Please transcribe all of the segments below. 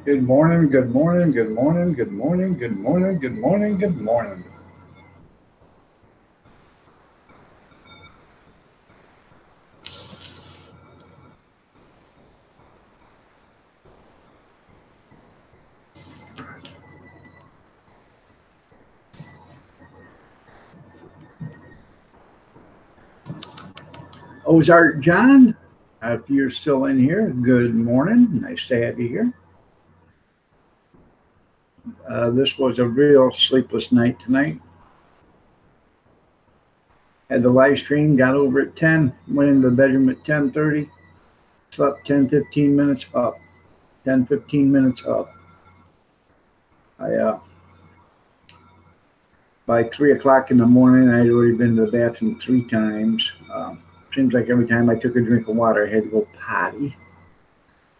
Good morning, good morning, good morning, good morning, good morning, good morning, good morning. Ozark John, if you're still in here, good morning. Nice to have you here. This was a real sleepless night tonight. Had the live stream, got over at 10, went into the bedroom at 10:30, slept 10, 15 minutes up, 10, 15 minutes up. I By 3 o'clock in the morning, I'd already been to the bathroom 3 times. Seems like every time I took a drink of water, I had to go potty.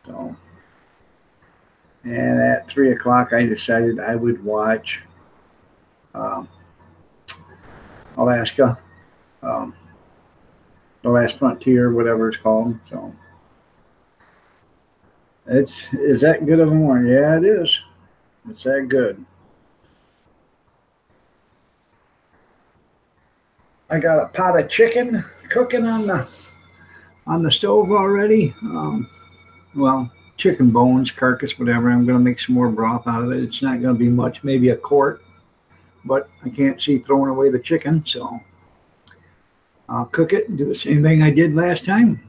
So, and at 3 o'clock, I decided I would watch um, Alaska, um, The Last Frontier, whatever it's called. So, is that good of a morning? Yeah, it is. It's that good. I got a pot of chicken cooking on the stove already. Well, chicken bones, carcass, whatever. I'm going to make some more broth out of it. It's not going to be much, maybe a quart, but I can't see throwing away the chicken, so I'll cook it and do the same thing I did last time.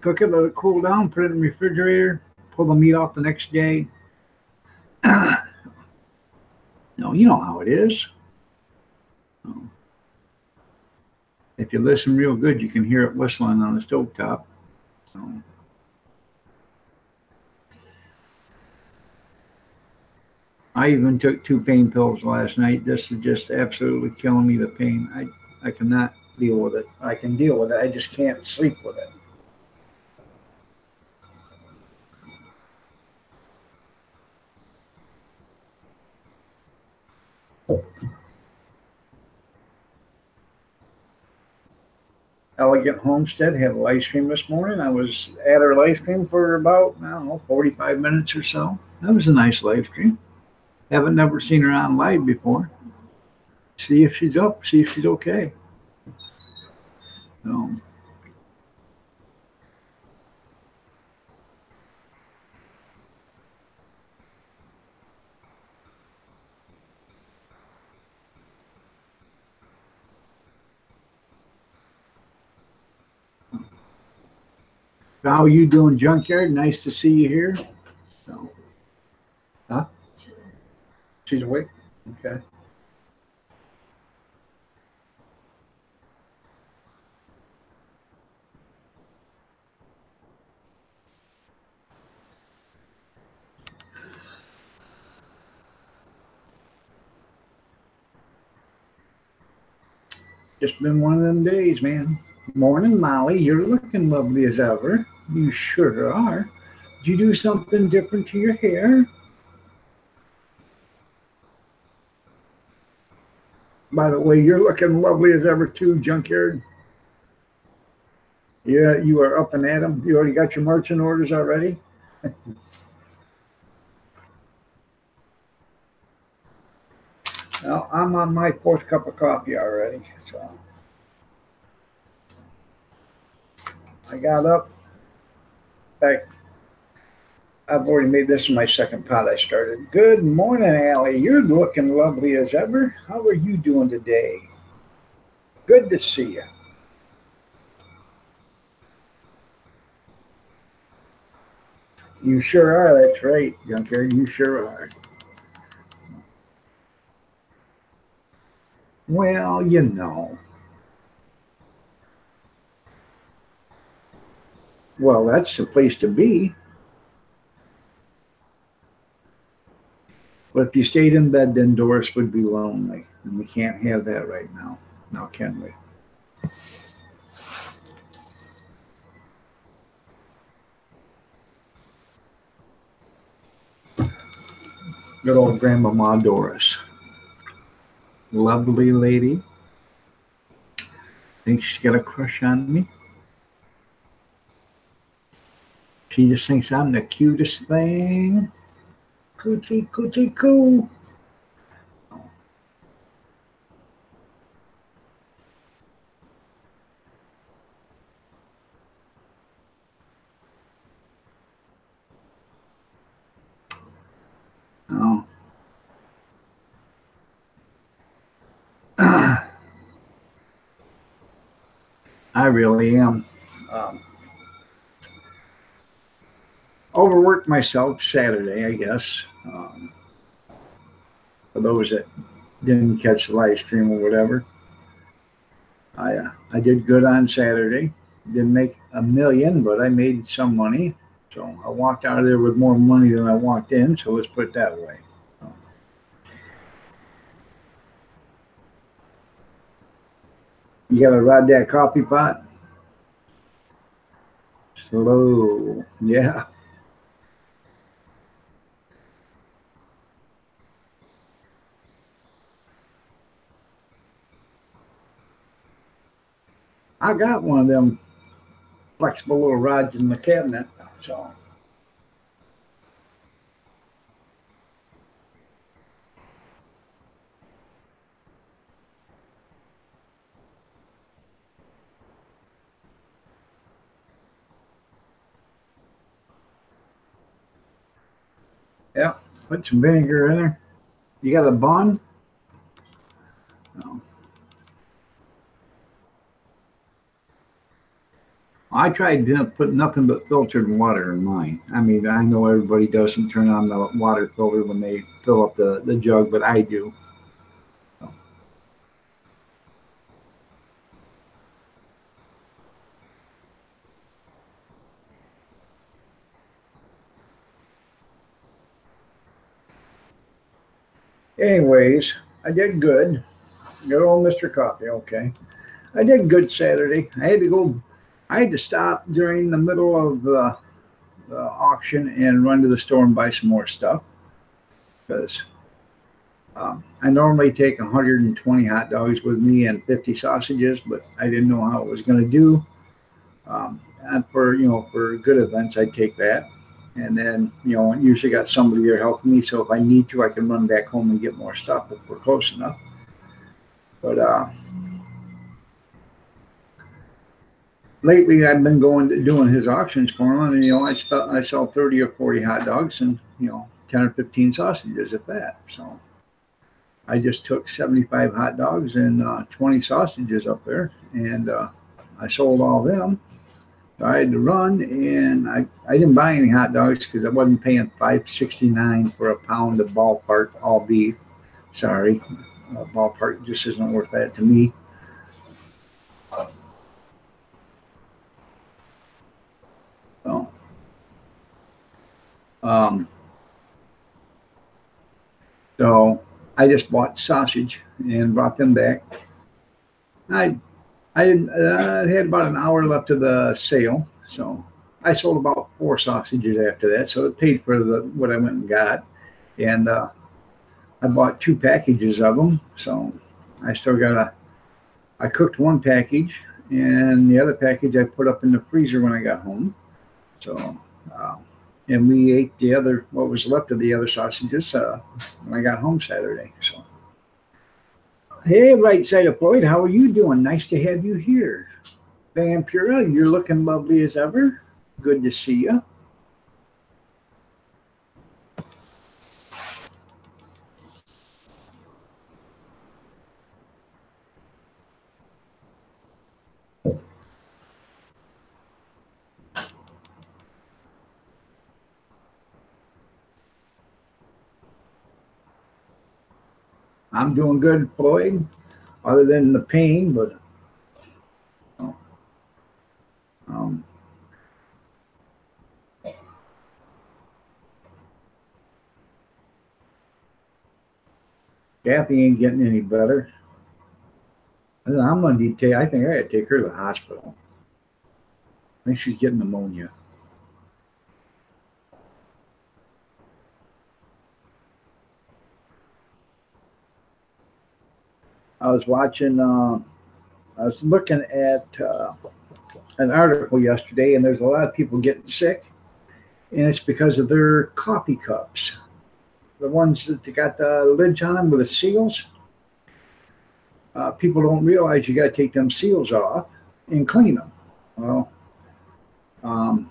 Cook it, let it cool down, put it in the refrigerator, pull the meat off the next day. No, you know how it is. If you listen real good, you can hear it whistling on the stovetop. So, I even took 2 pain pills last night. This is just absolutely killing me, the pain. I cannot deal with it. I can deal with it. I just can't sleep with it. Elegant Homestead had a live stream this morning. I was at her live stream for about, I don't know, 45 minutes or so. That was a nice live stream. Haven't never seen her on live before. See if she's up, see if she's okay. So, how you doing, Junkyard? Nice to see you here. So, huh? She's awake? Okay. Just been one of them days, man. Morning, Molly. You're looking lovely as ever. You sure are. Did you do something different to your hair? By the way, you're looking lovely as ever too, Junkyard. Yeah, you are up and at 'em. You already got your marching orders already? Well, I'm on my fourth cup of coffee already. So I got up. In fact, I've already made this my second pot I started. Good morning, Allie. You're looking lovely as ever. How are you doing today? Good to see you. You sure are. That's right, Junkyard. You sure are. Well, you know. Well, that's the place to be. But if you stayed in bed, then Doris would be lonely. And we can't have that right now. Now, can we? Good old Grandmama Doris. Lovely lady. Thinks she's got a crush on me. She just thinks I'm the cutest thing. Coochie, coochie, coo. Oh. I really am. Um, Overworked myself Saturday, I guess. For those that didn't catch the live stream or whatever, I did good on Saturday. Didn't make a million, but I made some money. So I walked out of there with more money than I walked in. So let's put it that way. You got to ride that coffee pot slow. Yeah. I got one of them flexible little rods in the cabinet. So yeah, put some vinegar in there. You got a bun? No. I tried to put nothing but filtered water in mine. I mean, I know everybody doesn't turn on the water filter when they fill up the jug, but I do. So, anyways, I did good. Good old Mr. Coffee, okay. I did good Saturday. I had to stop during the middle of the auction and run to the store and buy some more stuff because I normally take 120 hot dogs with me and 50 sausages, but I didn't know how it was going to do. And for for good events, I take that, and then usually got somebody there helping me. So if I need to, I can run back home and get more stuff if we're close enough. But lately, I've been going to doing his auctions for him, and I sell 30 or 40 hot dogs and 10 or 15 sausages at that. So I just took 75 hot dogs and 20 sausages up there, and I sold all them. So I had to run, and I didn't buy any hot dogs because I wasn't paying $5.69 for a pound of ballpark all beef. Sorry, ballpark just isn't worth that to me. So, um, so I just bought sausage and brought them back. I I didn't. Had about an hour left of the sale, so I sold about 4 sausages after that. So it paid for what I went and got, and I bought 2 packages of them. So I still got I cooked one package, and the other package I put up in the freezer when I got home. So. Uh, and we ate what was left of the other sausages when I got home Saturday. So. Hey, right side of Floyd, how are you doing? Nice to have you here. Vampira, you're looking lovely as ever. Good to see you. I'm doing good, Floyd, other than the pain, but um, Kathy ain't getting any better. I'm gonna need to. I think I gotta take her to the hospital. I think she's getting pneumonia. I was watching. I was looking at an article yesterday, and there's a lot of people getting sick, and it's because of their coffee cups. the ones that got the lids on them with the seals. People don't realize you got to take them seals off and clean them. Well, um,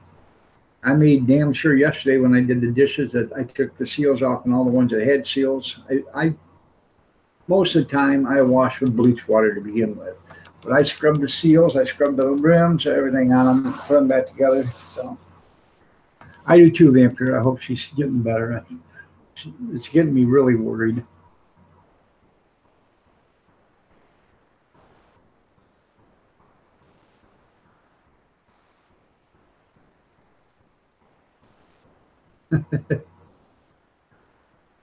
I made damn sure yesterday when I did the dishes that I took the seals off and all the ones that had seals. I most of the time I wash with bleach water to begin with, but I scrubbed the seals, I scrubbed the rims, everything on them, put them back together. So I do too, Vampire. I hope she's getting better. It's getting me really worried.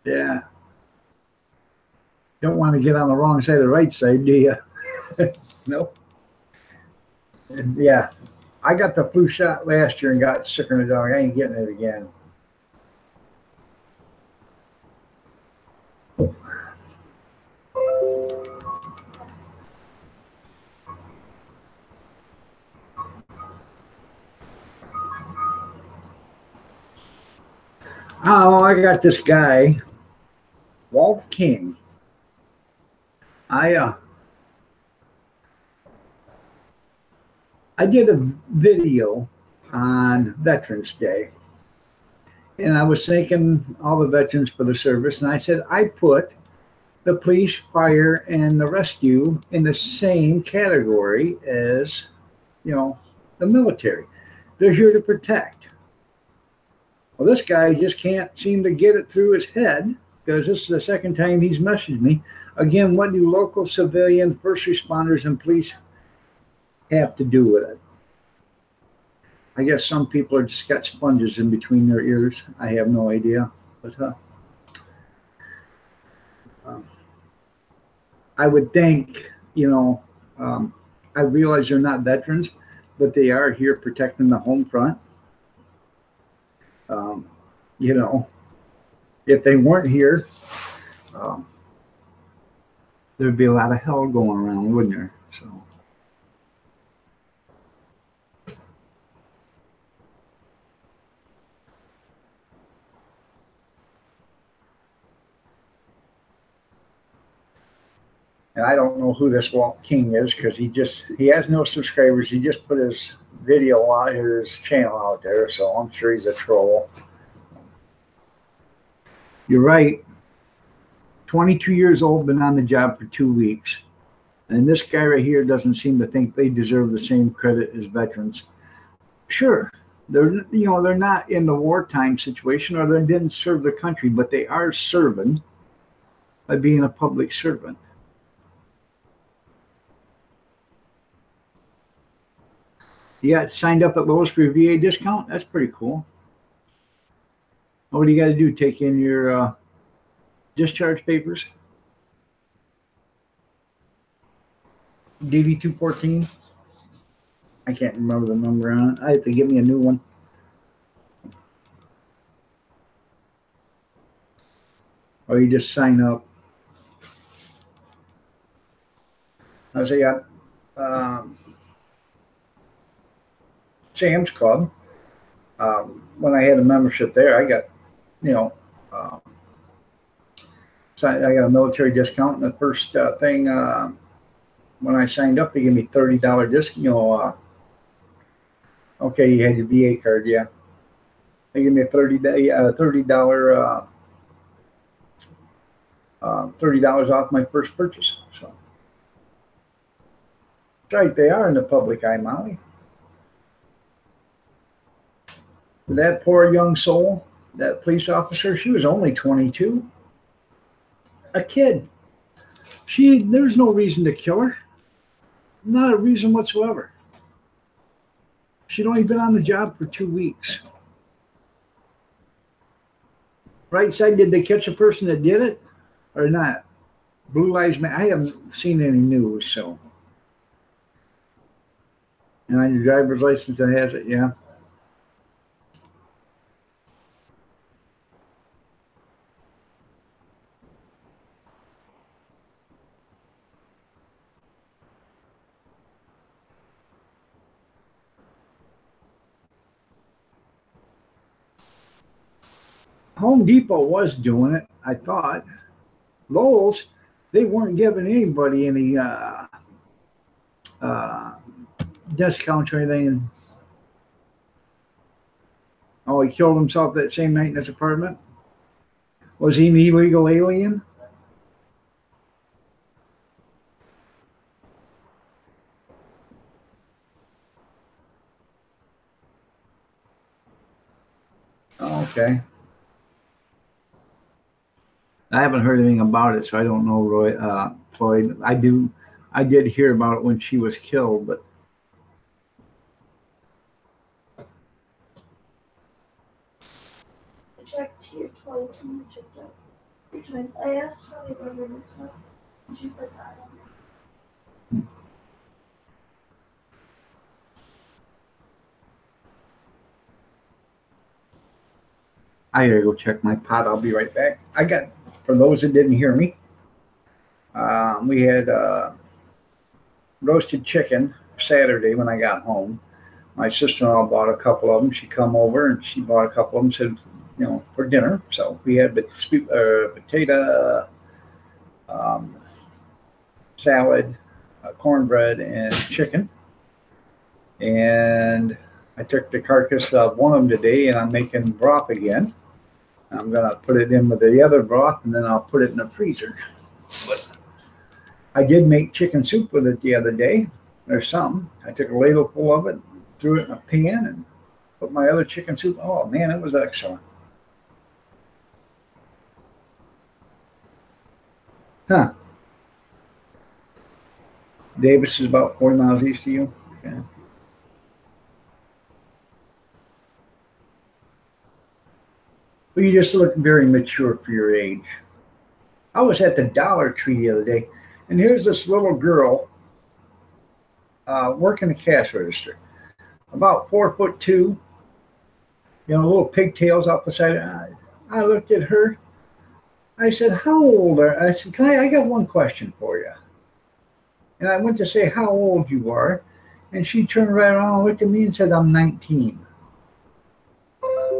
Yeah, don't want to get on the wrong side of the right side, do you? Nope. And yeah, I got the flu shot last year and got sicker than a dog. I ain't getting it again. Oh, I got this guy, Walt King. I uh, I did a video on Veterans Day, and I was thanking all the veterans for the service, and I said I put the police, fire, and the rescue in the same category as the military. They're here to protect. Well, this guy just can't seem to get it through his head because this is the second time he's messaged me. Again, what do local civilian, first responders, and police have to do with it? I guess some people are just got sponges in between their ears. I have no idea. But um, I would think, I realize they're not veterans, but they are here protecting the home front. Um, you know, if they weren't here, um, there'd be a lot of hell going around, wouldn't there? So, and I don't know who this Walt King is because he has no subscribers. He just put his video out, his channel out there, so I'm sure he's a troll. You're right. 22 years old, been on the job for 2 weeks. And this guy right here doesn't seem to think they deserve the same credit as veterans. Sure, they're not in the wartime situation or they didn't serve the country, but they are serving by being a public servant. You got signed up at Lowe's for your VA discount? That's pretty cool. What do you got to do? Take in your discharge papers? DD 214? I can't remember the number on it. I have to get me a new one. Or you just sign up. I say, yeah, Sam's Club. When I had a membership there, I got, you know, uh, I got a military discount. And the first thing when I signed up, they gave me $30 discount. Okay, you had your VA card, yeah. They gave me a $30 $30 off my first purchase. So that's right, they are in the public eye, Molly. That poor young soul, that police officer, she was only 22, a kid. There's no reason to kill her, not a reason whatsoever. She'd only been on the job for 2 weeks. Right side, did they catch a person that did it or not? Blue Lives Matter. I haven't seen any news, so. And on your driver's license that has it, yeah. Home Depot was doing it. I thought Lowell's, they weren't giving anybody any uh, discounts or anything. Oh, he killed himself that same night in his apartment. Was he an illegal alien? Oh, okay. I haven't heard anything about it, so I don't know, Roy. Floyd. I did hear about it when she was killed, but I checked here twice and I checked out three times. I asked how they were going to and she said I don't know. I gotta go check my pot. I'll be right back. For those that didn't hear me, we had roasted chicken Saturday when I got home. My sister-in-law bought a couple of them. She come over and she bought a couple of them, said, for dinner. So we had potato, um, salad, cornbread, and chicken. And I took the carcass of one of them today, and I'm making broth again. I'm gonna put it in with the other broth, and then I'll put it in the freezer. But I did make chicken soup with it the other day. There's some. I took a ladle full of it, threw it in a pan, and put my other chicken soup. Oh man, it was excellent. Huh? Davis is about 40 miles east of you. Okay. Well, you just look very mature for your age. I was at the Dollar Tree the other day, and here's this little girl working the cash register, about 4'2", little pigtails off the side. I looked at her. I said, "How old are?" I said, "Can I got one question for you." And I went to say how old you are, and she turned right around and looked at me and said, "I'm 19."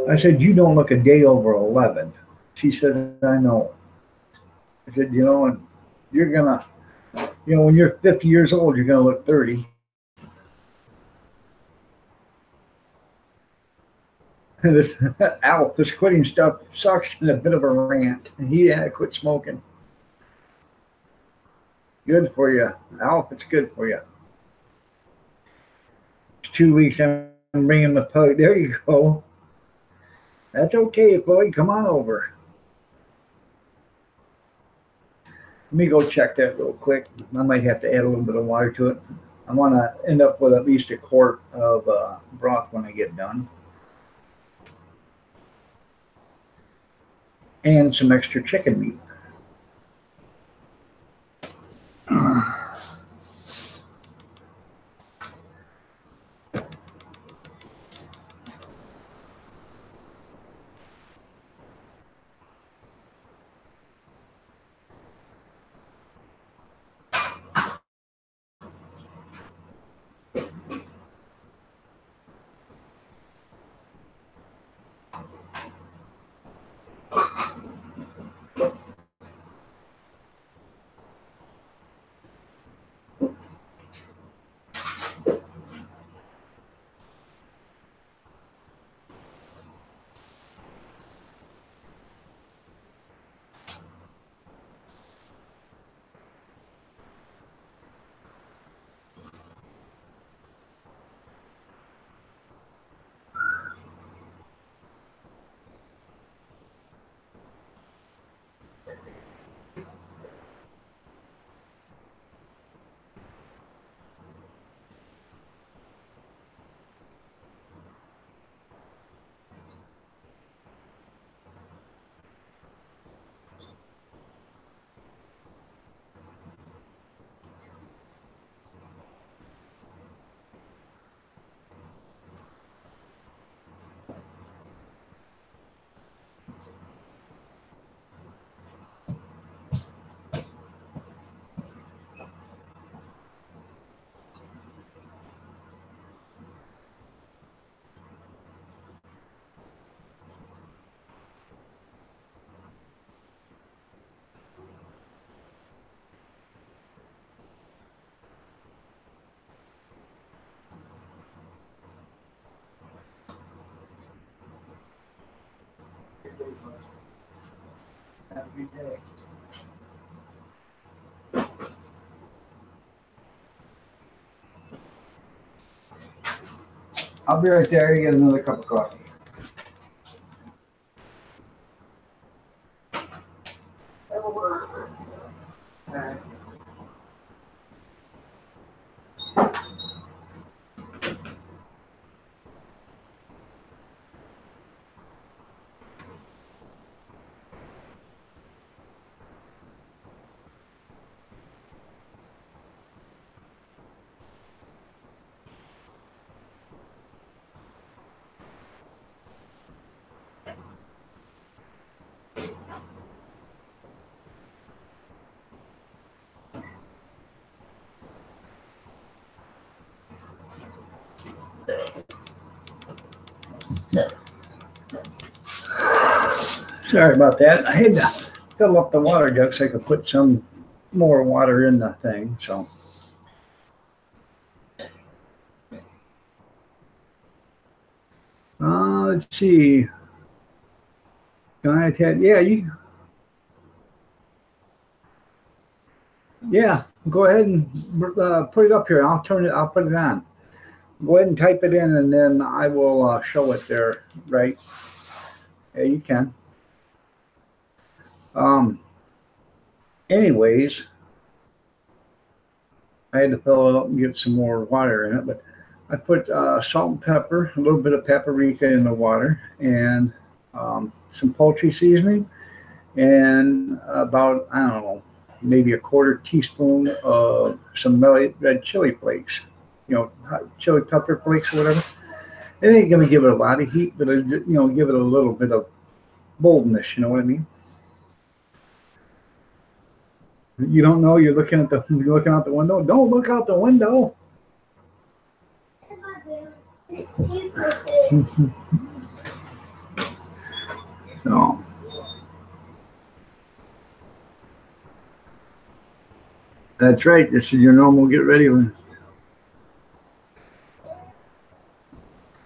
I said, "You don't look a day over 11." She said, "I know." I said, and you're gonna, when you're 50 years old, you're gonna look 30. This Alf, this quitting stuff sucks in a bit of a rant. And he had to quit smoking. Good for you, Alf. It's good for you. It's 2 weeks. I'm bringing the pug. There you go. That's okay, Floyd. Come on over. Let me go check that real quick. I might have to add a little bit of water to it. I want to end up with at least a quart of broth when I get done. And some extra chicken meat. every day. I'll be right there. You get another cup of coffee. Okay. Sorry about that. I had to fill up the water jug so I could put some more water in the thing. So, let's see. Yeah, yeah. Go ahead and put it up here. I'll turn it. I'll put it on. Go ahead and type it in, and then I will show it there. Right? Yeah, you can. Um. Anyways, I had to fill it up and get some more water in it, but I put salt and pepper, a little bit of paprika in the water, and some poultry seasoning, and about, I don't know, maybe a quarter teaspoon of some red chili flakes, chili pepper flakes or whatever. It ain't gonna give it a lot of heat, but give it a little bit of boldness. You know what I mean? You don't know. You're looking out the window. Don't look out the window. So. That's right. This is your normal get ready one.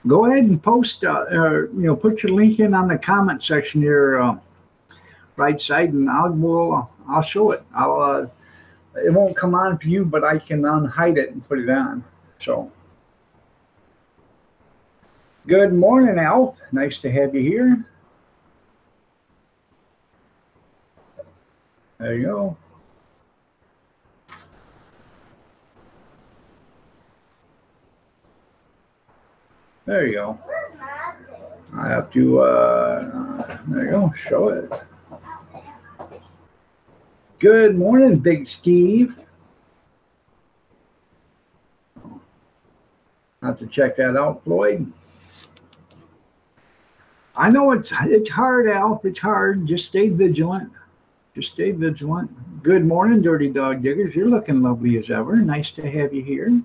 Go ahead and post, or put your link in on the comment section here, right side, and I'll show it. It won't come on for you, but I can unhide it and put it on. So, good morning, Alf. Nice to have you here. There you go. There you go. I have to, there you go, show it. Good morning, Big Steve. Have to check that out, Floyd. I know it's hard, Alf. It's hard. Just stay vigilant. Just stay vigilant. Good morning, Dirty Dog Diggers. You're looking lovely as ever. Nice to have you here.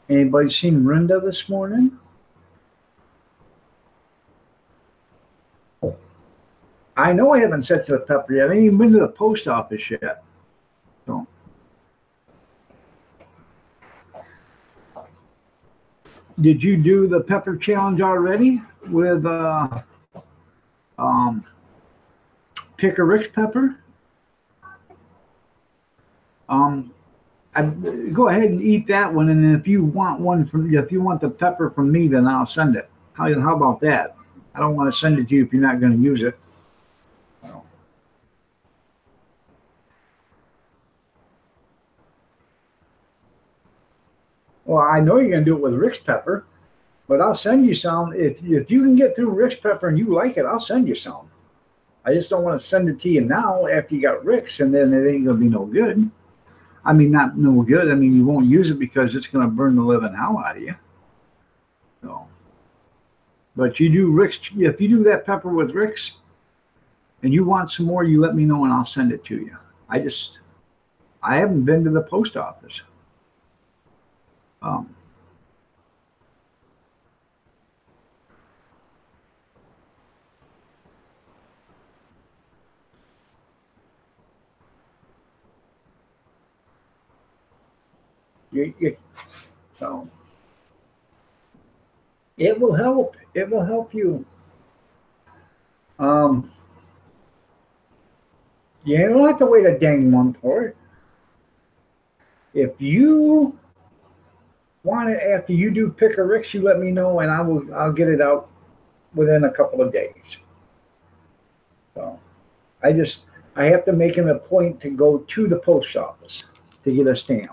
Anybody seen Rinda this morning? I know I haven't sent to the pepper yet. I ain't even been to the post office yet. So. Did you do the pepper challenge already with pick a Rick's pepper? Go ahead and eat that one, and if you want the pepper from me, then I'll send it. How about that? I don't want to send it to you if you're not going to use it. Well, I know you're going to do it with Rick's pepper, but I'll send you some. If you can get through Rick's pepper and you like it, I'll send you some. I just don't want to send it to you now after you got Rick's, and then it ain't going to be no good. I mean, not no good. I mean, you won't use it because it's going to burn the living hell out of you. So, but you do Rick's. If you do that pepper with Rick's, and you want some more, you let me know and I'll send it to you. I haven't been to the post office. So it will help. It will help you. Um, you don't have to wait a dang month for it. If you want it after you do pick a Ricks, you let me know, and I'll get it out within a couple of days. So I just I have to make it a point to go to the post office to get a stamp.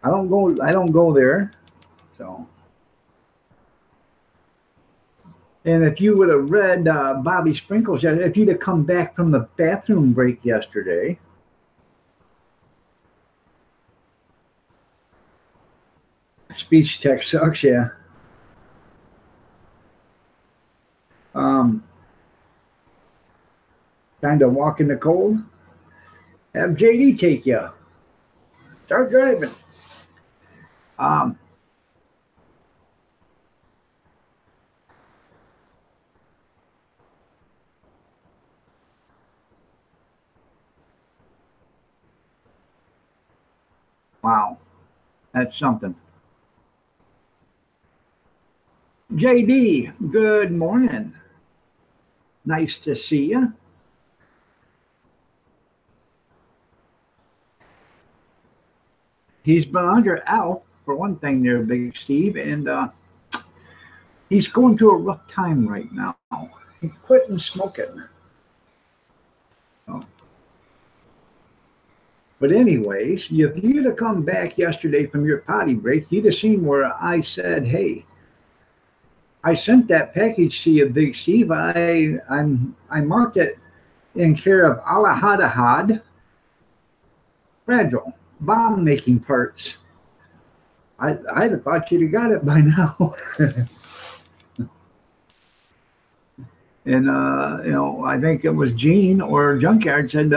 I don't go there. So and if you would have read Bobby Sprinkles, if you'd have come back from the bathroom break yesterday, speech tech sucks, yeah. Um, Kind of walk in the cold. Have JD take you. Start driving. Um, wow, that's something. JD, good morning. Nice to see you. He's been under Al for one thing there, Big Steve, and he's going through a rough time right now. He's quitting smoking. Oh. But anyways, if you'd have come back yesterday from your potty break, you'd have seen where I said, "Hey, I sent that package to you, Big Steve. I marked it in care of Alahadahad Fragile bomb making parts. I'd have thought you'd have got it by now." And I think it was Gene or Junkyard said,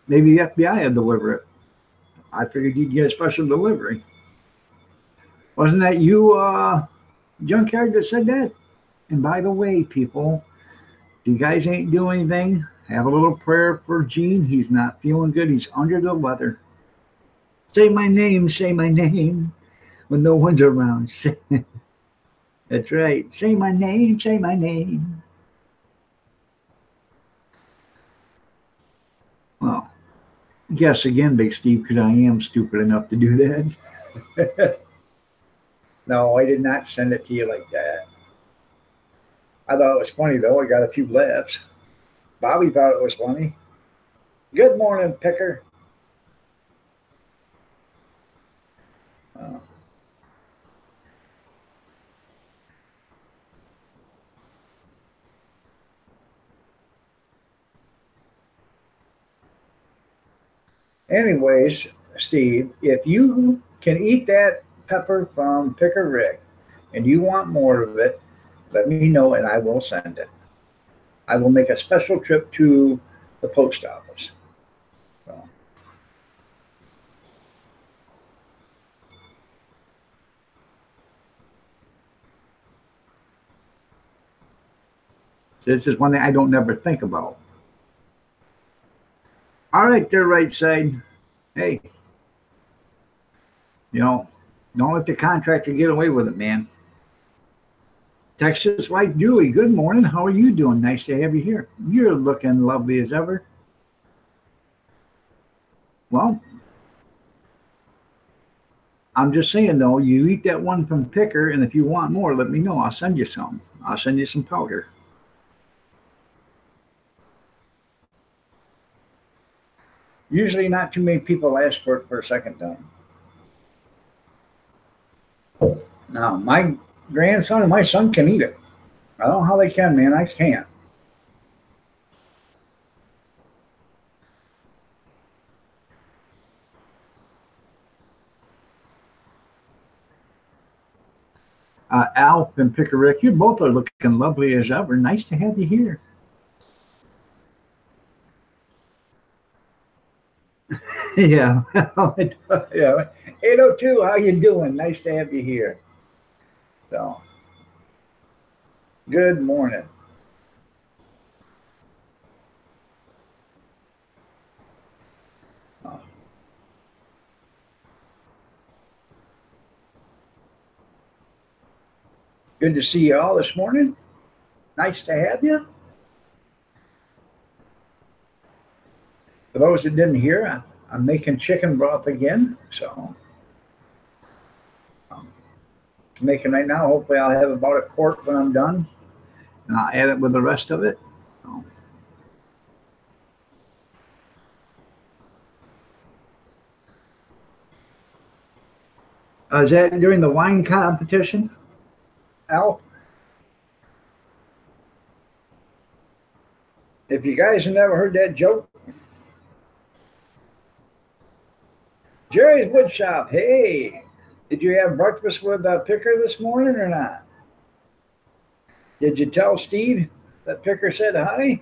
maybe the FBI would deliver it. I figured you'd get a special delivery. Wasn't that you, Junkyard, that said that? And by the way, people, if you guys ain't doing anything, have a little prayer for Gene. He's not feeling good. He's under the weather. Say my name when no one's around. That's right. Say my name, say my name. Well, guess again, Big Steve, because I am stupid enough to do that. No, I did not send it to you like that. I thought it was funny, though. I got a few laughs. Bobby thought it was funny. Good morning, Picker. Uh, Anyways, Steve, if you can eat that pepper from Picker Rick and you want more of it, let me know and I will send it. I will make a special trip to the post office. So, this is one thing I don't never think about. All right, there, right side. Hey, you know, don't let the contractor get away with it, man. Texas White Julie, good morning. How are you doing? Nice to have you here. You're looking lovely as ever. Well, I'm just saying though, you eat that one from Picker, and if you want more, let me know. I'll send you some. I'll send you some powder. Usually, not too many people ask for it for a second time. Now, my grandson and my son can eat it. I don't know how they can, man. I can't. Alf and Picker Rick, you both are looking lovely as ever. Nice to have you here. Yeah, yeah. 802, how you doing? Nice to have you here. So, good morning. Good to see you all this morning. Nice to have you. For those that didn't hear, I'm making chicken broth again. So I'm making right now. Hopefully I'll have about a quart when I'm done. And I'll add it with the rest of it. So, is that during the wine competition, Al? If you guys have never heard that joke, Jerry's Woodshop. Hey, did you have breakfast with Picker this morning or not? Did you tell Steve that Picker said hi?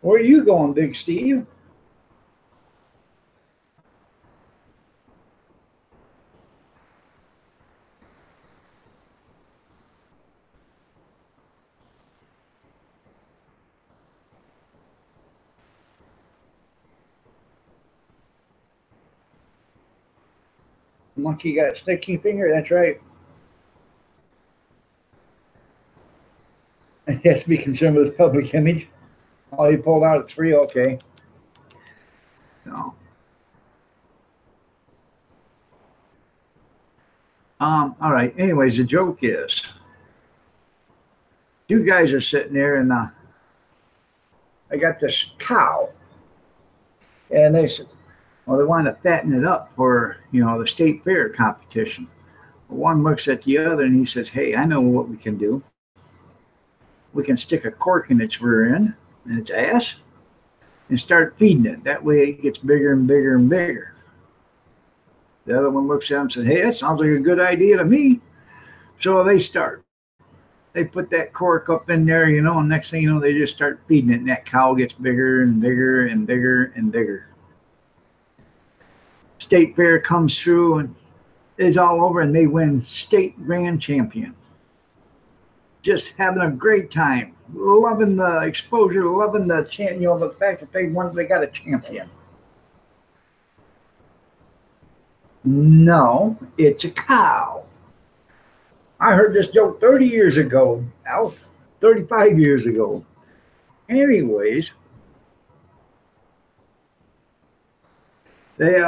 Where are you going, Big Steve? Monkey got a sticky finger. That's right. He has to be concerned with his public image. Oh, he pulled out at 3. Okay. No. All right. Anyways, the joke is, two guys are sitting there, and I got this cow, and they said, well, they want to fatten it up for the state fair competition. One looks at the other and he says, "Hey, I know what we can do. We can stick a cork in its rear end and its ass, and start feeding it. That way, it gets bigger and bigger and bigger." The other one looks at him and says, "Hey, that sounds like a good idea to me." So they start. They put that cork up in there, and next thing you know, they just start feeding it, and that cow gets bigger and bigger and bigger and bigger. State fair comes through, and it's all over, and they win state grand champion. Just having a great time, loving the exposure, loving the the fact that they got a champion. No, it's a cow. I heard this joke 30 years ago, Alf. 35 years ago. Anyways, they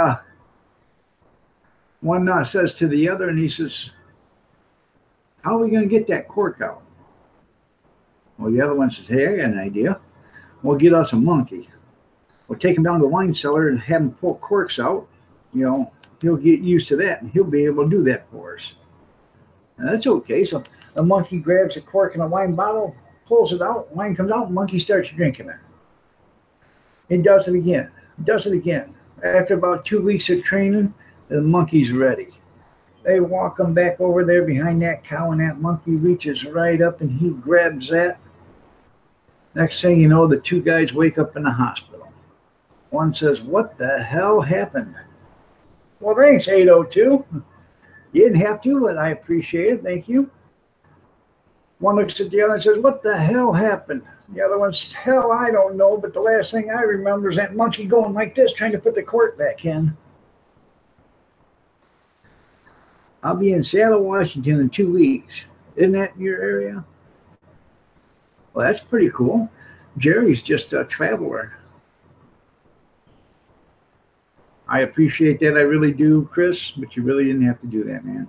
one says to the other, and he says, "How are we going to get that cork out?" Well, the other one says, "Hey, I got an idea. We'll get us a monkey. We'll take him down to the wine cellar and have him pull corks out. He'll get used to that, and he'll be able to do that for us." And that's okay. So the monkey grabs a cork in a wine bottle, pulls it out, wine comes out, monkey starts drinking it. He does it again. Does it again. After about 2 weeks of training, the monkey's ready. They walk him back over there behind that cow, and that monkey reaches right up and he grabs that. Next thing you know, the two guys wake up in the hospital. One says, "What the hell happened?" "Well, thanks, 802. You didn't have to, but I appreciate it. Thank you." One looks at the other and says, "What the hell happened?" The other one says, "Hell, I don't know, but the last thing I remember is that monkey going like this, trying to put the cork back in." I'll be in Seattle, Washington in 2 weeks. Isn't that your area? Well, that's pretty cool. Jerry's just a traveler. I appreciate that. I really do, Chris, but you really didn't have to do that, man.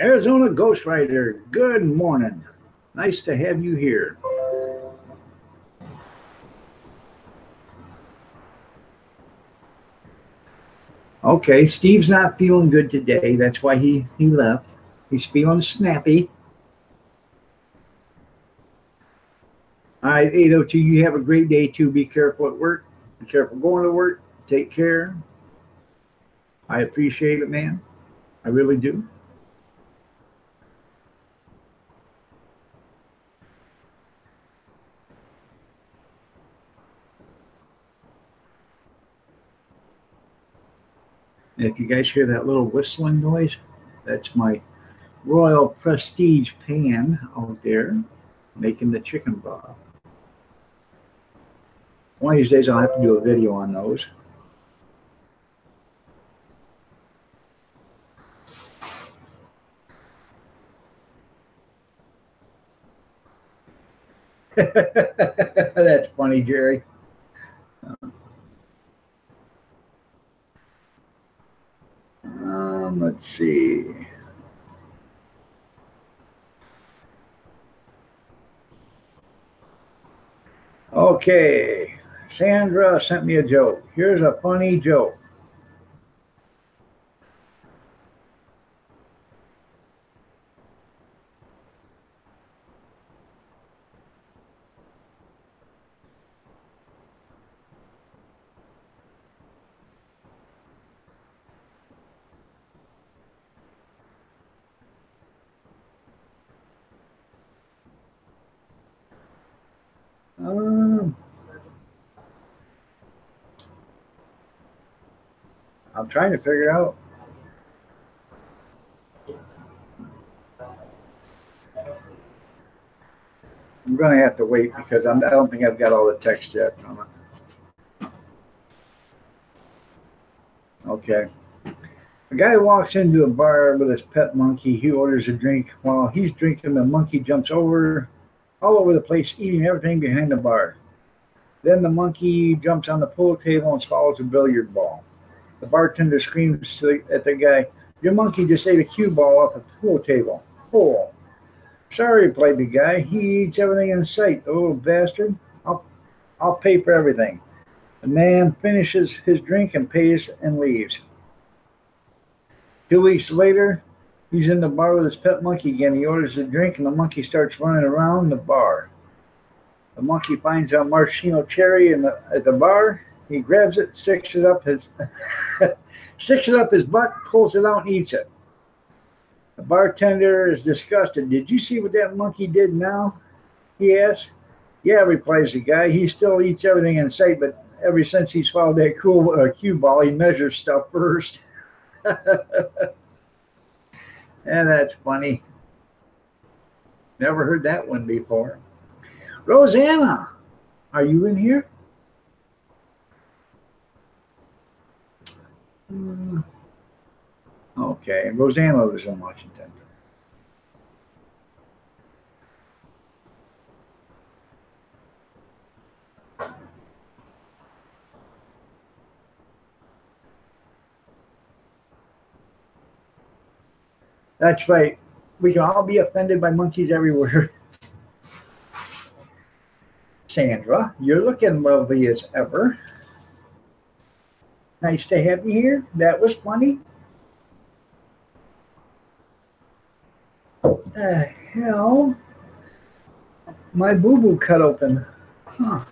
Arizona Ghost Rider, good morning. Nice to have you here. Okay, Steve's not feeling good today. That's why he left. He's feeling snappy. All right, 802, you have a great day too. Be careful at work. Be careful going to work. Take care. I appreciate it, man. I really do. And if you guys hear that little whistling noise, that's my Royal Prestige pan out there making the chicken broth. One of these days I'll have to do a video on those. That's funny, Jerry. Let's see. Okay, Sandra sent me a joke. Here's a funny joke. I'm trying to figure out. I'm going to have to wait because I don't think I've got all the text yet from it. Okay. A guy walks into a bar with his pet monkey. He orders a drink. While he's drinking, the monkey jumps all over the place, eating everything behind the bar. Then the monkey jumps on the pool table and swallows a billiard ball. The bartender screams at the guy, "Your monkey just ate a cue ball off the pool table." "Oh, sorry," replied the guy. "He eats everything in sight, the little bastard. I'll pay for everything." The man finishes his drink and pays and leaves. 2 weeks later, he's in the bar with his pet monkey again. He orders a drink and the monkey starts running around the bar. The monkey finds a maraschino cherry at the bar. He grabs it, sticks it up his butt, pulls it out, and eats it. The bartender is disgusted. "Did you see what that monkey did now?" he asks. "Yeah," replies the guy. "He still eats everything in sight, but ever since he swallowed that cue ball, he measures stuff first." And that's funny. Never heard that one before. Rosanna, are you in here? Okay, Rosanna lives in Washington. That's right. We can all be offended by monkeys everywhere. Sandra, you're looking lovely as ever. Nice to have you here. That was funny. What the hell? My boo-boo cut open. Huh.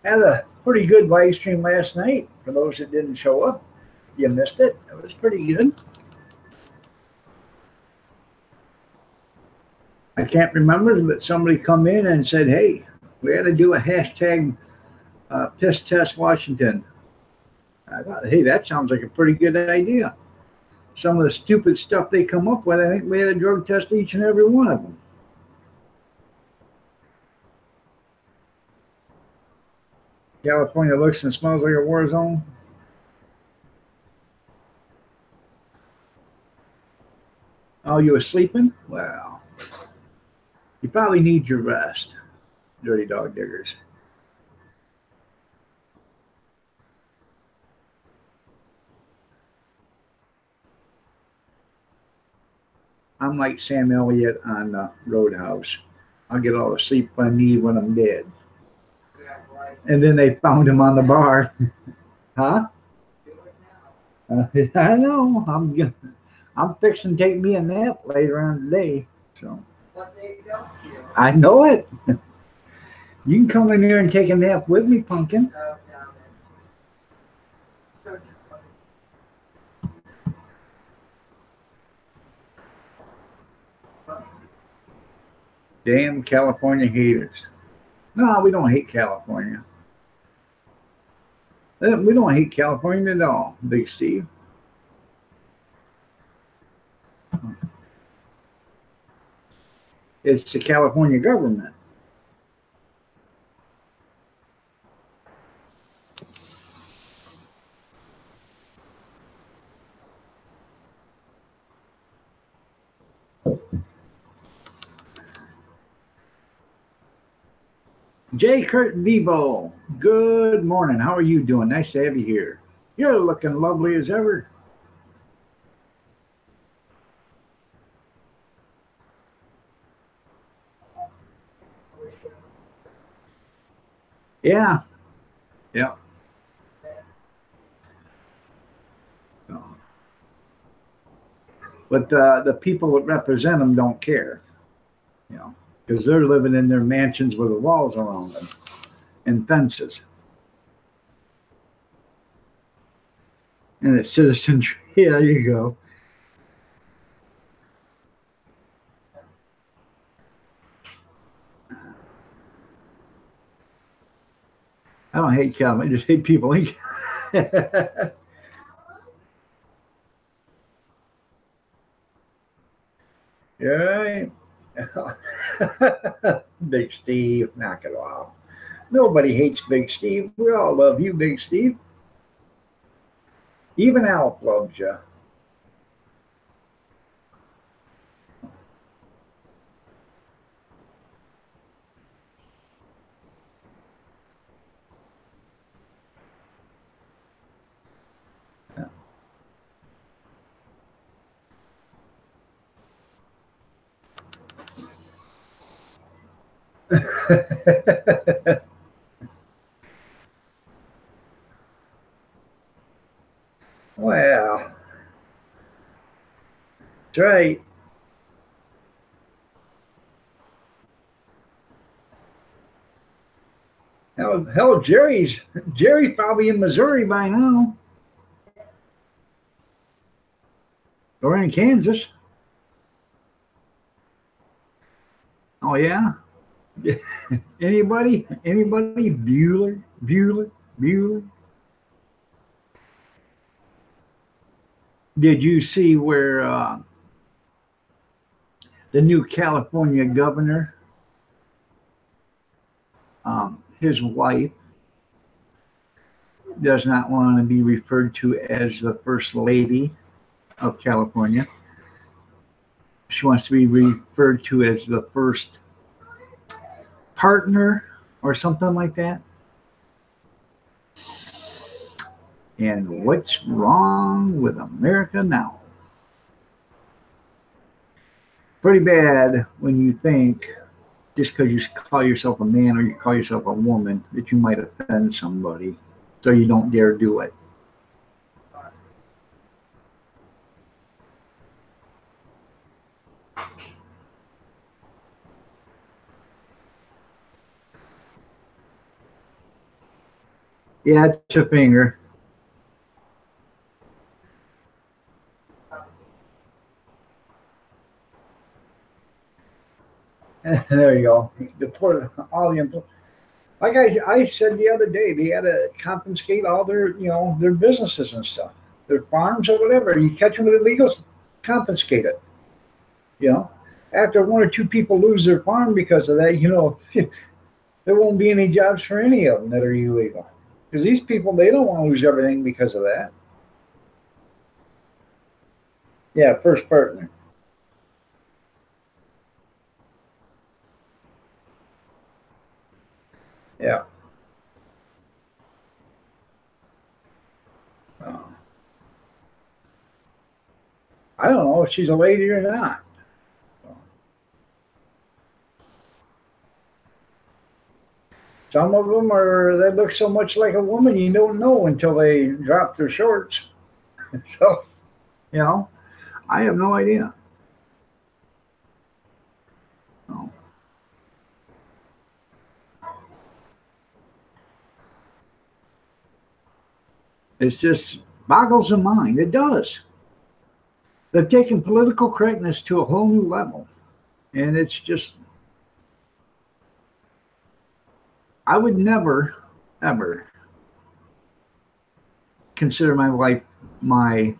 Had a pretty good live stream last night. For those that didn't show up, you missed it. It was pretty good. I can't remember, but somebody come in and said, "Hey, we had to do a hashtag piss test Washington." I thought, hey, that sounds like a pretty good idea. Some of the stupid stuff they come up with, I think we had a drug test each and every one of them. California looks and smells like a war zone. Oh, you were sleeping? Well, you probably need your rest, dirty dog diggers. I'm like Sam Elliott on Roadhouse. I'll get all the sleep I need when I'm dead. And then they found him on the bar. Huh? I know. I'm fixing to take me a nap later on today. So I know it. You can come in here and take a nap with me, Pumpkin. Damn California haters. No, we don't hate California. We don't hate California at all, Big Steve. It's the California government. J. Kurt Debo, good morning. How are you doing? Nice to have you here. You're looking lovely as ever. Yeah. Yeah. But the people that represent them don't care, you know, because they're living in their mansions with the walls around them and fences. And it's citizenry. Yeah, there you go. I don't hate Calvin. I just hate people. Yeah. Big Steve, knock it off. Nobody hates Big Steve. We all love you, Big Steve. Even Alf loves you. Well, that's right. Hell, Jerry's probably in Missouri by now, or in Kansas. Oh yeah. Anybody? Anybody? Bueller. Did you see where the new California governor, his wife, does not want to be referred to as the first lady of California. She wants to be referred to as the first partner or something like that. And what's wrong with America now? Pretty bad when you think just because you call yourself a man or you call yourself a woman that you might offend somebody, so you don't dare do it. Yeah, it's a finger. There you go. Deport all the employees. Like I said the other day, they had to confiscate all their, their businesses and stuff, their farms or whatever. You catch them with illegals, confiscate it. You know, after one or two people lose their farm because of that, there won't be any jobs for any of them that are illegal. Because these people, they don't want to lose everything because of that. Yeah, first partner. Yeah. Uh, I don't know if she's a lady or not. Some of them are, they look so much like a woman, you don't know until they drop their shorts. So, you know, I have no idea. No. It just boggles the mind. It does. They've taken political correctness to a whole new level. And it's just, I would never, ever consider my wife my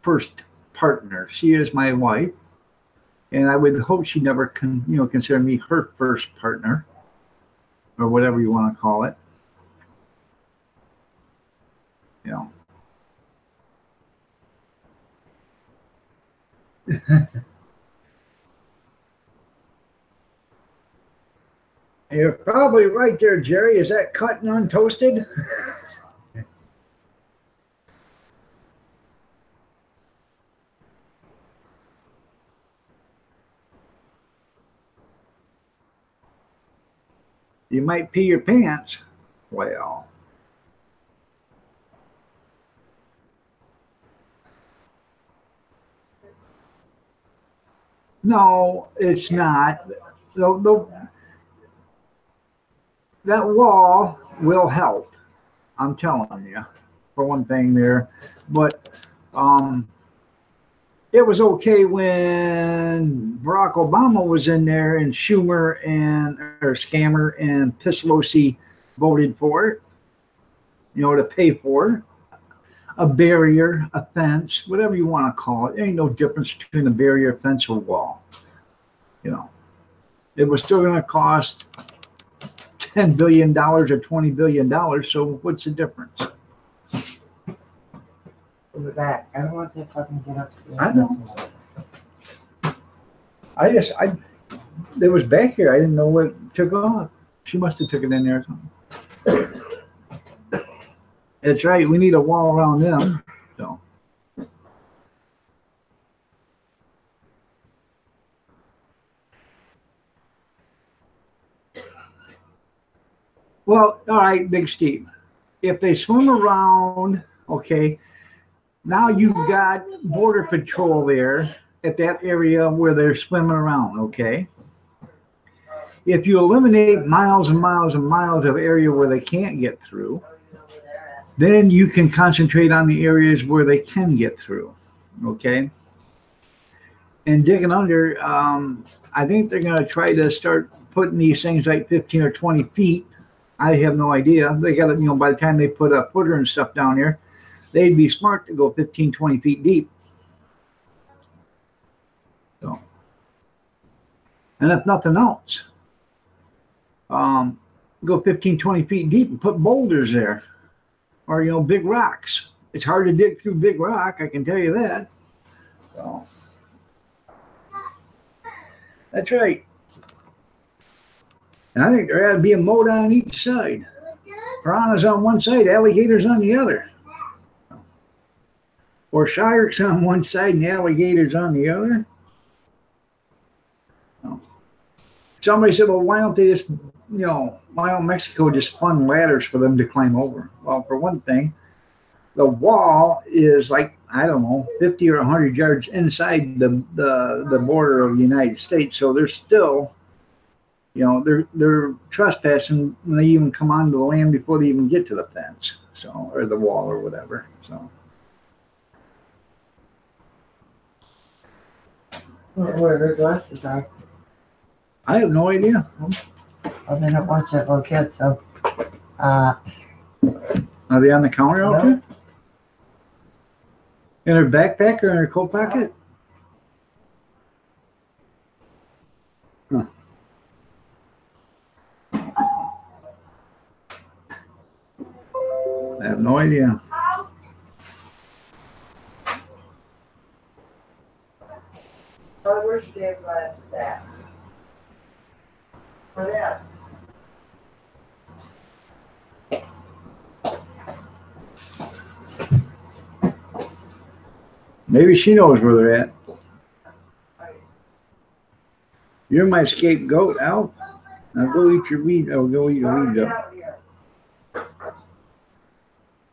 first partner. She is my wife, and I would hope she never consider me her first partner, or whatever you want to call it. You know. You're probably right there, Jerry. Is that cut and untoasted? You might pee your pants. Well, no, it's not. That wall will help. I'm telling you, for one thing there. But it was okay when Barack Obama was in there and Schumer or Scammer and Pelosi voted for it, to pay for it. A barrier, a fence, whatever you want to call it. There ain't no difference between a barrier, fence, or wall. It was still going to cost $10 billion or $20 billion. So what's the difference? With that, I don't want to fucking get upstairs. I know. It was back here. I didn't know what took off. She must have took it in there or something. That's right. We need a wall around them. So. Well, all right, Big Steve. If they swim around, okay, now you've got Border Patrol there at that area where they're swimming around, okay? If you eliminate miles and miles and miles of area where they can't get through, then you can concentrate on the areas where they can get through, okay? And digging under, I think they're going to try to start putting these things like 15 or 20 feet. I have no idea. They got to, by the time they put a footer and stuff down there, they'd be smart to go 15, 20 feet deep. So, and if nothing else, go 15, 20 feet deep and put boulders there, or, big rocks. It's hard to dig through big rock, I can tell you that. So, that's right. And I think there ought to be a moat on each side. Piranhas on one side, alligators on the other. Or sharks on one side and alligators on the other. Somebody said, well, why don't they just, why don't Mexico just fund ladders for them to climb over? Well, for one thing, the wall is like, I don't know, 50 or 100 yards inside the border of the United States. So they're still, they're trespassing when they even come onto the land before they even get to the fence, so, or the wall or whatever. So. Where her glasses are. I have no idea. Well, they don't want you to look at, so. Are they on the counter out there? In her backpack or in her coat pocket? Huh. I have no idea. Oh, where's your damn glasses at? Where they at? Maybe she knows where they're at. You're my scapegoat, Al. Now go eat your weed. Oh, go eat your weed up.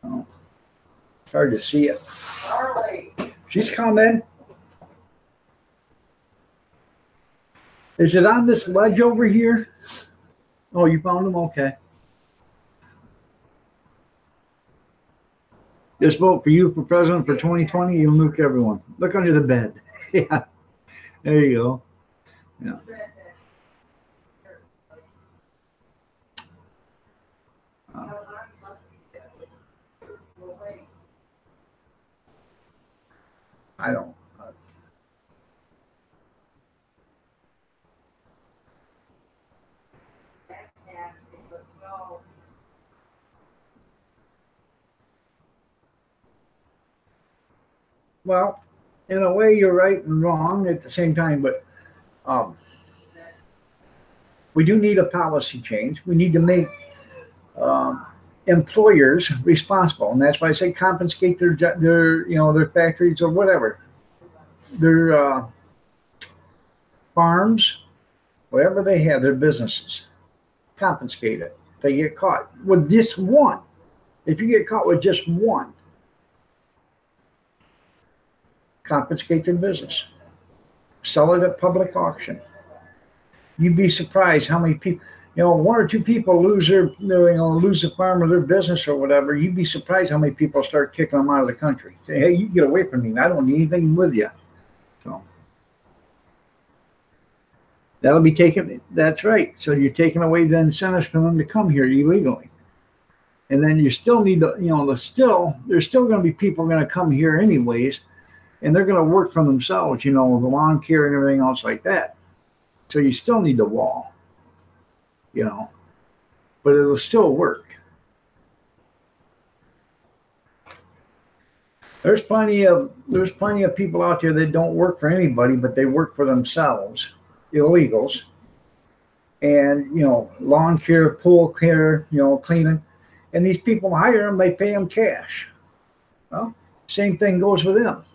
Oh. It's hard to see it. She's coming. Is it on this ledge over here? Oh, you found them? Okay. Just vote for you for president for 2020. You'll nuke everyone. Look under the bed. Yeah, there you go. Yeah. Uh, I don't. Well, in a way, you're right and wrong at the same time, but um, we do need a policy change. We need to make um, employers responsible, and that's why I say confiscate their factories or whatever, their farms, whatever they have, their businesses, confiscate it. If they get caught with just one. If you get caught with just one, confiscate their business, sell it at public auction. You'd be surprised how many people, one or two people lose lose the farm or their business or whatever. You'd be surprised how many people start kicking them out of the country. Say, hey, you get away from me. I don't need anything with you. So that'll be taken. That's right. So you're taking away the incentives for them to come here illegally. And then you still need to, there's still going to be people going to come here anyways, and they're going to work for themselves, the lawn care and everything else like that. So you still need the wall, but it'll still work. There's plenty of people out there that don't work for anybody, but they work for themselves, illegals, and lawn care, pool care, cleaning, and these people hire them. They pay them cash. Well, same thing goes with them.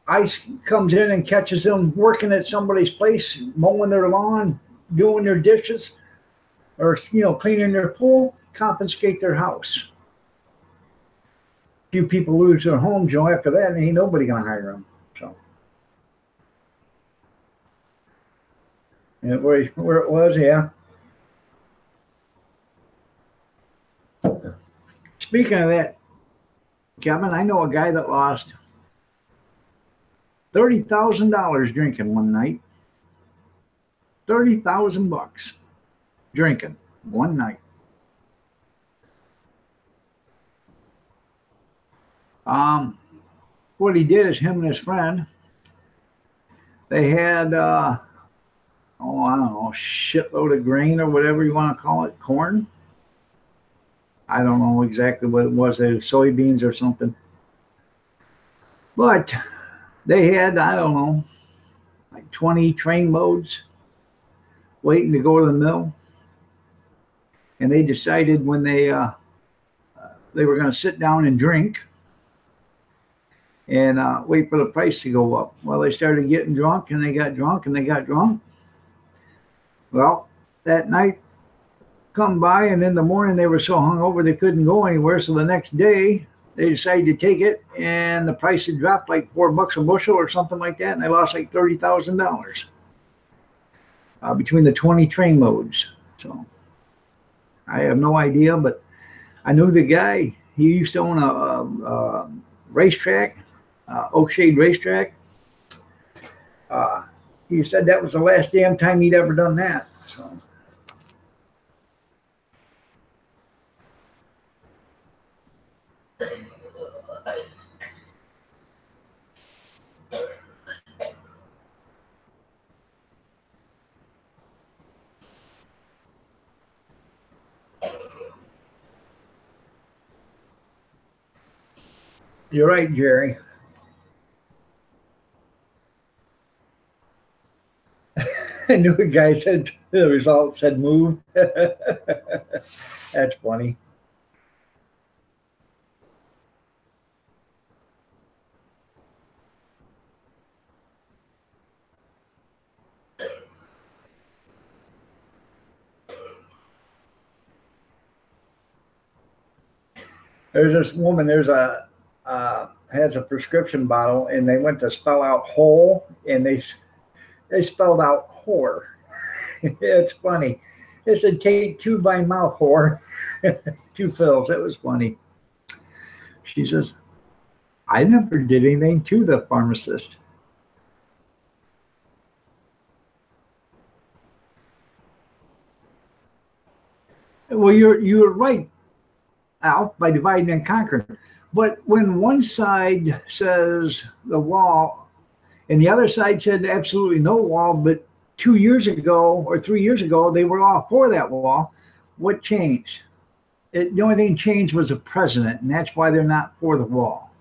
ICE comes in and catches them working at somebody's place, mowing their lawn, doing their dishes, or cleaning their pool, confiscate their house. Few people lose their homes, after that, and ain't nobody gonna hire them. So, and where it was, yeah. Speaking of that, Kevin, I know a guy that lost $30,000 drinking one night. $30,000 drinking one night. What he did is him and his friend, they had I don't know, shitload of grain or whatever you want to call it, corn. I don't know exactly what it was, soybeans or something. But they had, I don't know, like 20 train loads waiting to go to the mill. And they decided when they were going to sit down and drink and wait for the price to go up. Well, they started getting drunk, and they got drunk, and they got drunk. Well, that night come by, and in the morning they were so hungover they couldn't go anywhere. So the next day they decided to take it, and the price had dropped like $4 a bushel or something like that, and they lost like $30,000 between the 20 train loads. So I have no idea, but I knew the guy. He used to own a racetrack, Oakshade racetrack. He said that was the last damn time he'd ever done that. So. You're right, Jerry. I knew a guy said the result said move. That's funny. There's this woman, has a prescription bottle, and they went to spell out whole, and they spelled out whore. It's funny. It said take 2 by mouth, whore. 2 pills. It was funny. She says, I never did anything to the pharmacist. Well, you're right, Al, by dividing and conquering. But when one side says the wall and the other side said absolutely no wall, but 2 years ago or 3 years ago, they were all for that wall, what changed? The only thing changed was the president, and that's why they're not for the wall.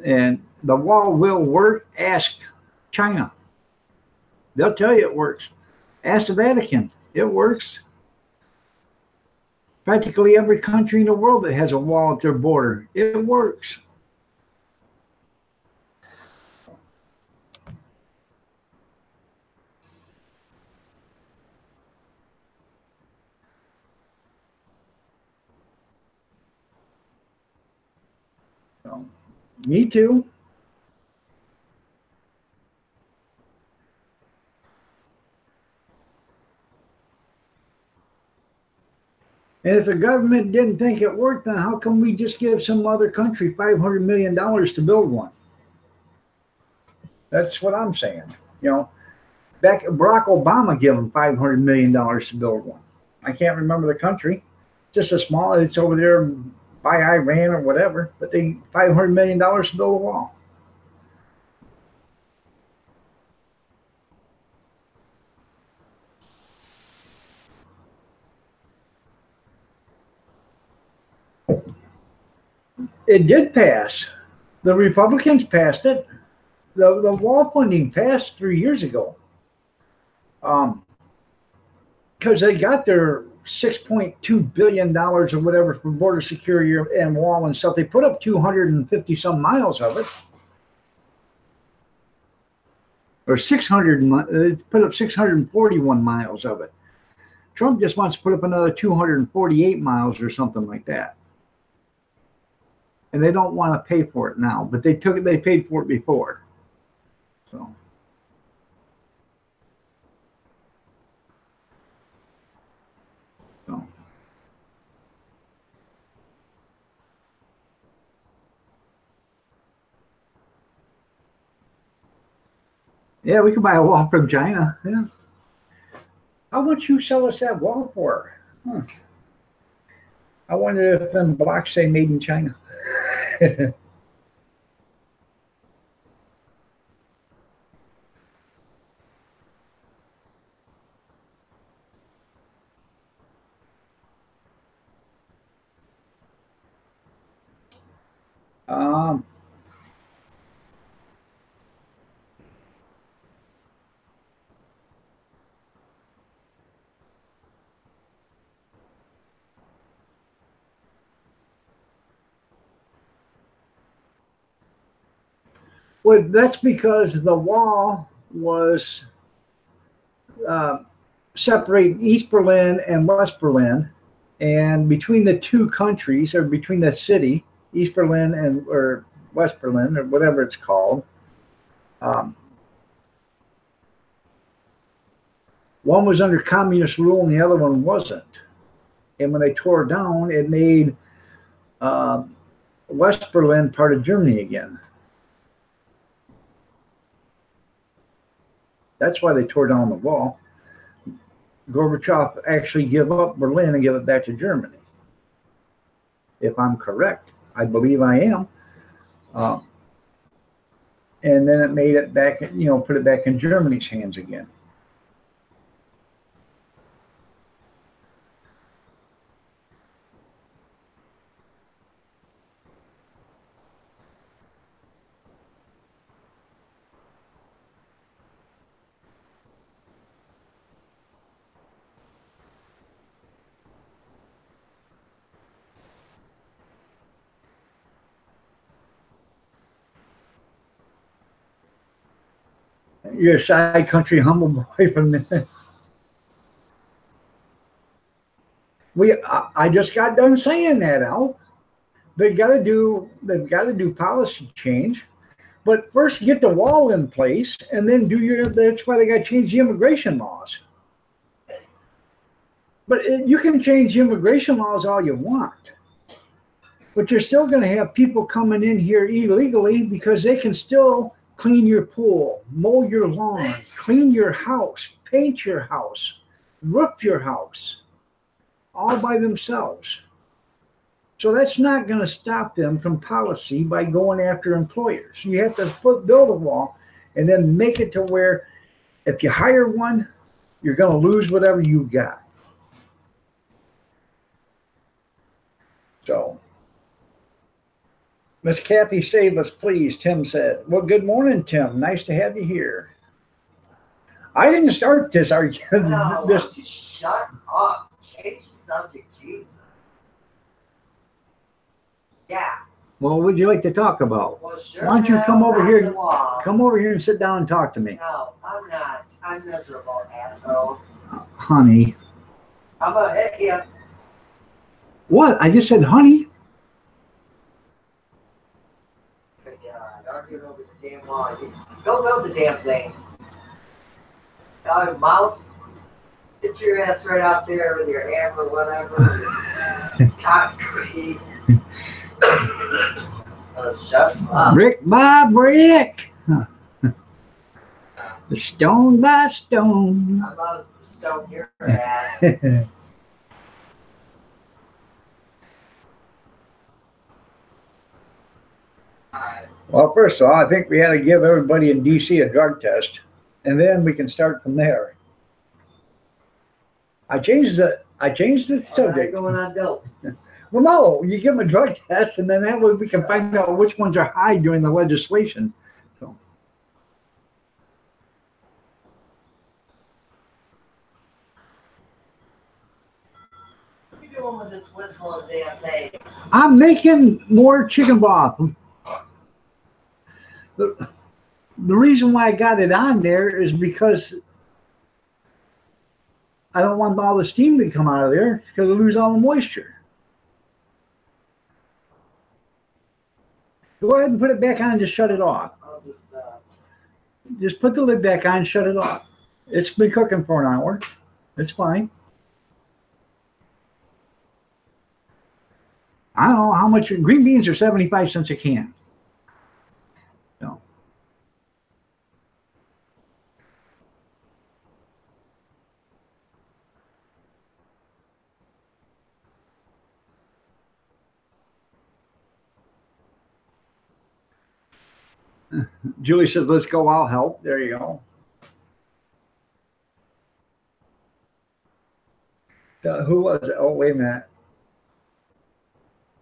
And the wall will work. Ask China. They'll tell you it works. Ask the Vatican. It works. Practically every country in the world that has a wall at their border, it works. So, me too. And if the government didn't think it worked, then how come we just give some other country $500 million to build one? That's what I'm saying. You know, back Barack Obama gave them $500 million to build one. I can't remember the country. Just a small, it's over there by Iran or whatever, but they $500 million to build a wall. It did pass. The Republicans passed it. The wall funding passed 3 years ago. Because they got their $6.2 billion or whatever for border security and wall and stuff. They put up 250 some miles of it. Or 600, they put up 641 miles of it. Trump just wants to put up another 248 miles or something like that. And they don't want to pay for it now, but they paid for it before. So. Yeah, we could buy a wall from China. Yeah. How much you sell us that wall for? Huh. I wonder if them blocks say made in China. um, well, that's because the wall was separating East Berlin and West Berlin, and between the two countries, or between the city, East Berlin or West Berlin, or whatever it's called, um, one was under communist rule and the other one wasn't. And when they tore it down, it made West Berlin part of Germany again. That's why they tore down the wall. Gorbachev actually gave up Berlin and gave it back to Germany. If I'm correct, I believe I am. And then it made it back, put it back in Germany's hands again. You're a shy country humble boy from there. I just got done saying that, Al. They've got to do policy change, but first get the wall in place, and then that's why they got to change the immigration laws. But you can change the immigration laws all you want. But you're still going to have people coming in here illegally because they can still clean your pool, mow your lawn, clean your house, paint your house, roof your house, all by themselves. So that's not going to stop them from policy by going after employers. You have to build a wall and then make it to where if you hire one, you're going to lose whatever you got. So, Miss Kathy, save us, please, Tim said. Well, good morning, Tim. Nice to have you here. I didn't start this argument. No, This, just shut up. Change the subject, Jesus. Yeah. well, what would you like to talk about? Well, sure. Why don't you come over knock here? them off. Come over here and sit down and talk to me. No, I'm not. I'm miserable, asshole. Honey. I'm gonna hit you. What? I just said honey? Good God, arguing over the damn law. Go build the damn thing. Mouth. Get your ass right out there with your hammer, whatever. Concrete. Shut up. Brick by brick. Stone by stone. I'm about to stone your ass. Well, first of all, I think we had to give everybody in DC a drug test, and then we can start from there. I changed the subject. Going on dope. Well, no, you give them a drug test, and then that way we can find out which ones are high during the legislation. So. What are you doing with this whistle and damn thing? I'm making more chicken broth. The reason why I got it on there is because I don't want all the steam to come out of there because I lose all the moisture. Go ahead and put it back on and just shut it off. I'll Just put the lid back on and shut it off. It's been cooking for an hour. It's fine. I don't know how much. Green beans are 75 cents a can. So. Julie says, let's go, I'll help. There you go. Who was it? Oh, wait a minute.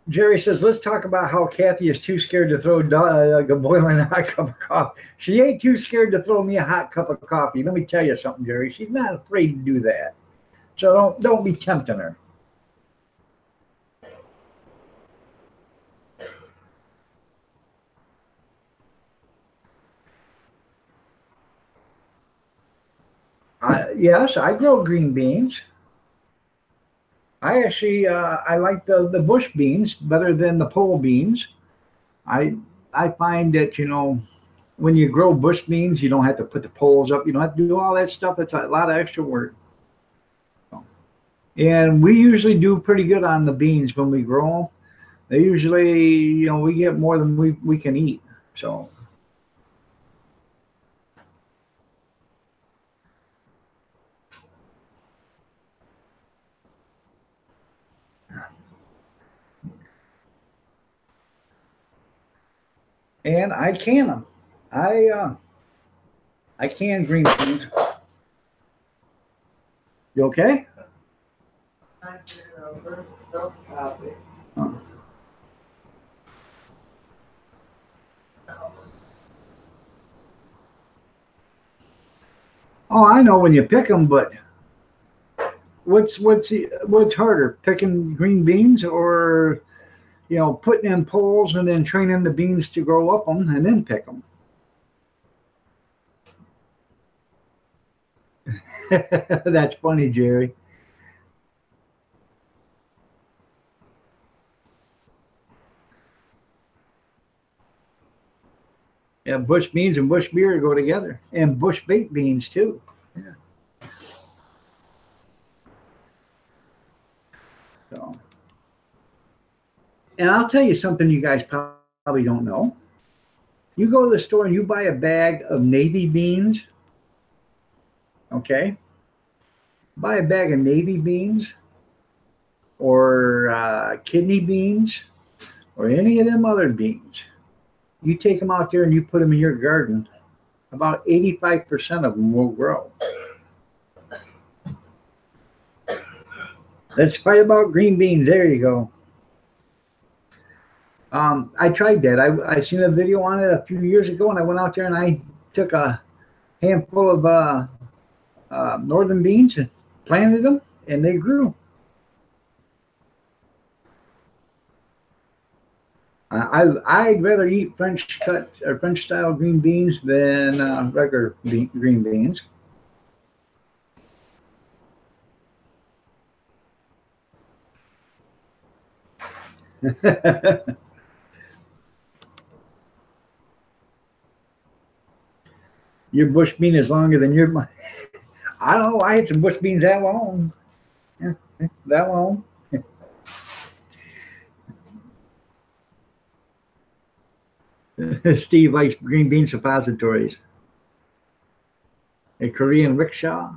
Jerry says, let's talk about how Kathy is too scared to throw a boiling hot cup of coffee. She ain't too scared to throw me a hot cup of coffee. Let me tell you something, Jerry. She's not afraid to do that. So don't be tempting her. Yes, I grow green beans. I actually I like the bush beans better than the pole beans. I find that, you know, when you grow bush beans, you don't have to put the poles up. You don't have to do all that stuff. It's a lot of extra work. And we usually do pretty good on the beans when we grow them. They usually, you know, we get more than we can eat. So. And I can them. I can green beans. You okay? Oh, I know when you pick them, but what's harder, picking green beans or, you know, putting in poles and then training the beans to grow up them and then pick them? That's funny, Jerry. Yeah, bush beans and bush beer go together, and bush baked beans too. Yeah. So. And I'll tell you something you guys probably don't know. You go to the store and you buy a bag of navy beans, okay? Buy a bag of navy beans or kidney beans or any of them other beans. You take them out there and you put them in your garden, about 85% of them will grow. Let's fight about green beans. There you go. I tried that. I seen a video on it a few years ago, and I went out there and I took a handful of northern beans and planted them, and they grew. I'd rather eat French cut or French style green beans than regular green beans. Your bush bean is longer than your. I don't know. I had some bush beans that long. Yeah, that long. Steve likes green bean suppositories. A Korean rickshaw.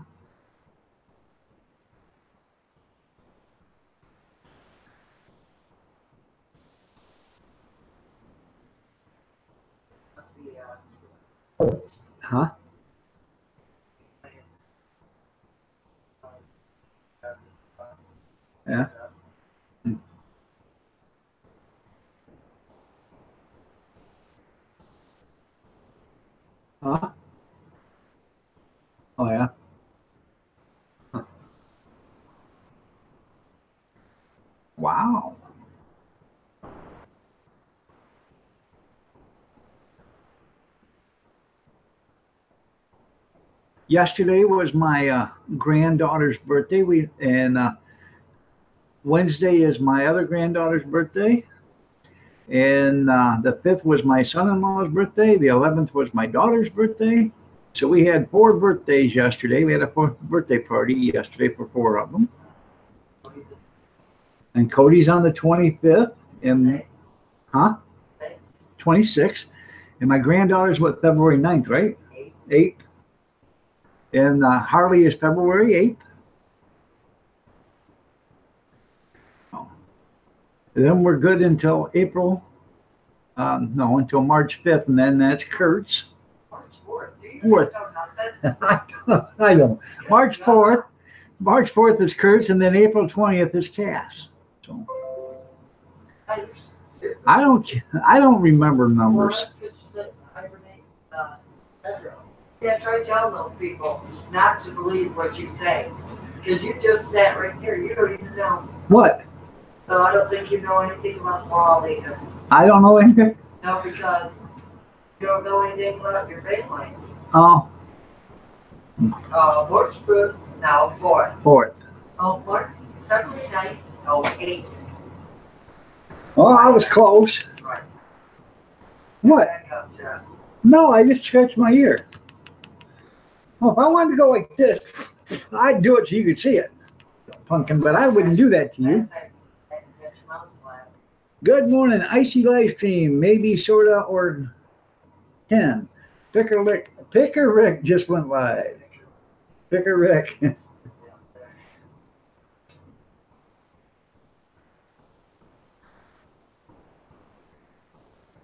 Huh? Yeah. Huh? Oh yeah. Huh. Wow. Yesterday was my granddaughter's birthday. Wednesday is my other granddaughter's birthday, and the 5th was my son-in-law's birthday. The 11th was my daughter's birthday. So we had 4 birthdays yesterday. We had a birthday party yesterday for 4 of them. And Cody's on the 25th, and 26th. And my granddaughter's what, February 9th, right? 8th. And Harley is February 8th. Then we're good until April. No, until March 5th, and then that's Kurt's. March 4th. I know. March 4th. March 4th is Kurt's, and then April 20th is Cass. So I don't remember numbers. Yeah, try telling those people not to believe what you say. Because you just sat right there. You don't even know. What? So I don't think you know anything about moral either. I don't know anything? No, because you don't know anything about your family. Oh. March 5th, now 4th. 4th. Oh, March, February 9th, oh, 8th. Oh, I was close. Right. What? No, I just scratched my ear. Oh, if I wanted to go like this, I'd do it so you could see it, pumpkin, but I wouldn't do that to you. Good morning, icy live stream, maybe, sorta, or 10. Picker Rick just went live. Picker Rick.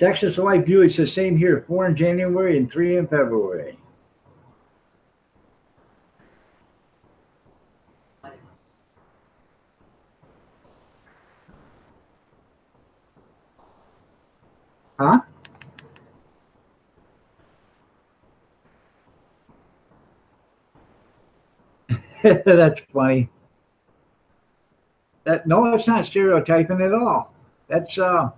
Texas Life Buick says same here, 4 in January and 3 in February. Huh? That's funny. No, it's not stereotyping at all. That's what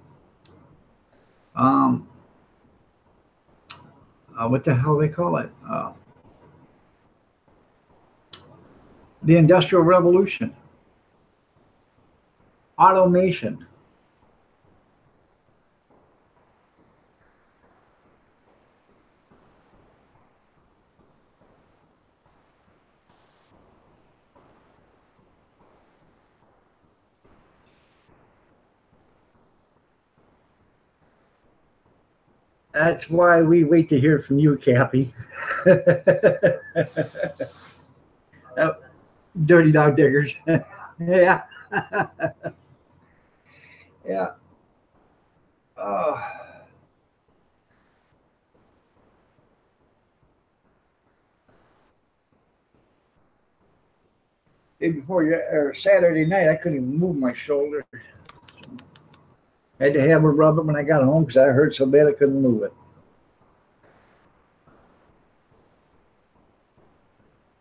the hell they call it? The Industrial Revolution. Automation. That's why we wait to hear from you, Cappy. Oh, dirty dog diggers. Yeah. Yeah. Uh, Day before or Saturday night, I couldn't even move my shoulder. I had to have her rub it when I got home because I hurt so bad I couldn't move it.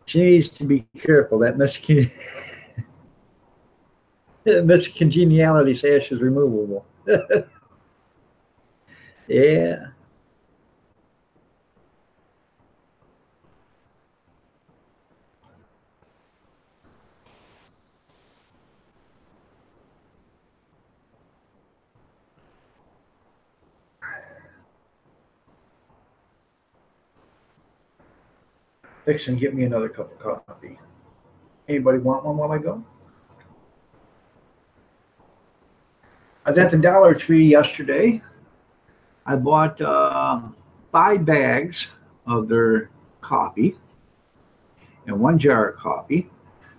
She needs to be careful. That miscongeniality sash is removable. Yeah. Fix and get me another cup of coffee. Anybody want one while I go? I was at the Dollar Tree yesterday. I bought 5 bags of their coffee and 1 jar of coffee.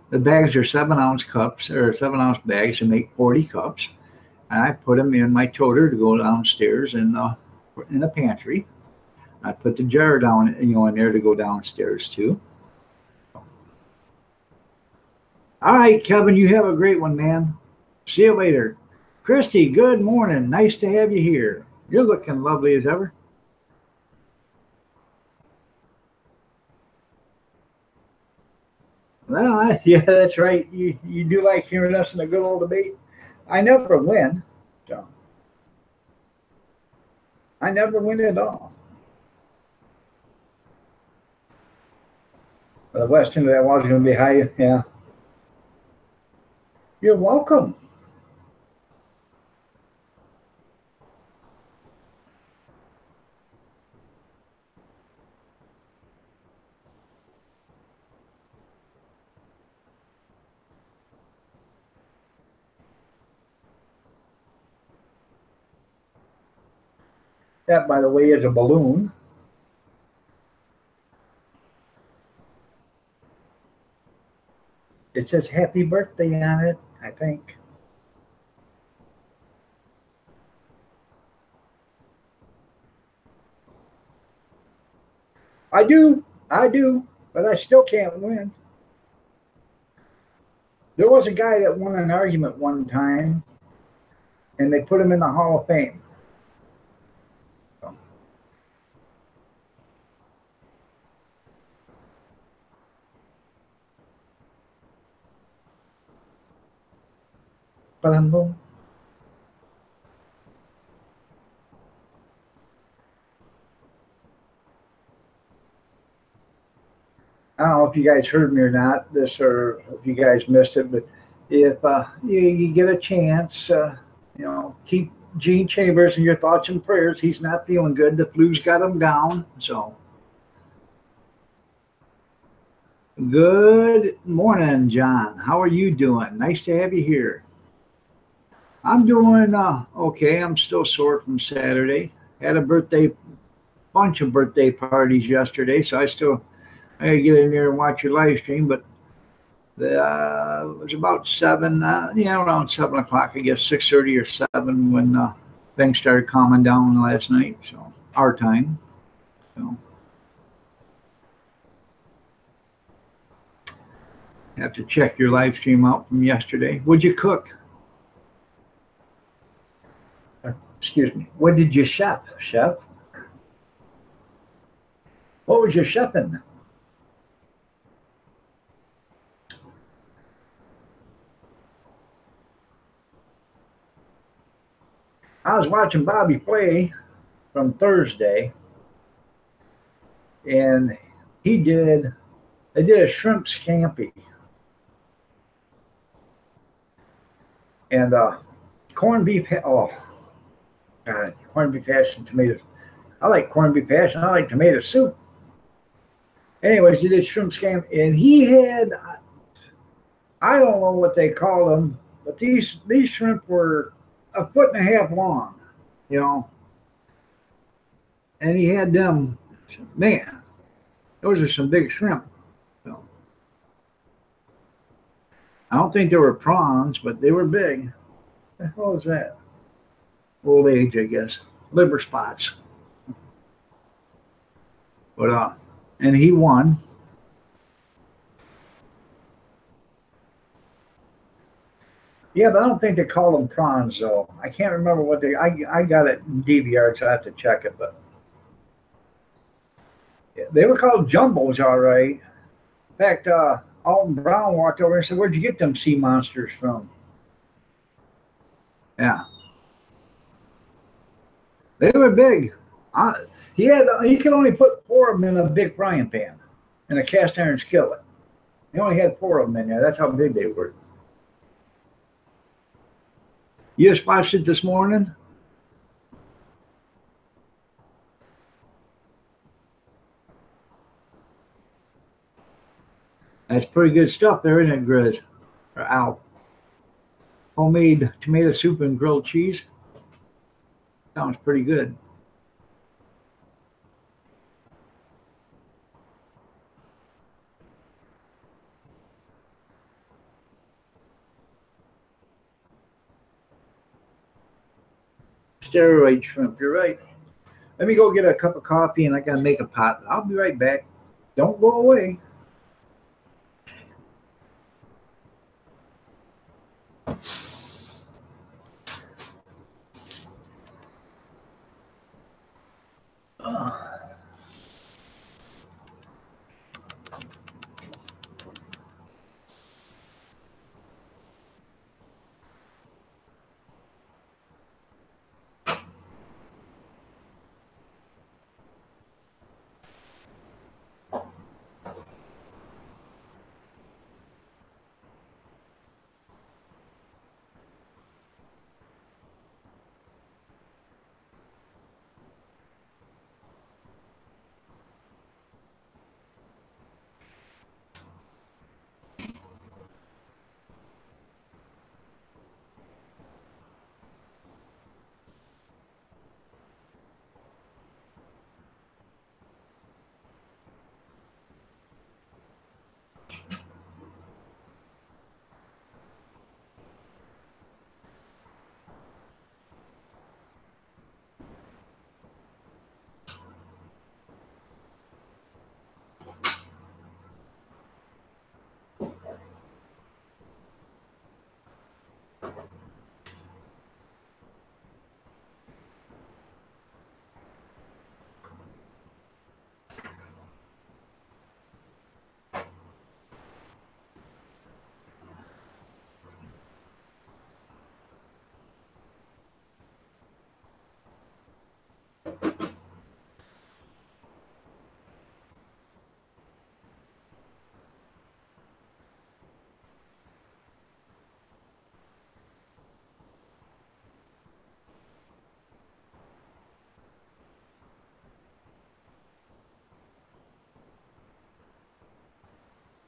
The bags are 7 ounce cups or 7 ounce bags to make 40 cups. And I put them in my toter to go downstairs in the pantry. I put the jar down, in there to go downstairs too. All right, Kevin, you have a great one, man. See you later. Christy, good morning. Nice to have you here. You're looking lovely as ever. Well, yeah, that's right. You do like hearing us in a good old debate. I never win. So I never win at all. The West end of that was going to be high. Yeah. You're welcome. That, by the way, is a balloon. It says happy birthday on it, I think. I do, but I still can't win. There was a guy that won an argument one time, and they put him in the Hall of Fame. So, but I'm going. I don't know if you guys heard me or not, or if you guys missed it, but if you get a chance, keep Gene Chambers in your thoughts and prayers. He's not feeling good. The flu's got him down. So, good morning, John. How are you doing? Nice to have you here. I'm doing okay. I'm still sore from Saturday. Had a bunch of birthday parties yesterday, so I gotta get in there and watch your live stream. But it was about 7, around 7 o'clock, I guess 6:30 or 7 when things started calming down last night. So our time. So have to check your live stream out from yesterday. What'd you cook? Excuse me. What did you chef? Chef? What was your chefing? I was watching Bobby play from Thursday, and they did a shrimp scampi and corned beef. Oh God, corned beef hash and tomatoes. I like corned beef hash and I like tomato soup. Anyways, he did shrimp scampi, and he had, I don't know what they call them, but these shrimp were 1.5 feet long, you know. and he had them. Man, those are some big shrimp. So, I don't think they were prawns, but they were big. What the hell is that? Old age, I guess. Liver spots. But and he won. Yeah, but I don't think they call them prawns though. I can't remember what they. I got it in DVR, so I have to check it. But yeah, they were called jumbos, all right. In fact, Alton Brown walked over and said, "Where'd you get them sea monsters from?" Yeah, they were big. He could only put four of them in a big frying pan in a cast iron skillet. He only had four of them in there. That's how big they were. You just watched it this morning? That's pretty good stuff there, isn't it, Grizz? Or Al? Homemade tomato soup and grilled cheese. Sounds pretty good. Steroid shrimp, you're right. Let me go get a cup of coffee and I gotta make a pot. I'll be right back. Don't go away.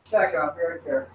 Check out right there.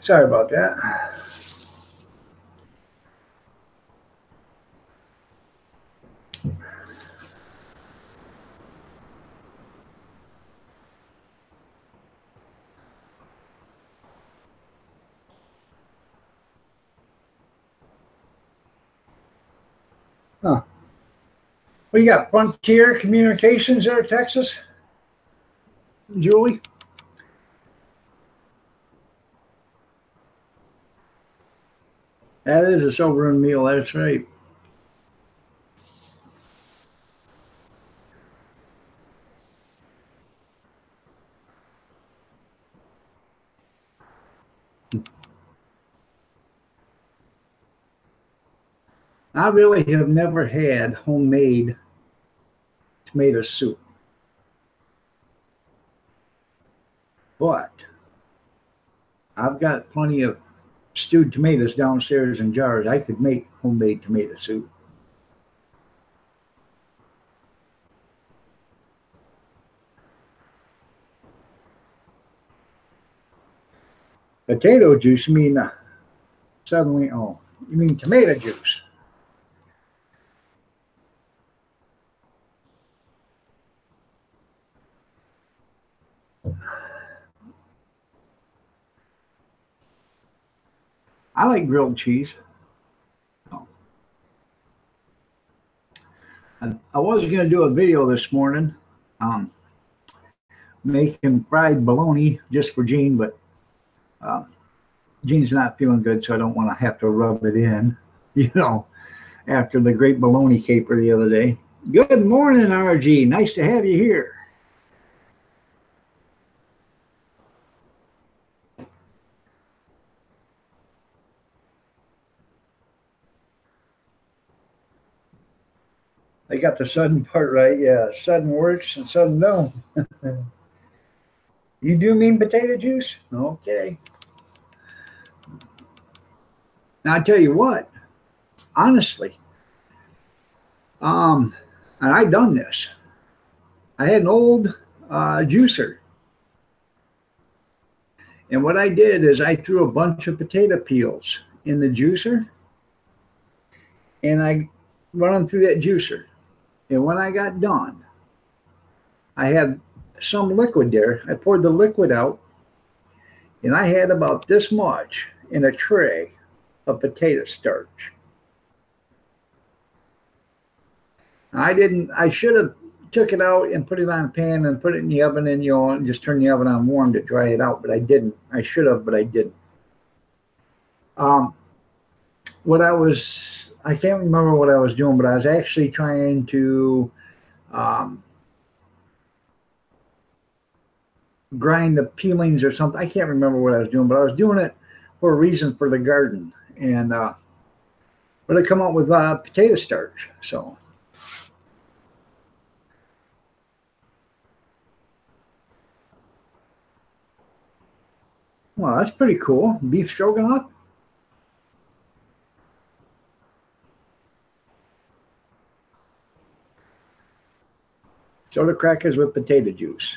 Sorry about that. We got Frontier Communications there, Texas. Julie? That is a sobering meal, that's right. I really have never had homemade tomato soup, but I've got plenty of stewed tomatoes downstairs in jars. I could make homemade tomato soup. Potato juice, you mean suddenly, oh, you mean tomato juice. I like grilled cheese. I was going to do a video this morning um, making fried bologna just for Jean, but uh, Jean's not feeling good, so I don't want to have to rub it in, you know, after the great bologna caper the other day. Good morning, RG. Nice to have you here. I got the sudden part right. Yeah, sudden works and sudden don't. You do mean potato juice? Okay. Now I tell you what, honestly, and I done this. I had an old juicer, and what I did is I threw a bunch of potato peels in the juicer, and I run them through that juicer. And when I got done, I had some liquid there. I poured the liquid out, and I had about this much in a tray of potato starch. I should have took it out and put it on a pan and put it in the oven and, and just turn the oven on warm to dry it out, but I didn't. I should have, but I didn't. I can't remember what I was doing, but I was actually trying to grind the peelings or something. I can't remember what I was doing, but I was doing it for a reason for the garden. And, but I come up with potato starch. So, well, that's pretty cool. Beef stroganoff. Soda crackers with potato juice.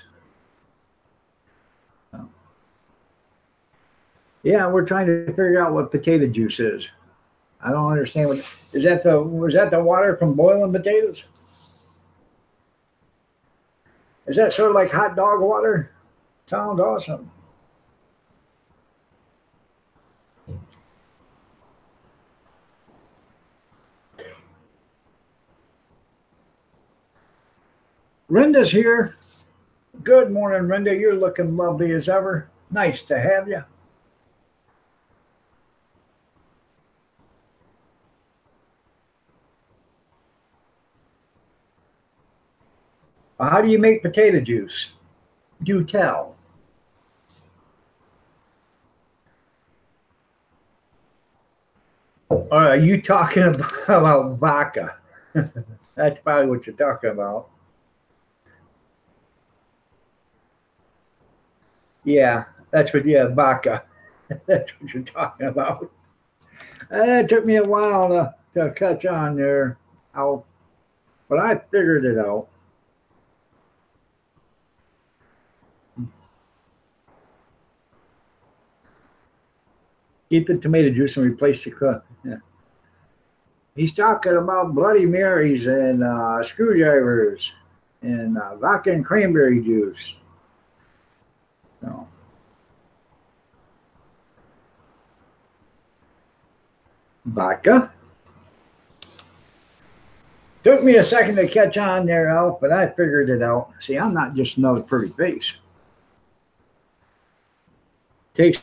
Yeah, we're trying to figure out what potato juice is. I don't understand what is that was that the water from boiling potatoes? Is that sort of like hot dog water? Sounds awesome. Renda's here. Good morning, Renda. You're looking lovely as ever. Nice to have you. How do you make potato juice? Do tell. Are you talking about vodka? That's probably what you're talking about. Yeah, that's what, yeah, vodka. That's what you're talking about. It took me a while to catch on there, but I figured it out. Keep the tomato juice and replace the cook. Yeah. He's talking about Bloody Marys and screwdrivers and vodka and cranberry juice. So. Vodka. Took me a second to catch on there, Alf, but I figured it out. See, I'm not just another pretty face. Takes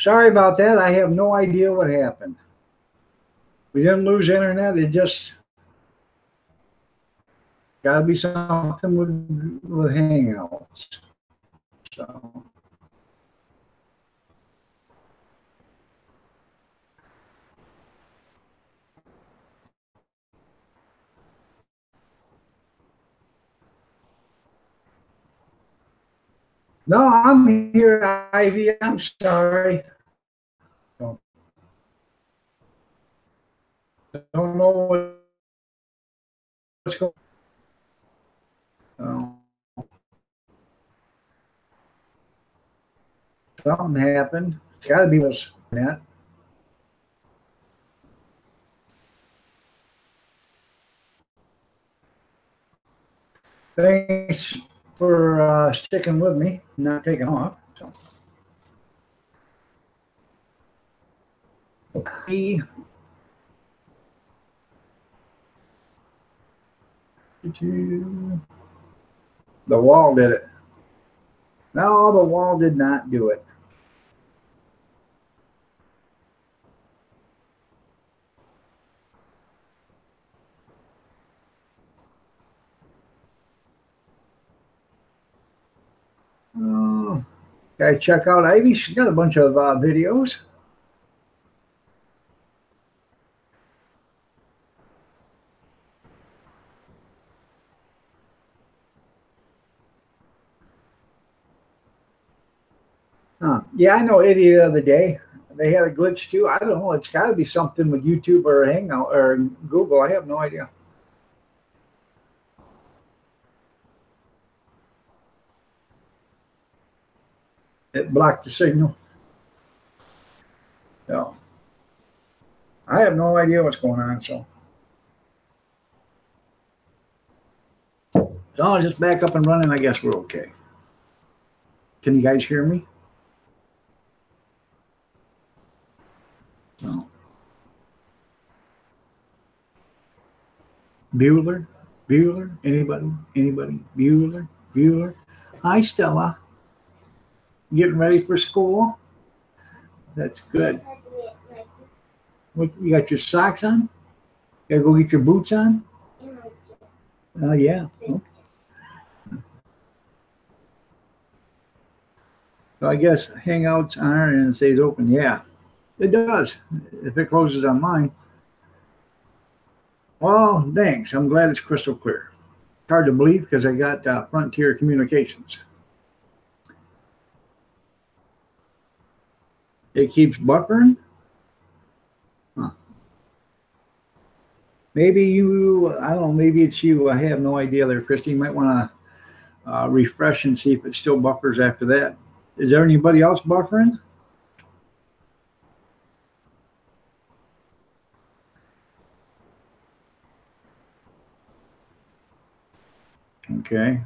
sorry about that. I have no idea what happened. We didn't lose internet. It just got to be something with Hangouts. So no, I'm here, Ivy. I'm sorry. Don't know what's going on. Something happened. It's got to be what's net. Thanks for sticking with me, not taking off. So. The wall did it. No, the wall did not do it. Oh, gotta check out Ivy. She's got a bunch of videos. Huh. Yeah, I know Idiot the other day. They had a glitch too. I don't know. It's got to be something with YouTube or Hangout or Google. I have no idea. It blocked the signal. So I have no idea what's going on. So as long as it's back up and running, I guess we're okay. Can you guys hear me? No. Bueller? Bueller? Anybody? Anybody? Bueller? Bueller? Hi, Stella. Getting ready for school? That's good. What, you got your socks on? You gotta go get your boots on? Oh, yeah. Okay. So I guess Hangouts on our end stays open. Yeah, it does. If it closes on mine. Well, thanks. I'm glad it's crystal clear. It's hard to believe because I got Frontier Communications. It keeps buffering. Huh. Maybe you, I don't know, maybe it's you. I have no idea there, Christy. You might want to refresh and see if it still buffers after that. Is there anybody else buffering? Okay.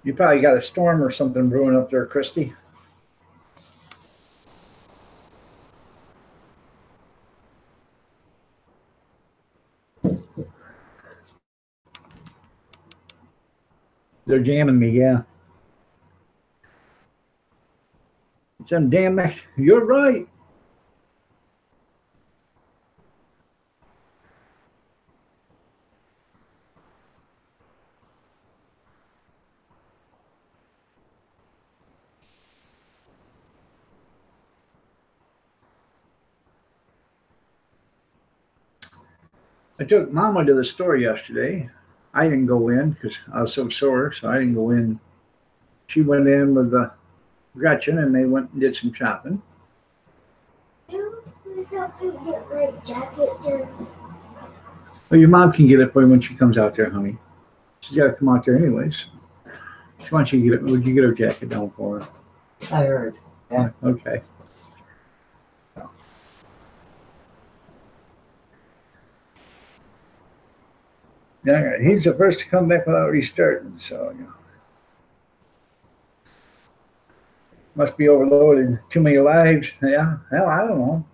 You probably got a storm or something brewing up there, Christy. They're jamming me, yeah. Some damn Mex. You're right. I took Mama to the store yesterday. I didn't go in because I was so sore, so I didn't go in. She went in with Gretchen, and they went and did some shopping. Please help me get my jacket done. Well, your mom can get it for you when she comes out there, honey. She's got to come out there anyways. She wants you to get it. Would you get her jacket down for her? I heard. Yeah. Okay. Yeah, he's the first to come back without restarting, so you know. Must be overloaded. Too many lives. Yeah. Hell, I don't know.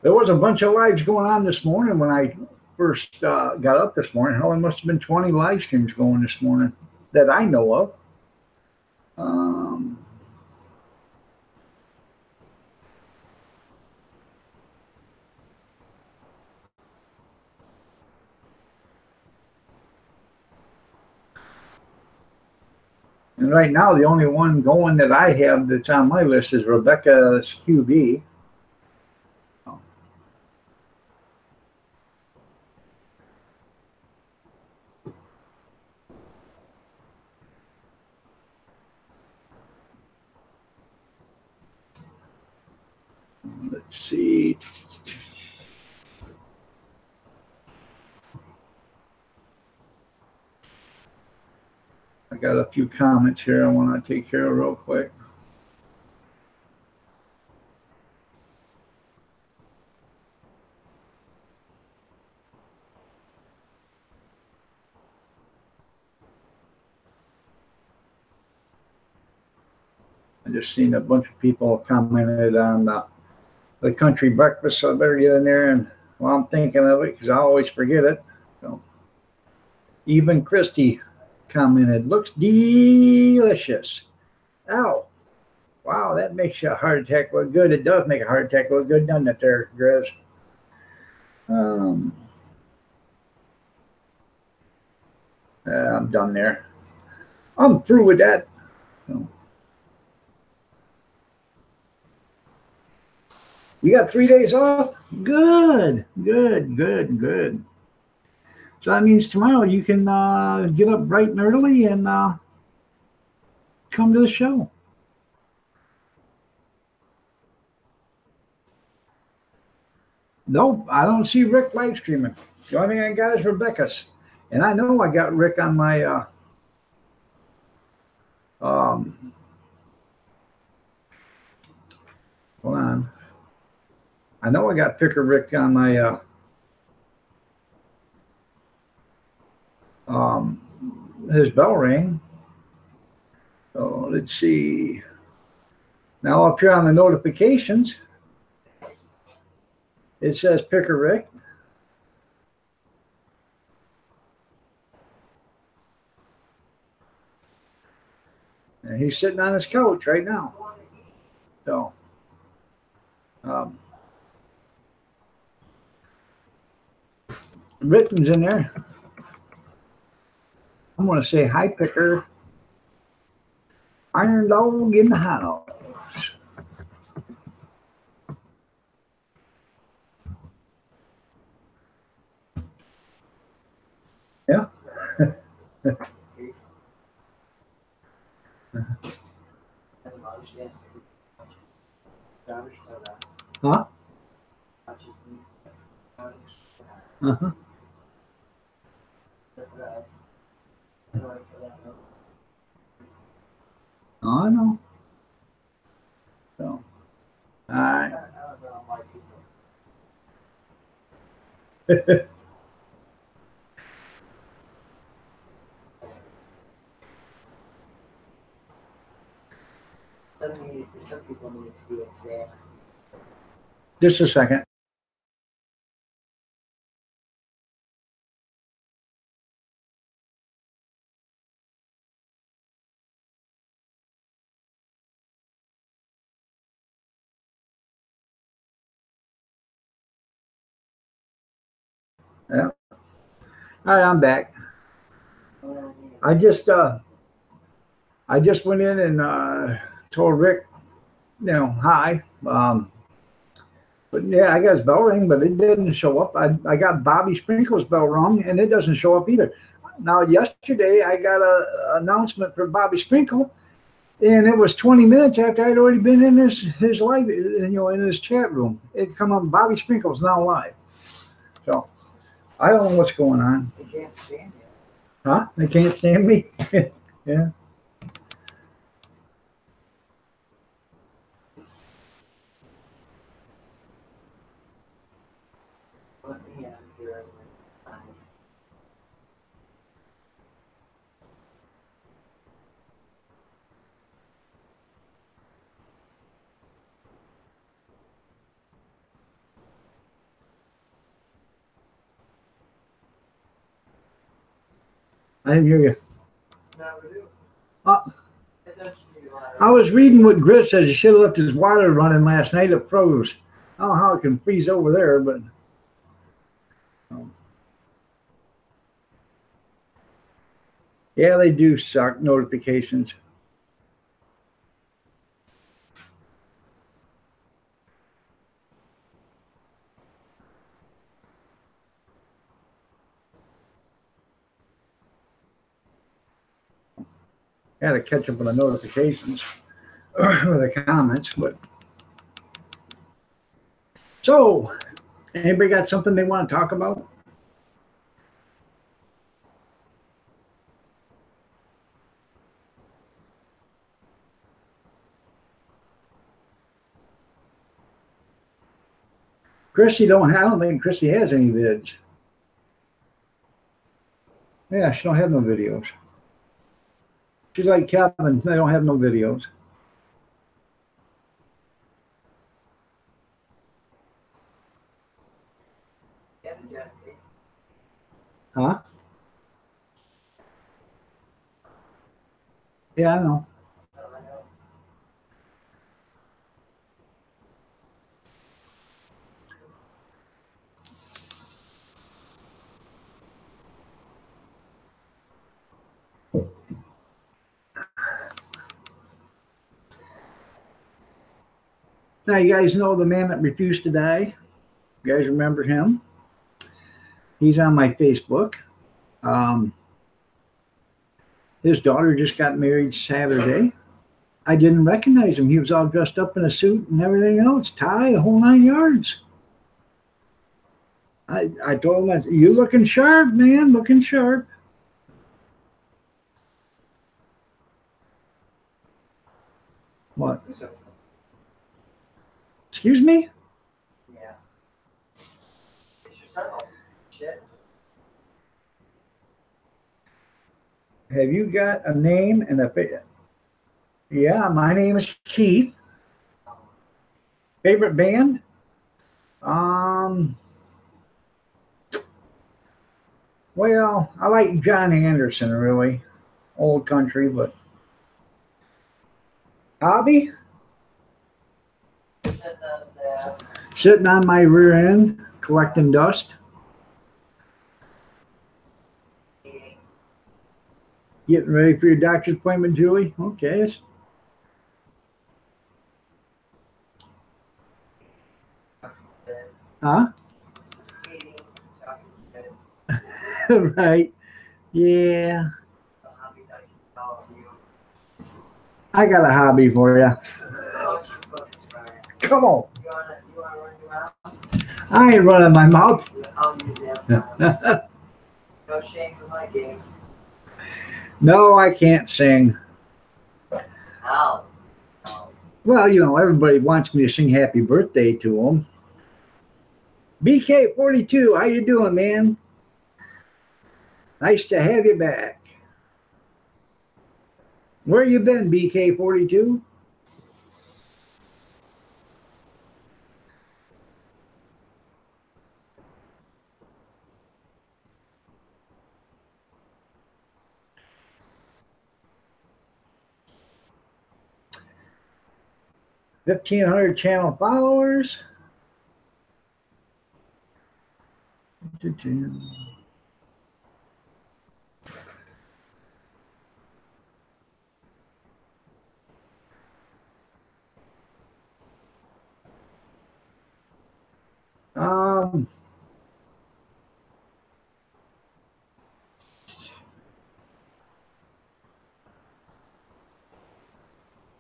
There was a bunch of lives going on this morning when I first got up this morning. Hell, there must have been 20 live streams going this morning that I know of. And right now, the only one going that I have that's on my list is Rebecca's QB. Let's see. I got a few comments here I want to take care of real quick. I just seen a bunch of people commented on the country breakfast, so I better get in there. And well, I'm thinking of it because I always forget it. So even Christy commented, looks delicious. Ow. Wow, that makes you a heart attack look good. It does make a heart attack look good, doesn't it there, Grizz? I'm done there. I'm through with that. So, you got 3 days off? Good, good, good, good. So that means tomorrow you can get up bright and early and come to the show. Nope, I don't see Rick live streaming. The only thing I got is Rebecca's. And I know I got Rick on my hold on. I know I got Picker Rick on my his bell ring. So let's see. Now up here on the notifications, it says Picker Rick. And he's sitting on his couch right now. So Ritten's in there. I'm going to say hi, Picker. Iron Dog in the house. Yeah. Huh? Uh-huh. Oh, I know. So, all right. Some people need to be examined. Just a second. Yeah. All right, I'm back. I just went in and told Rick, hi. But yeah, I got his bell ring, but it didn't show up. I got Bobby Sprinkle's bell rung, and it doesn't show up either. Now, yesterday I got an announcement for Bobby Sprinkle, and it was 20 minutes after I'd already been in his live, in his chat room. It come on, Bobby Sprinkle's now live. So I don't know what's going on. They can't stand it. Huh? They can't stand me? Yeah. Let me here. I didn't hear you. Uh, I was reading what Grit says. He should have left his water running last night. It froze. I don't know how it can freeze over there, but yeah, they do suck, notifications. I had to catch up on the notifications or the comments, but so anybody got something they want to talk about? I don't think Christy has any vids. Yeah, she don't have no videos. She's like Kevin, they don't have no videos. Huh? Yeah, I know. Now, you guys know the man that refused to die? You guys remember him? He's on my Facebook. Um, his daughter just got married Saturday. I didn't recognize him. He was all dressed up in a suit and everything else, tie, the whole 9 yards. I told him, you looking sharp, man, looking sharp. What? Excuse me? Yeah. It's your son. Shit. Have you got a name and a face? Yeah, my name is Keith. Favorite band? Um, well, I like John Anderson, really. Old country, but hobby? Sitting on my rear end, collecting dust. Getting ready for your doctor's appointment, Julie? Okay. Huh? Right. Yeah. I got a hobby for you. Come on. I ain't running my mouth. No shame for my game. No, I can't sing. Ow. Well, you know, everybody wants me to sing happy birthday to them. BK42, how you doing, man? Nice to have you back. Where you been, BK42? $1,500 channel followers. Um,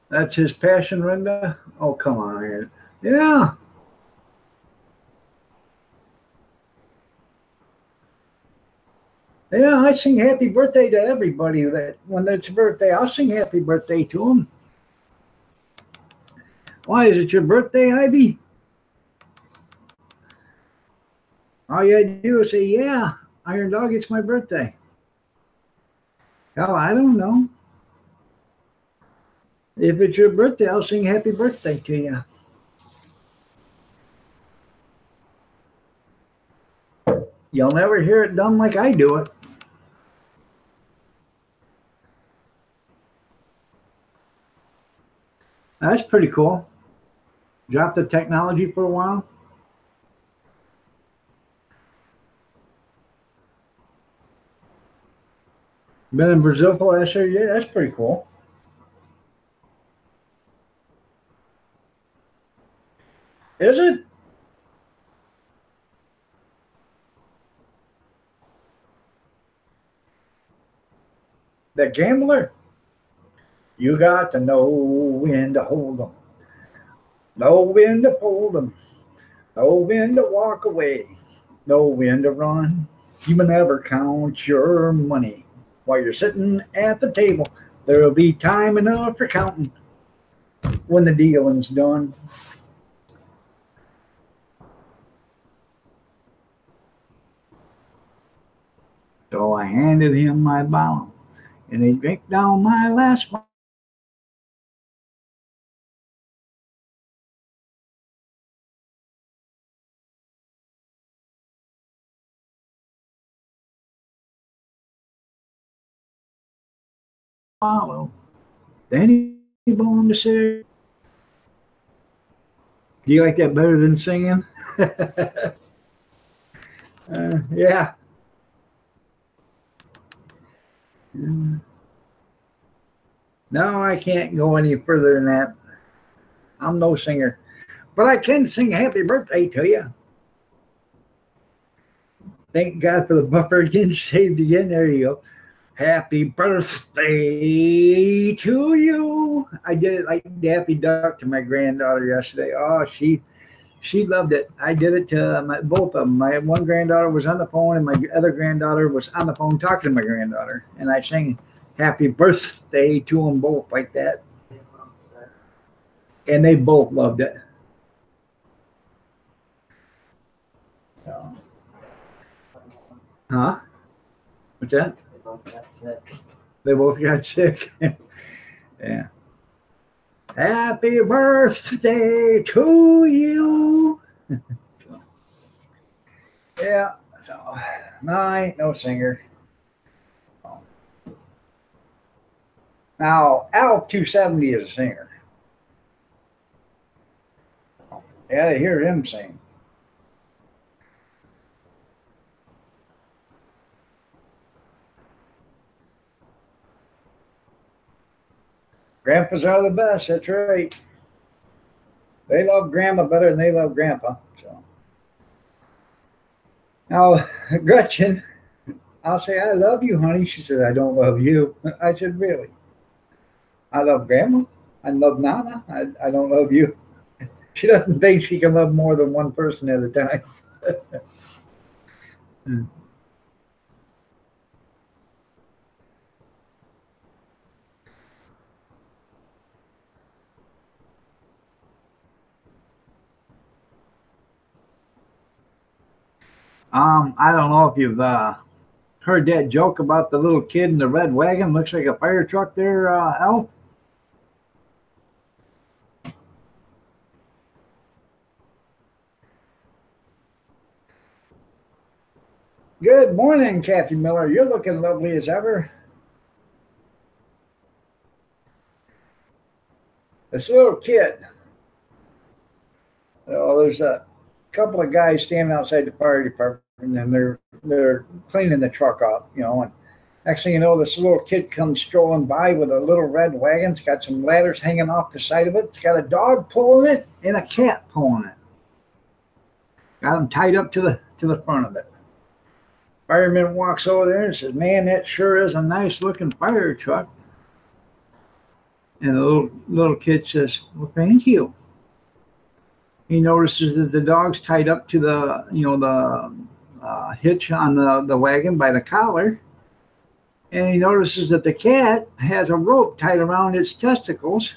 that's his passion, Linda. Oh, come on here. Yeah. Yeah, I sing happy birthday to everybody that when it's a birthday, I'll sing happy birthday to them. Why is it your birthday, Ivy? All you had to do is say, yeah, Iron Dog, it's my birthday. Hell, I don't know. If it's your birthday, I'll sing happy birthday to you. You'll never hear it done like I do it. That's pretty cool. Drop the technology for a while. Been in Brazil for last year. Yeah, that's pretty cool. Is it? The gambler? You got to know when to hold them. Know when to fold them. Know when to walk away. Know when to run. You may never count your money. While you're sitting at the table, there'll be time enough for counting when the dealing's done. So I handed him my bottle, and he drank down my last one. swallow. Danny bone to say. Do you like that better than singing? Yeah. No, I can't go any further than that. I'm no singer. But I can sing happy birthday to you. Thank God for the buffer again, saved again. There you go. Happy birthday to you. I did it like Daffy Duck to my granddaughter yesterday. Oh, she loved it. I did it to both of them. My one granddaughter was on the phone, and my other granddaughter was on the phone talking to my granddaughter. And I sang happy birthday to them both like that. And they both loved it. So, huh? What's that? They both got sick. They both got sick. Yeah. Happy birthday to you. So, yeah. So, no, I ain't no singer. Now, Al 270 is a singer. Yeah, to hear him sing. Grandpas are the best. That's right. They love Grandma better than they love Grandpa. So now, Gretchen, I'll say, I love you, honey. She said, I don't love you. I said, really? I love Grandma. I love Nana. I don't love you. She doesn't think she can love more than one person at a time. I don't know if you've heard that joke about the little kid in the red wagon. Looks like a fire truck there, Al. Good morning, Kathy Miller. You're looking lovely as ever. This little kid. Oh, there's a couple of guys standing outside the fire department, and they're cleaning the truck up, And next thing you know, this little kid comes strolling by with a little red wagon. It's got some ladders hanging off the side of it. It's got a dog pulling it and a cat pulling it. Got them tied up to the front of it. Fireman walks over there and says, "Man, that sure is a nice looking fire truck." And the little kid says, "Well, thank you." He notices that the dog's tied up to the hitch on the wagon by the collar. And he notices that the cat has a rope tied around its testicles,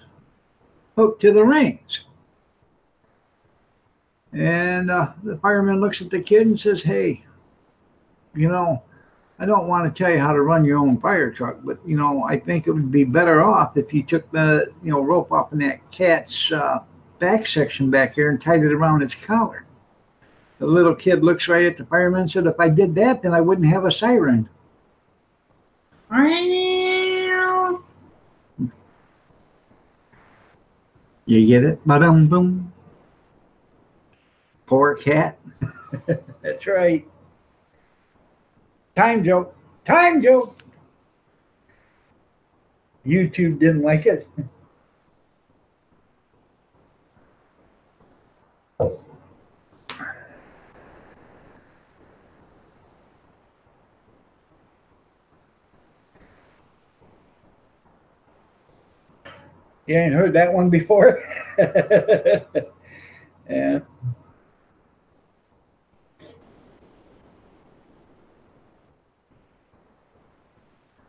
hooked to the reins. And the fireman looks at the kid and says, "Hey, I don't want to tell you how to run your own fire truck, but, I think it would be better off if you took the, rope off in that cat's back section back here and tied it around its collar." The little kid looks right at the fireman and said, "If I did that, then I wouldn't have a siren." You get it? Ba-dum boom. Poor cat. That's right. Time joke. Time joke. YouTube didn't like it. You ain't heard that one before? Yeah.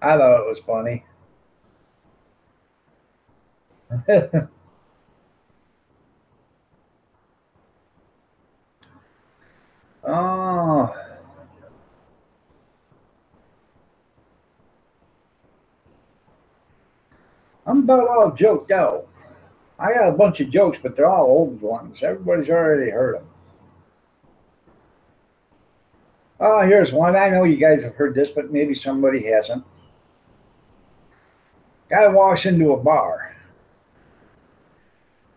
I thought it was funny. Oh, I'm about all joked out. I got a bunch of jokes, but they're all old ones. Everybody's already heard them. Oh, here's one. I know you guys have heard this, but maybe somebody hasn't. Guy walks into a bar.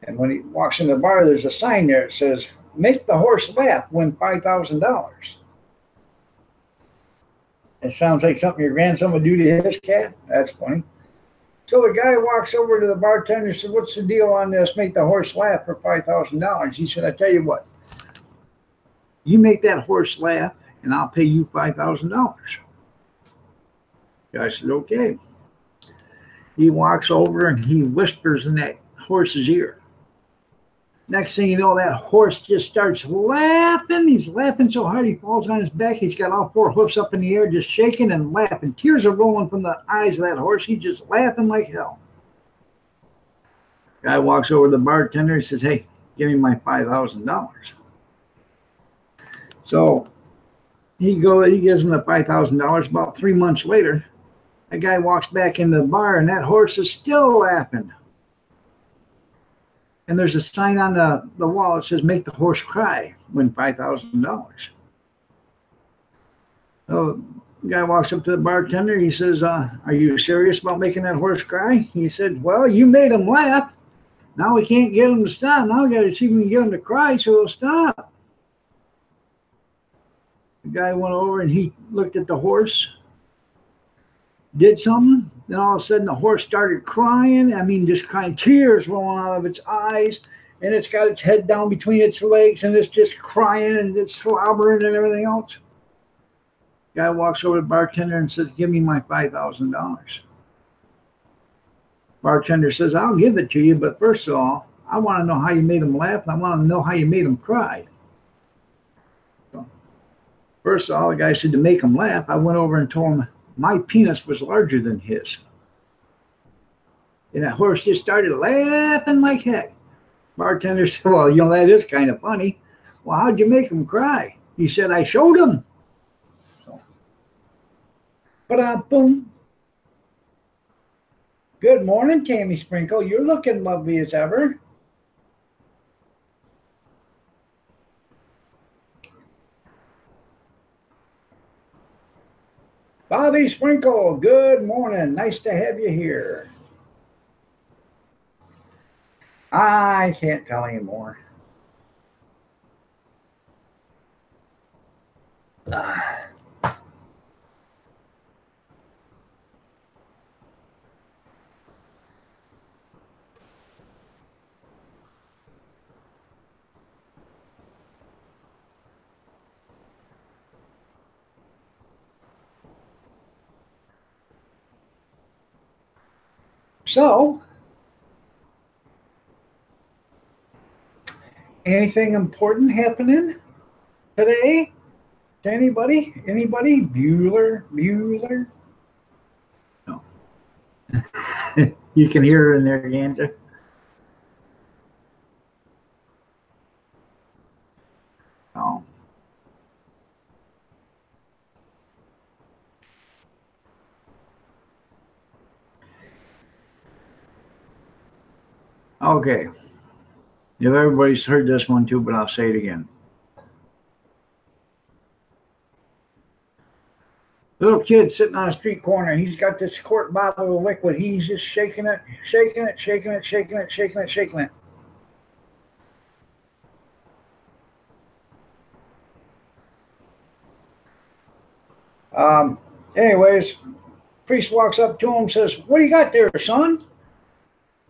And when he walks in the bar, there's a sign there that says, "Make the horse laugh, win $5,000. It sounds like something your grandson would do to his cat. That's funny. So the guy walks over to the bartender and says, "What's the deal on this? Make the horse laugh for $5,000. He said, "I tell you what, you make that horse laugh and I'll pay you $5,000. Guy said, "Okay." He walks over and he whispers in that horse's ear. Next thing you know, that horse just starts laughing. He's laughing so hard he falls on his back. He's got all four hoofs up in the air, just shaking and laughing. Tears are rolling from the eyes of that horse. He's just laughing like hell. Guy walks over to the bartender and says, "Hey, give me my $5,000. So he gives him the $5,000. About 3 months later, that guy walks back into the bar and that horse is still laughing. And there's a sign on the wall that says, "Make the horse cry, win $5,000. So the guy walks up to the bartender. He says, "Are you serious about making that horse cry?" He said, "Well, you made him laugh. Now we can't get him to stop. Now we got to see if we can get him to cry so he'll stop." The guy went over and he looked at the horse, did something. Then all of a sudden the horse started crying. I mean, just crying, tears rolling out of its eyes. And it's got its head down between its legs and it's just crying and it's slobbering and everything else. Guy walks over to the bartender and says, "Give me my $5,000. Bartender says, "I'll give it to you, but first of all, I want to know how you made him laugh and I want to know how you made him cry." So, first of all, the guy said, "To make him laugh, I went over and told him my penis was larger than his." And that horse just started laughing like heck. Bartender said, "Well, that is kind of funny. Well, how'd you make him cry?" He said, "I showed him." So, boom. Good morning, Tammy Sprinkle. You're looking lovely as ever. Bobby Sprinkle, good morning. Nice to have you here. I can't tell anymore. So, anything important happening today to anybody? Anybody? Bueller? No. You can hear her in there, can't you? Oh. Okay. If everybody's heard this one too, but I'll say it again. Little kid sitting on a street corner. He's got this quart bottle of liquid. He's just shaking it, shaking it, shaking it, shaking it, shaking it, shaking it. Anyways, priest walks up to him, says, "What do you got there, son?"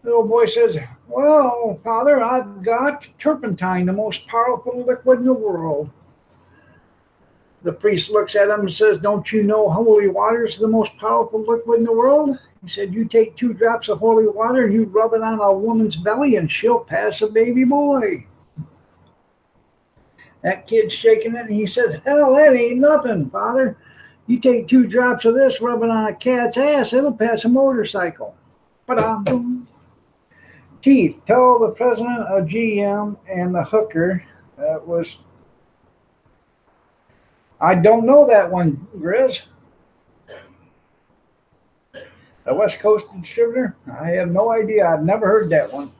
The little boy says, "Well, Father, I've got turpentine, the most powerful liquid in the world." The priest looks at him and says, "Don't you know holy water is the most powerful liquid in the world?" He said, "You take 2 drops of holy water and you rub it on a woman's belly and she'll pass a baby boy." That kid's shaking it and he says, "Hell, that ain't nothing, Father. You take 2 drops of this, rub it on a cat's ass, it'll pass a motorcycle." Ba-dum. Keith, tell the president of GM and the hooker that was. I don't know that one, Grizz. The West Coast distributor? I have no idea. I've never heard that one.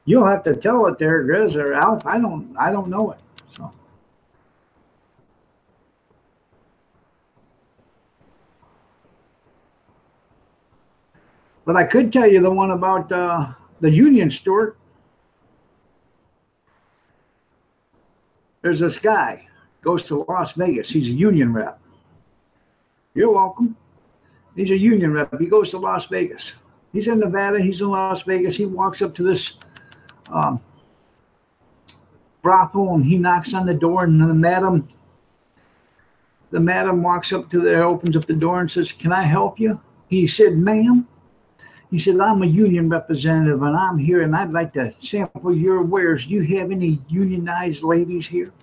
You'll have to tell it there, Grizz or Alf. I don't know it. So. But I could tell you the one about the union, Stuart. There's this guy, goes to Las Vegas. He's a union rep. You're welcome. He's a union rep. He goes to Las Vegas. He's in Nevada. He's in Las Vegas. He walks up to this um, brothel and he knocks on the door, and the madam walks up to there, opens up the door and says, "Can I help you?" He said, "Ma'am," he said, "I'm a union representative and I'm here and I'd like to sample your wares. Do you have any unionized ladies here?"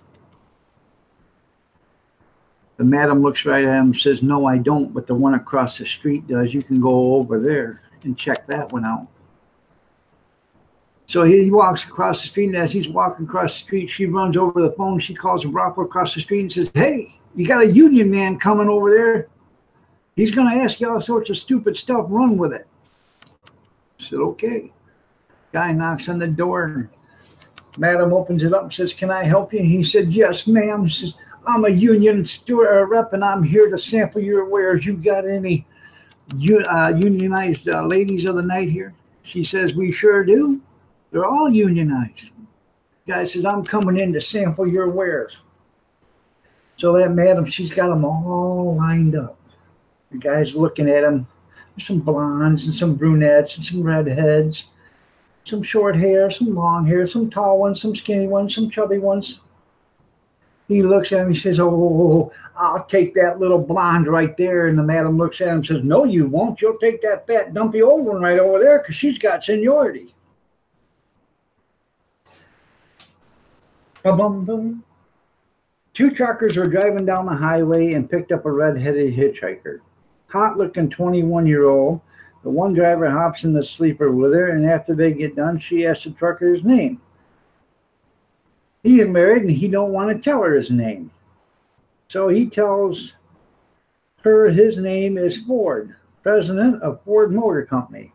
The madam looks right at him and says, "No, I don't, but the one across the street does. You can go over there and check that one out." So he walks across the street, and as he's walking across the street, she runs over the phone. She calls a brothel across the street and says, "Hey, you got a union man coming over there. He's going to ask you all sorts of stupid stuff. Run with it." I said, "Okay." Guy knocks on the door. Madam opens it up and says, "Can I help you?" He said, "Yes, ma'am." He says, "I'm a union rep and I'm here to sample your wares. You got any unionized ladies of the night here?" She says, "We sure do. They're all unionized." Guy says, "I'm coming in to sample your wares." So that madam, she's got them all lined up. The guy's looking at them. There's some blondes and some brunettes and some redheads, some short hair, some long hair, some tall ones, some skinny ones, some chubby ones. He looks at him, he says, "Oh, I'll take that little blonde right there." And the madam looks at him and says, "No, you won't. You'll take that fat, dumpy old one right over there because she's got seniority." Ba-bum-bum. Two truckers were driving down the highway and picked up a red-headed hitchhiker. Hot-looking 21-year-old. The one driver hops in the sleeper with her, and after they get done, she asks the trucker his name. He is married, and he don't want to tell her his name. So he tells her his name is Ford, president of Ford Motor Company.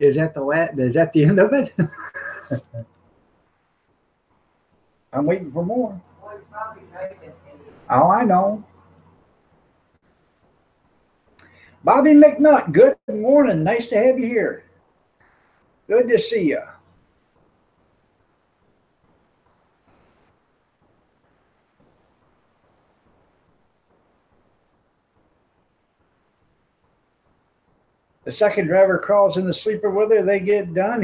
Is that the end of it? I'm waiting for more. Well, he's probably typing. Oh, I know. Bobby McNutt, good morning. Nice to have you here. Good to see you. The second driver crawls in the sleeper with her. They get done.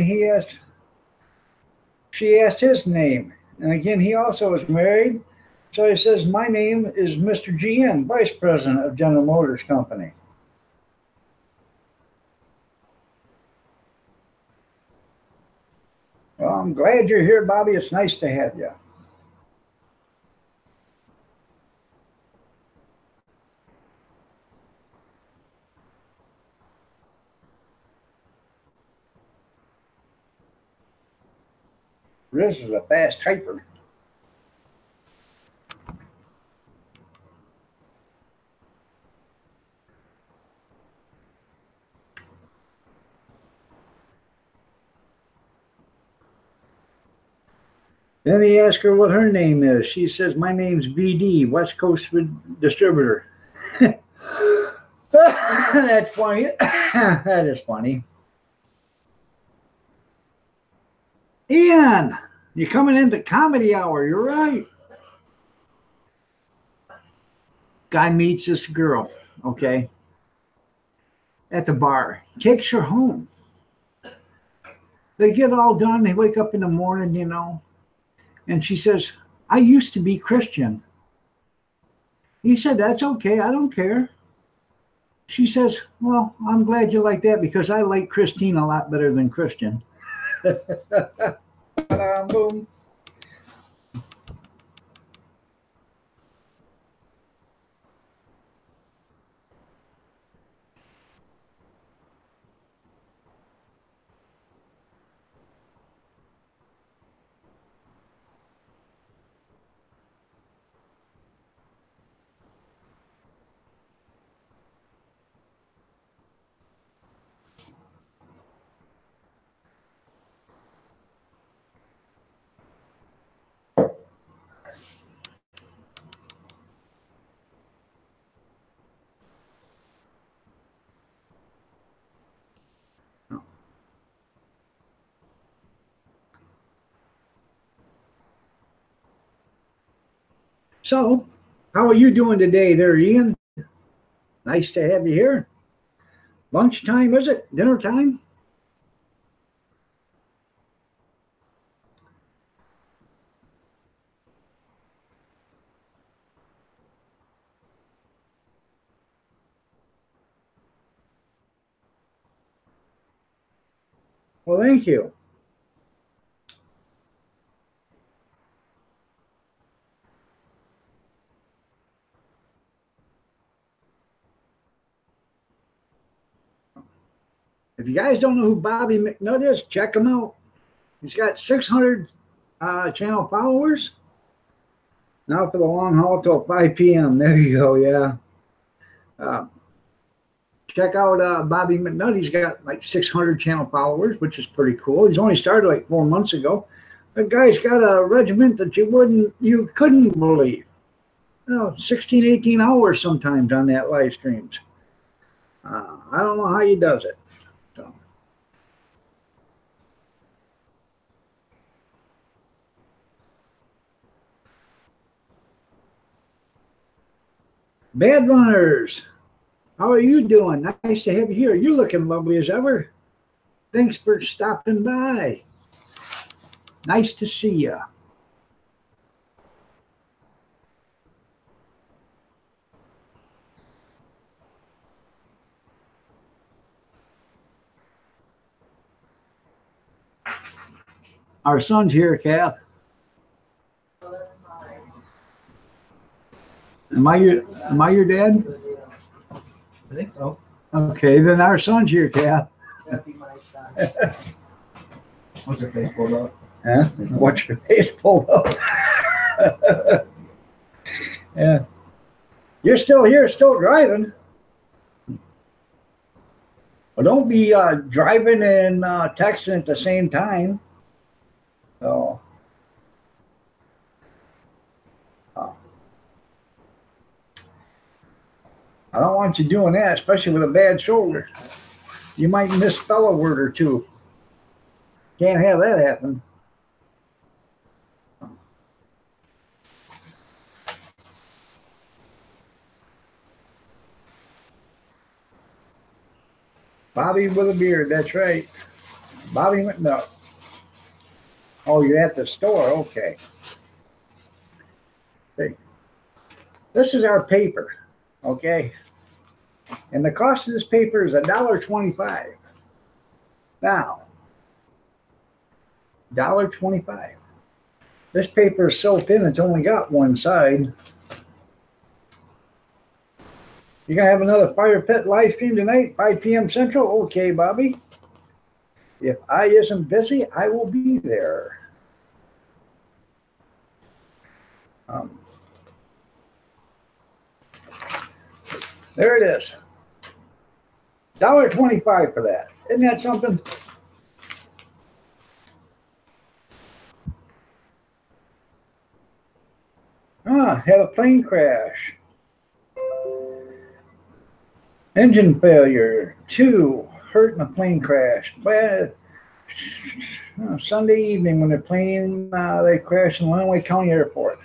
She asked his name. And again, he also is married. So he says, "My name is Mr. GM, Vice President of General Motors Company." Well, I'm glad you're here, Bobby. It's nice to have you. Riz is a fast typer. Then he asks her what her name is. She says, "My name's BD, West Coast Distributor." That's funny. That is funny. Ian, you're coming into comedy hour. You're right. Guy meets this girl, okay, at the bar. Takes her home. They get all done. They wake up in the morning, and she says, "I used to be Christian." He said, "That's okay. I don't care." She says, "Well, I'm glad you like that because I like Christine a lot better than Christian." Boom. So, how are you doing today there, Ian? Nice to have you here. Lunchtime, is it? Dinner time? Well, thank you. If you guys don't know who Bobby McNutt is, check him out. He's got 600 channel followers. Now for the long haul till 5 p.m. There you go, yeah. Uh, check out Bobby McNutt. He's got like 600 channel followers, which is pretty cool. He's only started like 4 months ago. The guy's got a regiment that you couldn't believe. 16, 18 hours sometimes on that live streams. I don't know how he does it. So. Bad runners, how are you doing? Nice to have you here. You're looking lovely as ever. Thanks for stopping by. Nice to see you. Our son's here, Cap. Am I your dad? I think so. Okay, then our son's here, Cap. That'd be my son. What's your face pulled up? Huh? What's your face pulled up? Yeah. You're still here, still driving. Well, don't be driving and texting at the same time. So. I don't want you doing that, especially with a bad shoulder. You might misspell a word or two. Can't have that happen. Bobby with a beard, that's right. Bobby McNutt. Oh, you're at the store, okay. Hey. This is our paper, okay? And the cost of this paper is $1.25. Now, $1.25. This paper is so thin it's only got one side. You're gonna have another fire pit live stream tonight, 5 p.m. Central? Okay, Bobby. If I isn't busy, I will be there. There it is. $1.25 for that. Isn't that something? Had a plane crash. Engine failure. 2, hurt in a plane crash. Sunday evening when the plane, they crashed in Lenawee County Airport.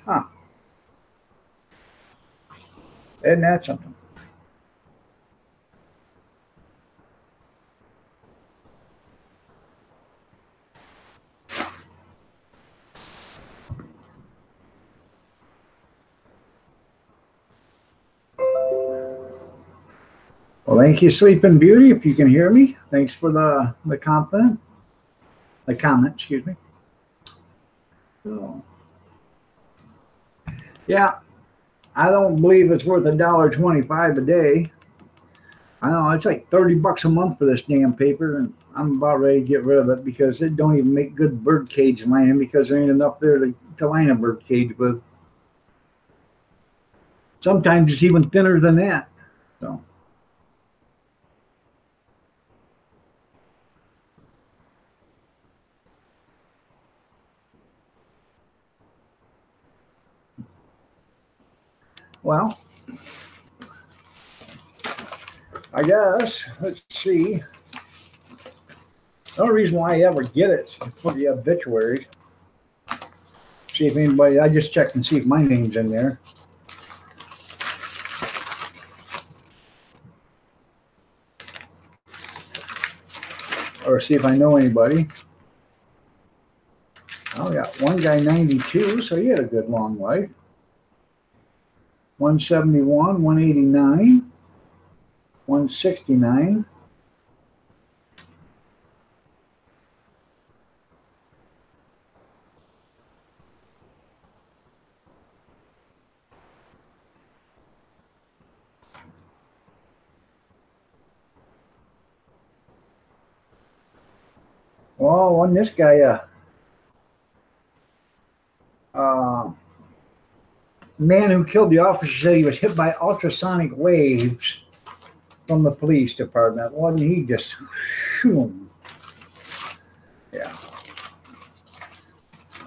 Isn't that something? Well, thank you, Sleeping Beauty, if you can hear me. Thanks for the comment. The comment, excuse me. So, yeah, I don't believe it's worth $1.25 a day. I know it's like $30 a month for this damn paper, and I'm about ready to get rid of it because it don't even make good bird cage lining because there ain't enough there to line a bird cage with. Sometimes it's even thinner than that. So. Well, I guess, let's see. The only reason why I ever get it is for the obituaries. See if anybody, I just checked and see if my name's in there. Or see if I know anybody. Oh yeah, one guy 92, so he had a good long life. 171, 189, 169. Well, wasn't this guy man who killed the officer said he was hit by ultrasonic waves from the police department. Wasn't he just, whew. Yeah.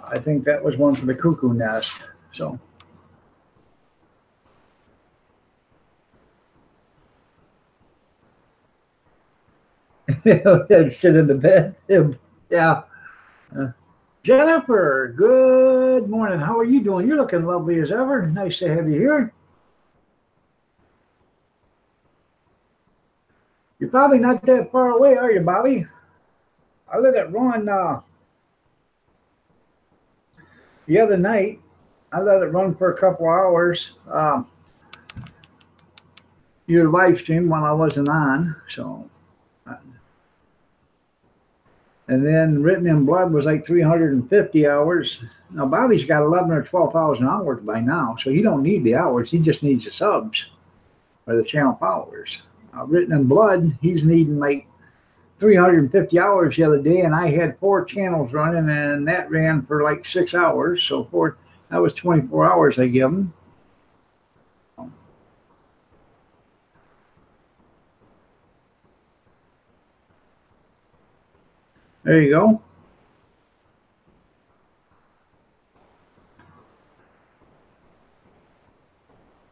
I think that was one for the cuckoo nest. So. Sit in the bed. Yeah. Jennifer, good morning. How are you doing? You're looking lovely as ever. Nice to have you here. You're probably not that far away, are you, Bobby? I let it run the other night. I let it run for a couple hours. Your live stream while I wasn't on, so. And then Written in Blood was like 350 hours. Now Bobby's got 11 or 12,000 hours by now, so he don't need the hours. He just needs the subs or the channel followers. Written in Blood, he's needing like 350 hours the other day, and I had 4 channels running, and that ran for like 6 hours. So that was 24 hours I give him. There you go.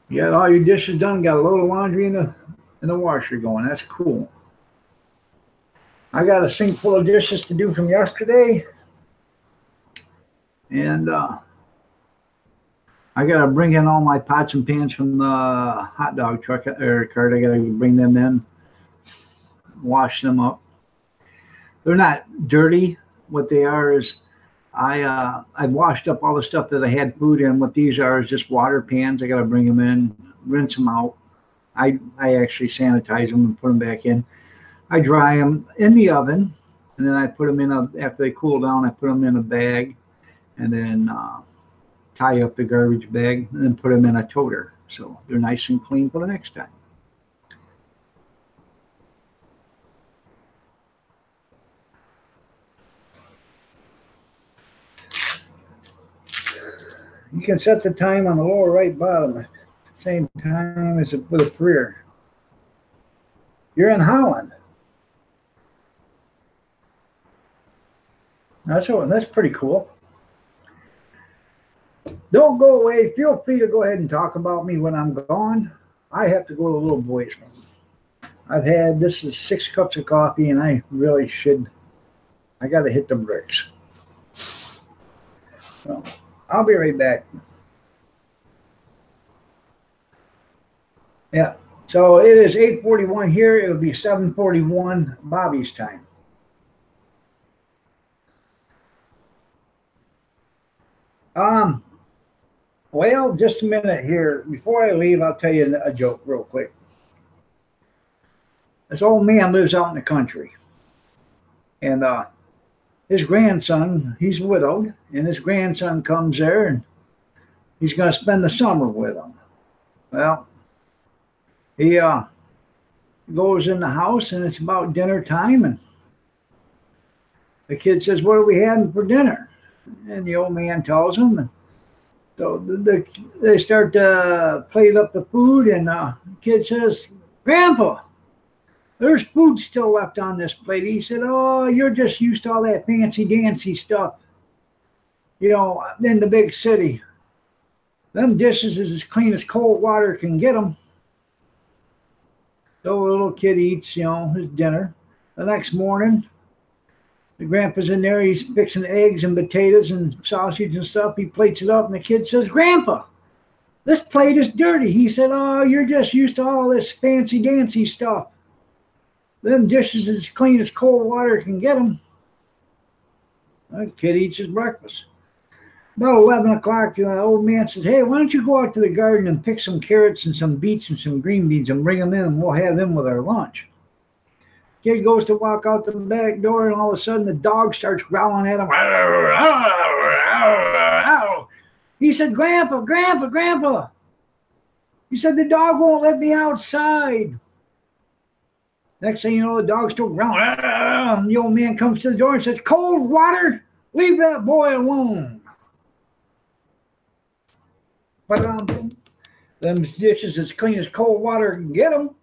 You got all your dishes done, got a load of laundry in the washer going. That's cool. I got a sink full of dishes to do from yesterday. And I got to bring in all my pots and pans from the hot dog truck or cart. I got to bring them in, wash them up. They're not dirty. What they are is I washed up all the stuff that I had food in. What these are is just water pans. I got to bring them in, rinse them out. I actually sanitize them and put them back in. I dry them in the oven, and then I put them in after they cool down, I put them in a bag, and then tie up the garbage bag, and then put them in a toter. So they're nice and clean for the next time. You can set the time on the lower right bottom at the same time as with a career. You're in Holland. That's pretty cool. Don't go away. Feel free to go ahead and talk about me when I'm gone. I have to go to a little boy's room. This is 6 cups of coffee, and I really should. I got to hit the bricks. So, I'll be right back. Yeah. So it is 8:41 here. It'll be 7:41 Bobby's time. Well, just a minute here. Before I leave, I'll tell you a joke real quick. This old man lives out in the country. And his grandson, he's widowed, and his grandson comes there, and he's going to spend the summer with him. Well, he goes in the house, and it's about dinner time, and the kid says, "What are we having for dinner?" And the old man tells him, and so they start to plate up the food, and the kid says, "Grandpa, there's food still left on this plate." He said, "Oh, you're just used to all that fancy dancy stuff, in the big city. Them dishes is as clean as cold water can get them." So the little kid eats, his dinner. The next morning, The grandpa's in there. He's fixing eggs and potatoes and sausage and stuff. He plates it up, and the kid says, "Grandpa, this plate is dirty." He said, "Oh, you're just used to all this fancy dancy stuff. Them dishes is as clean as cold water can get them." The kid eats his breakfast. About 11 o'clock, the old man says, "Hey, why don't you go out to the garden and pick some carrots and some beets and some green beans and bring them in, and we'll have them with our lunch." Kid goes to walk out the back door, and all of a sudden the dog starts growling at him. He said, "Grandpa, Grandpa, Grandpa." He said, "The dog won't let me outside." Next thing you know, the dog's still growling. And the old man comes to the door and says, "Cold water? Leave that boy alone." But them dishes as clean as cold water can get them.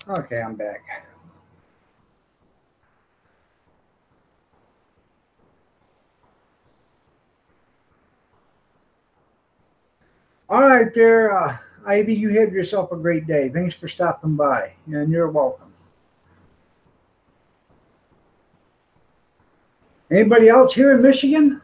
Okay, I'm back. All right there, Ivy, you have yourself a great day. Thanks for stopping by, and you're welcome. Anybody else here in Michigan?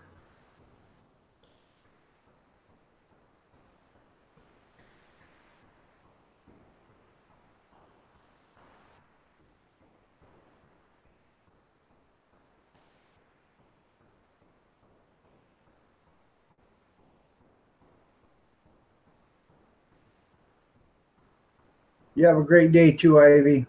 You have a great day too, Ivy.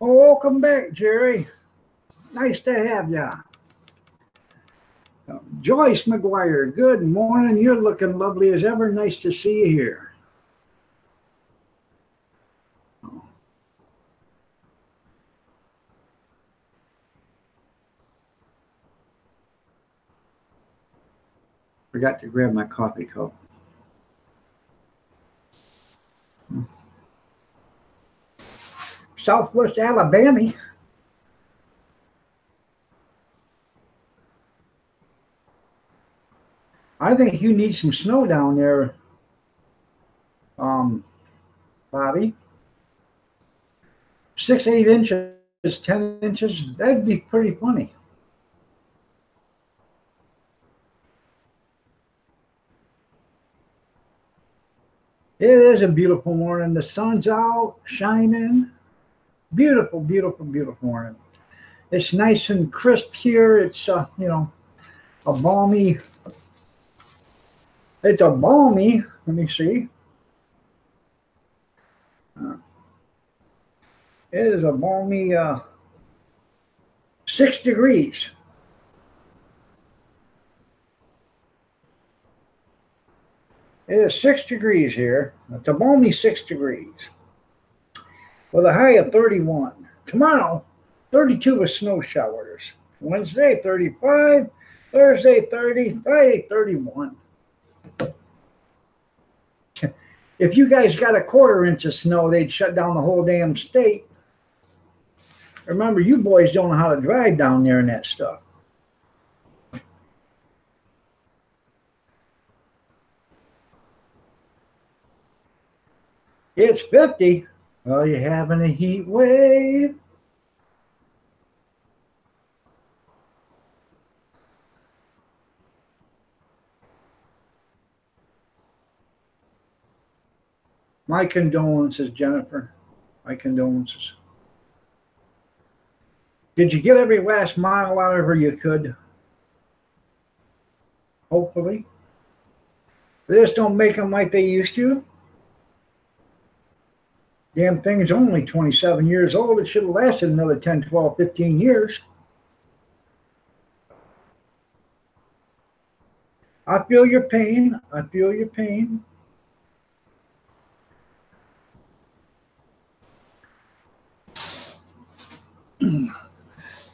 Oh, welcome back, Jerry. Nice to have ya. Joyce McGuire, good morning. You're looking lovely as ever. Nice to see you here. Forgot to grab my coffee cup. Southwest Alabama. I think you need some snow down there, Bobby. 6, 8 inches, 10 inches, that'd be pretty funny. It is a beautiful morning. The sun's out, shining. Beautiful, beautiful, beautiful morning. It's nice and crisp here. It's, you know, a balmy. It's a balmy, let me see. It is a balmy 6 degrees. It is 6 degrees here. It's a balmy 6 degrees. With a high of 31. Tomorrow, 32 with snow showers. Wednesday, 35. Thursday, 30. Friday, 31. If you guys got a 1/4 inch of snow, they'd shut down the whole damn state. Remember, you boys don't know how to drive down there and that stuff. It's 50. Well, you're having a heat wave. My condolences, Jennifer. My condolences. Did you get every last mile out of her you could? Hopefully. They just don't make them like they used to. Damn thing's only 27 years old. It should have lasted another 10, 12, 15 years. I feel your pain. I feel your pain.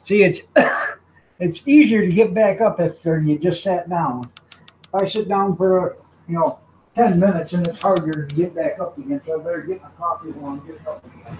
See, it's easier to get back up after you just sat down. If I sit down for 10 minutes, and it's harder to get back up again. So I better get my coffee while I'm getting up again.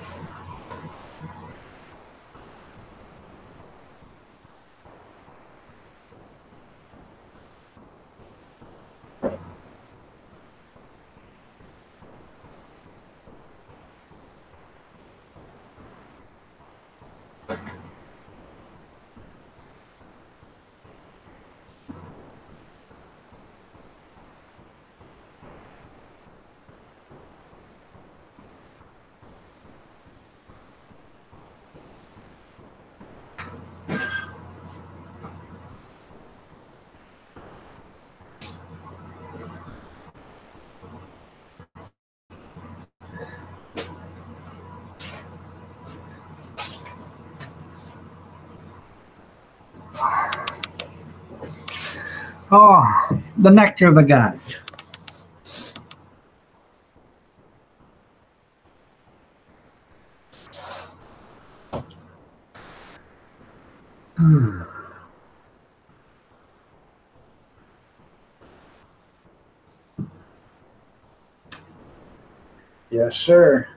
Oh, the nectar of the gods. Yes, sir.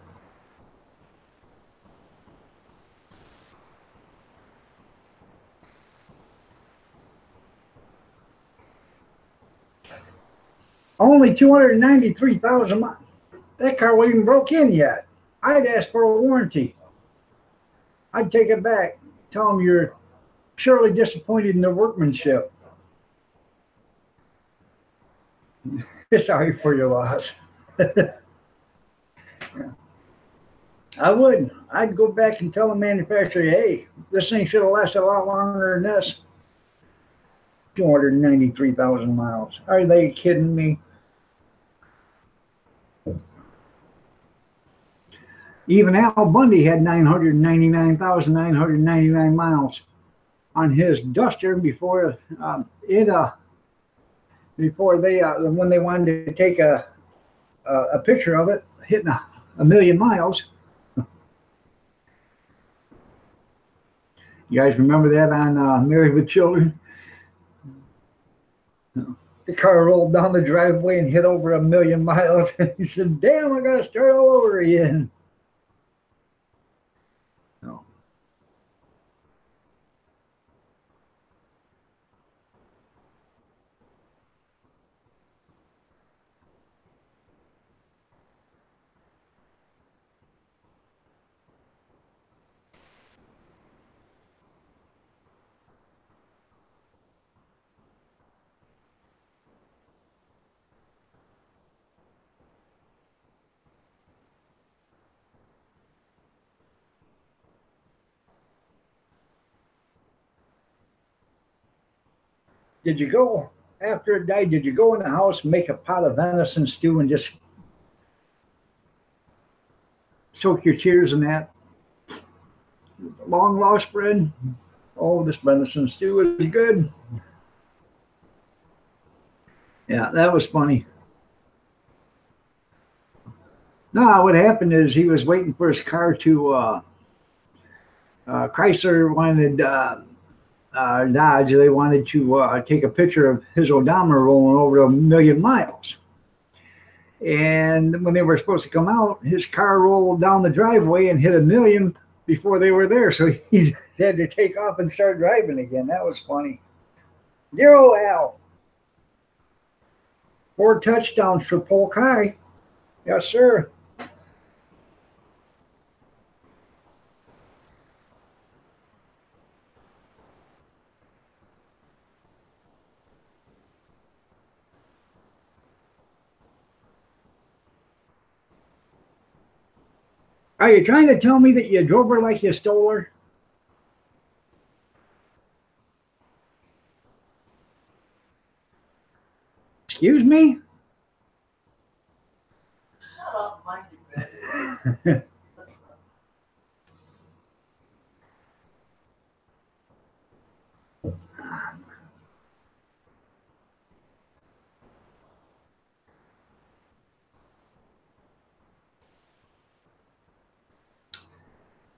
Only 293,000 miles. That car wasn't even broke in yet. I'd ask for a warranty. I'd take it back. Tell them you're surely disappointed in their workmanship. Sorry for your loss. I would. I'd go back and tell the manufacturer, hey, this thing should have lasted a lot longer than this. 293,000 miles. Are they kidding me? Even Al Bundy had 999,999 miles on his Duster before when they wanted to take a picture of it hitting a million miles. You guys remember that on Married with Children? The car rolled down the driveway and hit over a million miles. He said, damn, I got to start all over again. No. Did you go, after it died, did you go in the house and make a pot of venison stew and just soak your tears in that? Long lost bread? Oh, this venison stew is good. Yeah, that was funny. No, what happened is he was waiting for his car to, Chrysler wanted, Dodge, they wanted to take a picture of his odometer rolling over a million miles. And when they were supposed to come out, his car rolled down the driveway and hit a million before they were there. So he had to take off and start driving again. That was funny. Dear old Al. 4 touchdowns for Polk High. Yes, sir. Are you trying to tell me that you drove her like you stole her? Excuse me? Shut up, mind your business.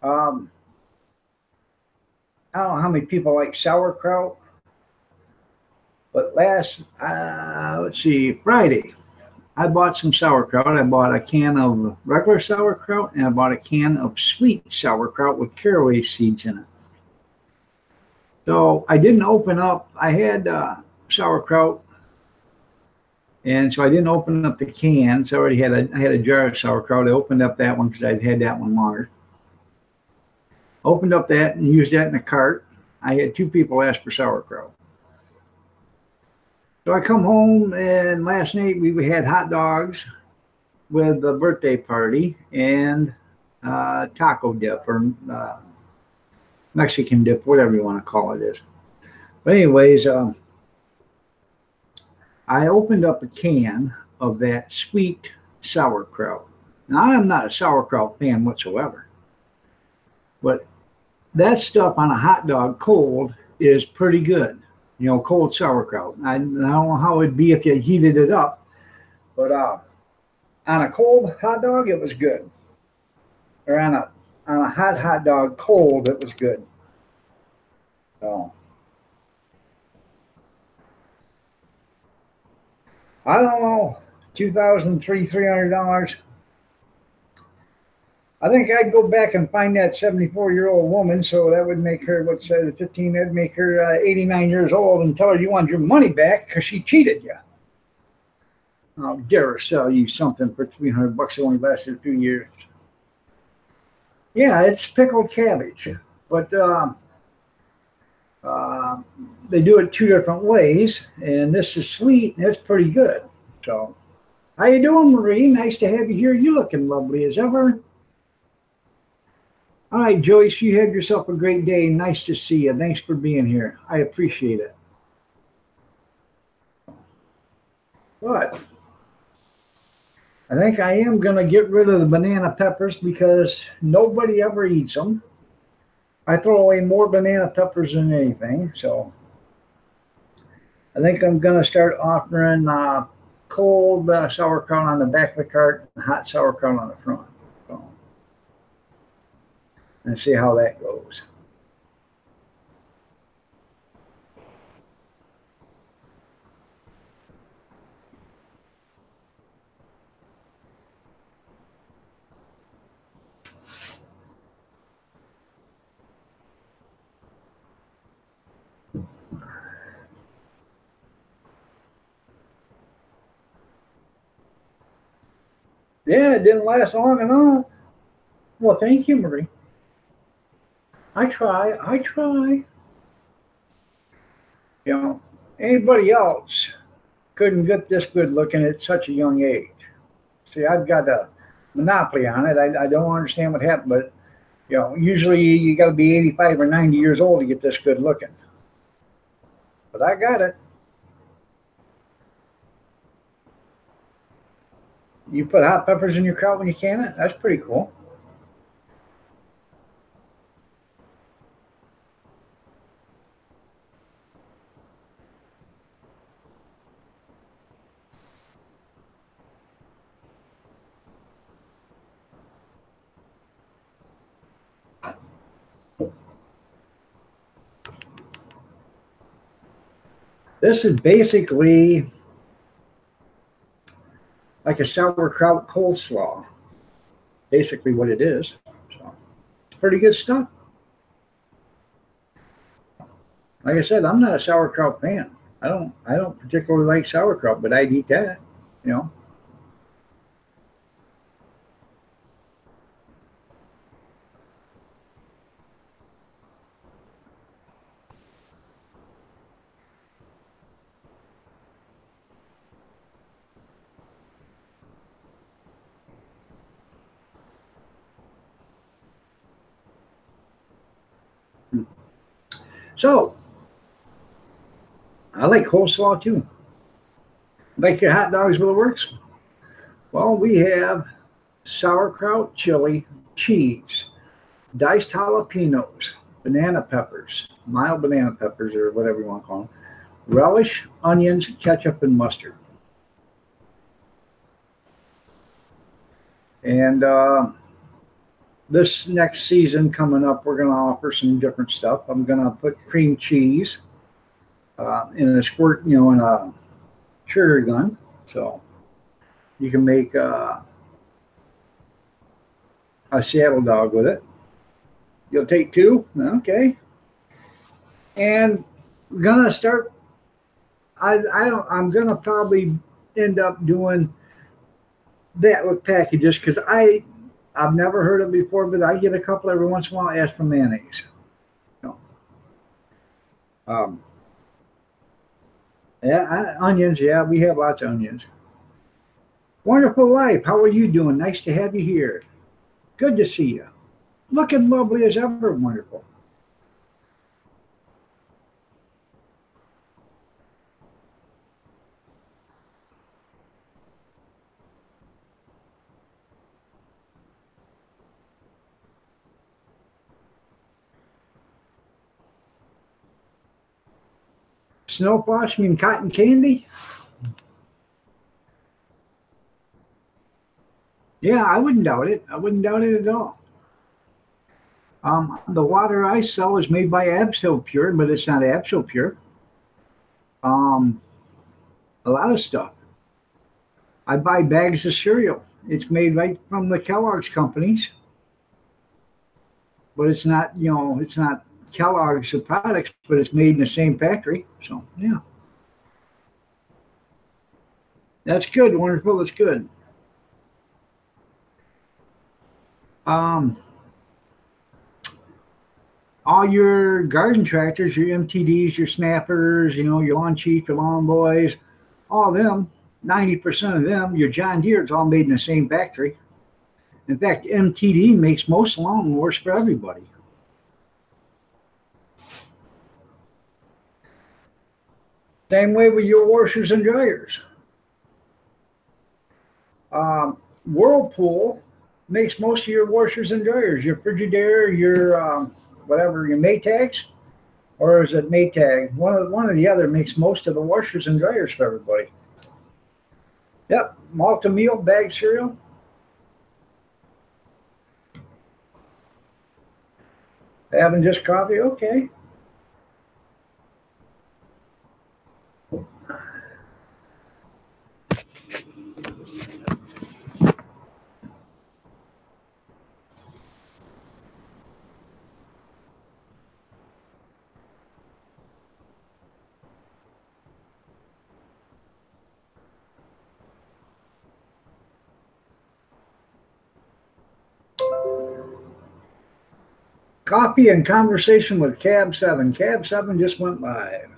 um, I don't know how many people like sauerkraut, but let's see, Friday, I bought some sauerkraut. I bought a can of regular sauerkraut and I bought a can of sweet sauerkraut with caraway seeds in it. So I didn't open up, I had sauerkraut, and so I didn't open up the cans. I had a jar of sauerkraut. I opened up that one because I'd had that one longer. Opened up that and used that in a cart. I had 2 people ask for sauerkraut. So I come home and last night we had hot dogs with the birthday party and taco dip or Mexican dip, whatever you want to call it is. But anyways, I opened up a can of that sweet sauerkraut. Now I am not a sauerkraut fan whatsoever, but that stuff on a hot dog cold is pretty good. You know, cold sauerkraut. I don't know how it'd be if you heated it up, but on a cold hot dog, it was good. Or on a hot dog cold, it was good. So I don't know, 2003, $300. I think I'd go back and find that 74-year-old woman. So that would make her, what's that, 15, that'd make her 89 years old, and tell her you want your money back because she cheated you. I'll dare her sell you something for $300. It only lasted a few years. Yeah, it's pickled cabbage, but they do it 2 different ways, and this is sweet and it's pretty good. So, how you doing, Marie? Nice to have you here. You looking lovely as ever. All right, Joyce, you have yourself a great day. Nice to see you. Thanks for being here. I appreciate it. But I think I am going to get rid of the banana peppers because nobody ever eats them. I throw away more banana peppers than anything. So I think I'm going to start offering cold sauerkraut on the back of the cart and hot sauerkraut on the front. So, and see how that goes. Yeah, it didn't last long enough. Well, thank you, Marie. I try. I try. You know, anybody else couldn't get this good looking at such a young age. See, I've got a monopoly on it. I don't understand what happened, but you know, usually you got to be 85 or 90 years old to get this good looking. But I got it. You put hot peppers in your kraut when you can it? That's pretty cool. This is basically like a sauerkraut coleslaw. Basically, what it is. So it's pretty good stuff. Like I said, I'm not a sauerkraut fan. I don't particularly like sauerkraut, but I'd eat that. You know. So I like coleslaw too. Like your hot dogs with the works. Well, we have sauerkraut, chili, cheese, diced jalapenos, banana peppers, mild banana peppers, or whatever you want to call them, relish, onions, ketchup, and mustard. And this next season coming up, we're going to offer some different stuff. I'm going to put cream cheese in a squirt, in a sugar gun. So you can make a Seattle dog with it. You'll take two, okay. And we're gonna start. I don't. I'm gonna probably end up doing that with packages because I've never heard of it before, but I get a couple every once in a while. Ask for mayonnaise. No. Um, yeah, onions. Yeah, we have lots of onions. Wonderful life. How are you doing? Nice to have you here. Good to see you. Looking lovely as ever. Wonderful. Snow flash, you mean cotton candy? Yeah, I wouldn't doubt it. I wouldn't doubt it at all. The water I sell is made by Absol Pure, but it's not Absol Pure. Um, a lot of stuff. I buy bags of cereal. It's made right from the Kellogg's companies, but it's not, it's not Kellogg's products, but it's made in the same factory. So yeah, that's good. Wonderful. That's good. Um, all your garden tractors, your MTDs, your snappers, your lawn chief, your lawn boys, all of them, 90% of them, your John Deere, it's all made in the same factory. In fact, MTD makes most lawnmowers for everybody. Same way with your washers and dryers. Whirlpool makes most of your washers and dryers, your Frigidaire, your whatever, your Maytags, or is it Maytag? One or the other makes most of the washers and dryers for everybody. Yep, Malta meal, bag cereal. Having just coffee, okay. Coffee and conversation with Cab 7. Cab 7 just went live.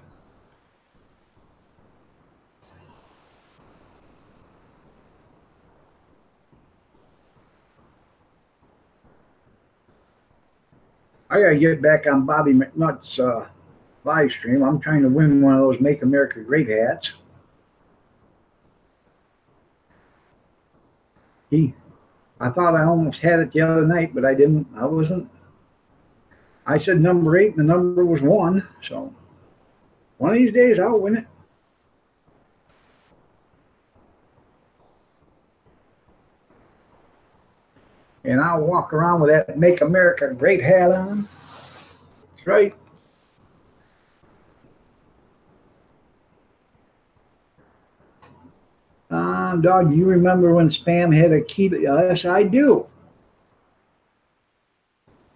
I gotta get back on Bobby McNutt's live stream. I'm trying to win one of those Make America Great hats. I thought I almost had it the other night, but I didn't. I wasn't. I said number 8, and the number was 1. So one of these days I'll win it. And I'll walk around with that Make America Great hat on. That's right. Dog, do you remember when Spam had a key to, yes, I do.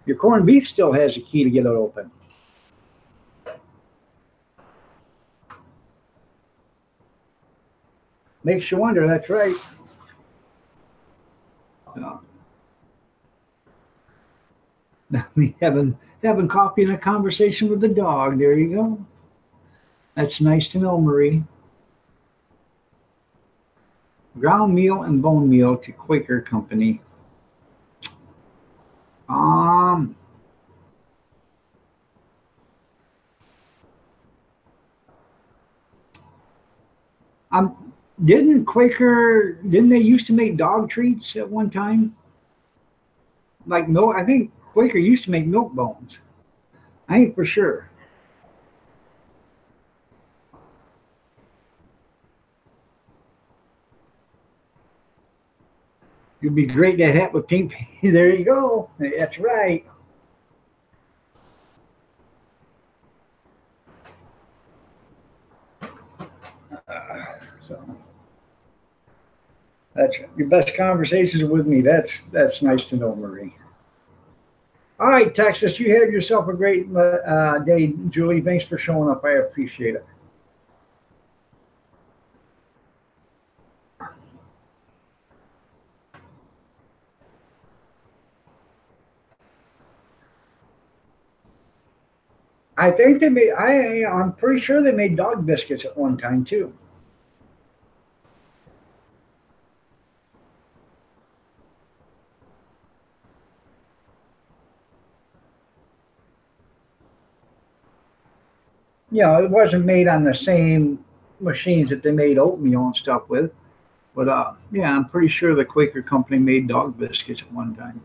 Your corned beef still has a key to get it open. Makes you wonder, that's right. Me having coffee and a conversation with the dog. There you go. That's nice to know, Marie. Ground meal and bone meal to Quaker Company. Um, didn't Quaker, didn't they used to make dog treats at one time? Like milk, I think Quaker used to make milk bones. I ain't for sure. It'd be great to hat with pink. There you go. That's right. So that's your best conversations with me. That's nice to know, Marie. All right, Texas, you have yourself a great day, Julie. Thanks for showing up. I appreciate it. I think they made. I'm pretty sure they made dog biscuits at one time too. It wasn't made on the same machines that they made oatmeal and stuff with, but yeah, I'm pretty sure the Quaker Company made dog biscuits at one time.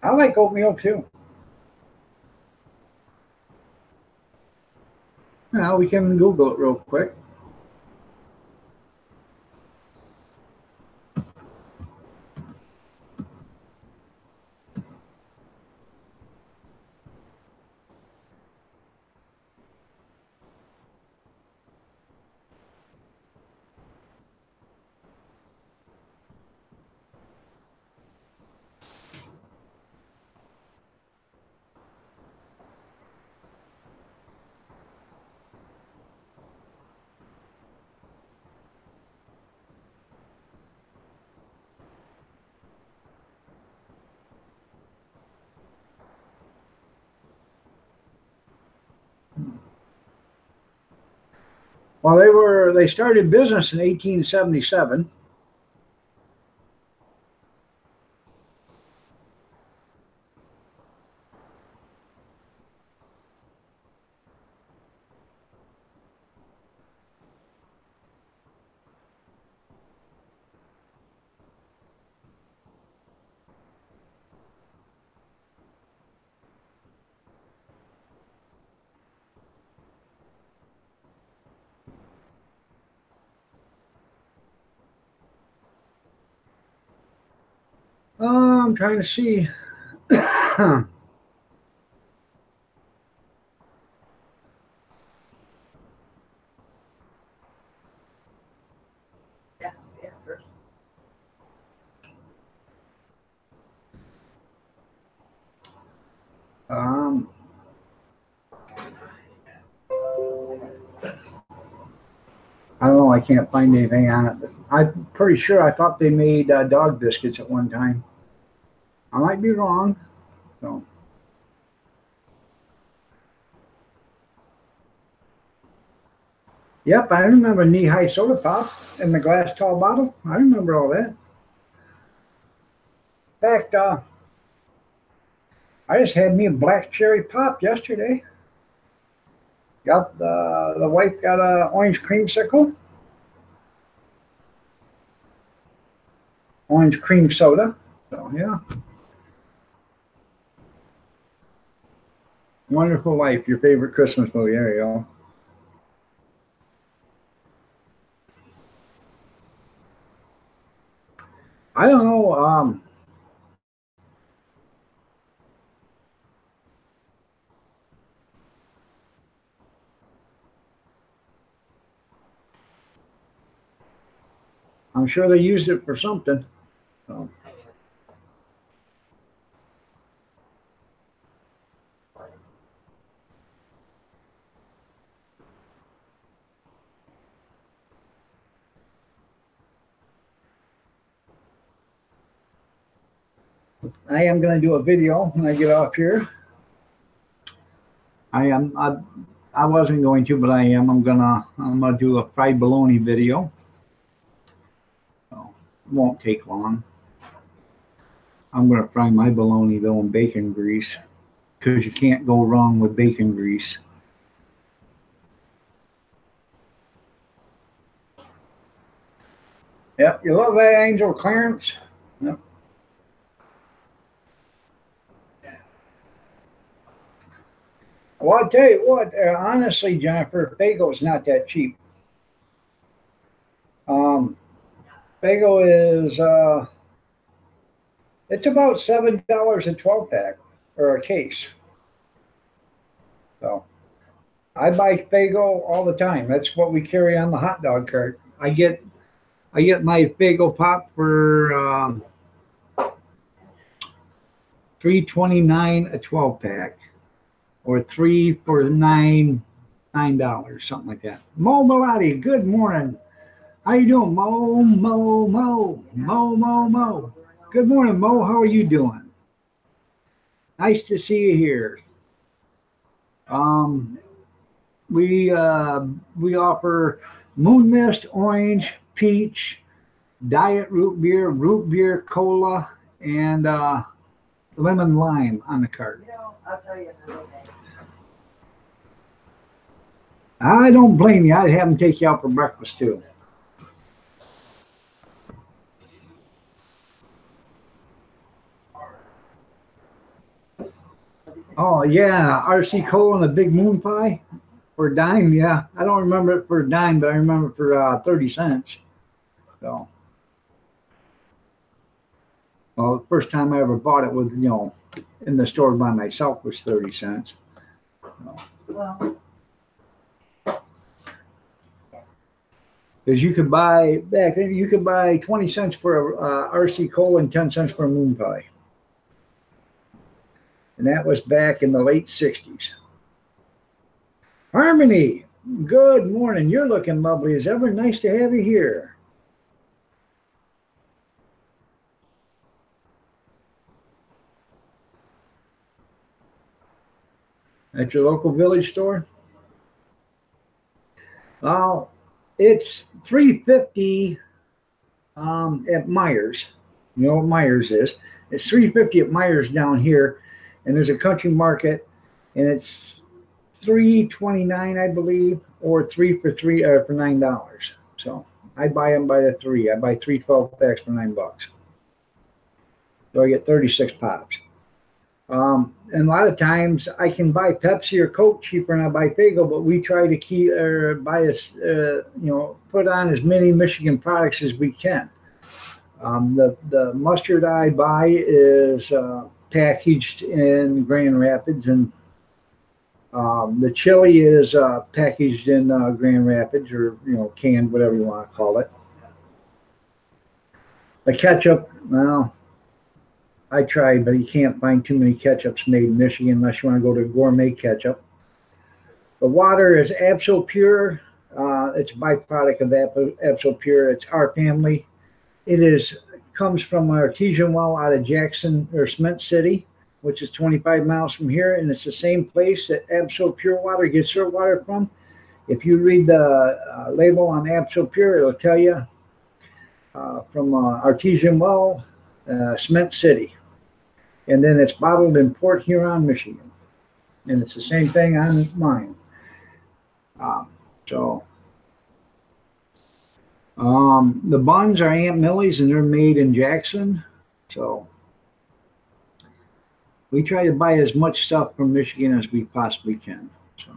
I like oatmeal too. Now we can Google it real quick. Well, they started business in 1877. I'm trying to see. Yeah, yeah, first. Um, I don't know. I can't find anything on it, but I'm pretty sure I thought they made dog biscuits at one time. I might be wrong. So, yep, I remember knee-high soda pop in the glass tall bottle. I remember all that. In fact, I just had me a black cherry pop yesterday. Got the wife got a orange creamsicle, orange cream soda. So yeah, Wonderful Life, your favorite Christmas movie. There you go. I don't know. I'm sure they used it for something. So. I am going to do a video when I get off here. I wasn't going to, but I am. I'm gonna do a fried bologna video. So it won't take long. I'm gonna fry my bologna though in bacon grease because you can't go wrong with bacon grease. Yep, you love that, Angel Clarence. Yep. Well, I'll tell you what, honestly, Jennifer, Fago's not that cheap. Fago is, it's about $7 a 12 pack or a case. So I buy Fago all the time. That's what we carry on the hot dog cart. I get my Fago pop for $3.29 a 12 pack, or three for $9, something like that. Mo Malati, good morning. How you doing, Mo? Mo, Mo, Mo, Mo, Mo. Good morning, Mo. How are you doing? Nice to see you here. We offer Moon Mist, Orange, Peach, Diet Root beer, Cola, and Lemon Lime on the cart. I'll tell you another day. I don't blame you. I'd have them take you out for breakfast too. Oh yeah, RC Cola and a big moon pie for a dime. Yeah, I don't remember it for a dime, but I remember it for 30 cents. So, well, the first time I ever bought it was, in the store by myself was 30 cents. So, Well, because you could buy back then, you could buy 20 cents for a RC Cola and 10 cents for a moon pie. And that was back in the late 60s. Harmony, good morning. You're looking lovely as ever. Nice to have you here. At your local village store? Well, it's $3.50 at Myers. You know what Myers is. It's $3.50 at Myers down here. And there's a country market, and it's $3.29, I believe, or three for $9. So I buy them by the three. I buy 3 12 packs for $9. So I get 36 pops. And a lot of times I can buy Pepsi or Coke cheaper than I buy Fago, but we try to keep put on as many Michigan products as we can. The mustard I buy is packaged in Grand Rapids, and the chili is packaged in Grand Rapids, or canned, whatever you want to call it. The ketchup, well, I tried, but you can't find too many ketchups made in Michigan unless you want to go to gourmet ketchup. The water is Absol Pure. It's a byproduct of Absol Pure. It's our family. It comes from an artesian well out of Jackson or Cement City, which is 25 miles from here, and it's the same place that Absol Pure water gets their water from. If you read the label on Absol Pure, it'll tell you from artesian well, Cement City. And then it's bottled in Port Huron, Michigan. And it's the same thing on mine. So the buns are Aunt Millie's and they're made in Jackson. So we try to buy as much stuff from Michigan as we possibly can. So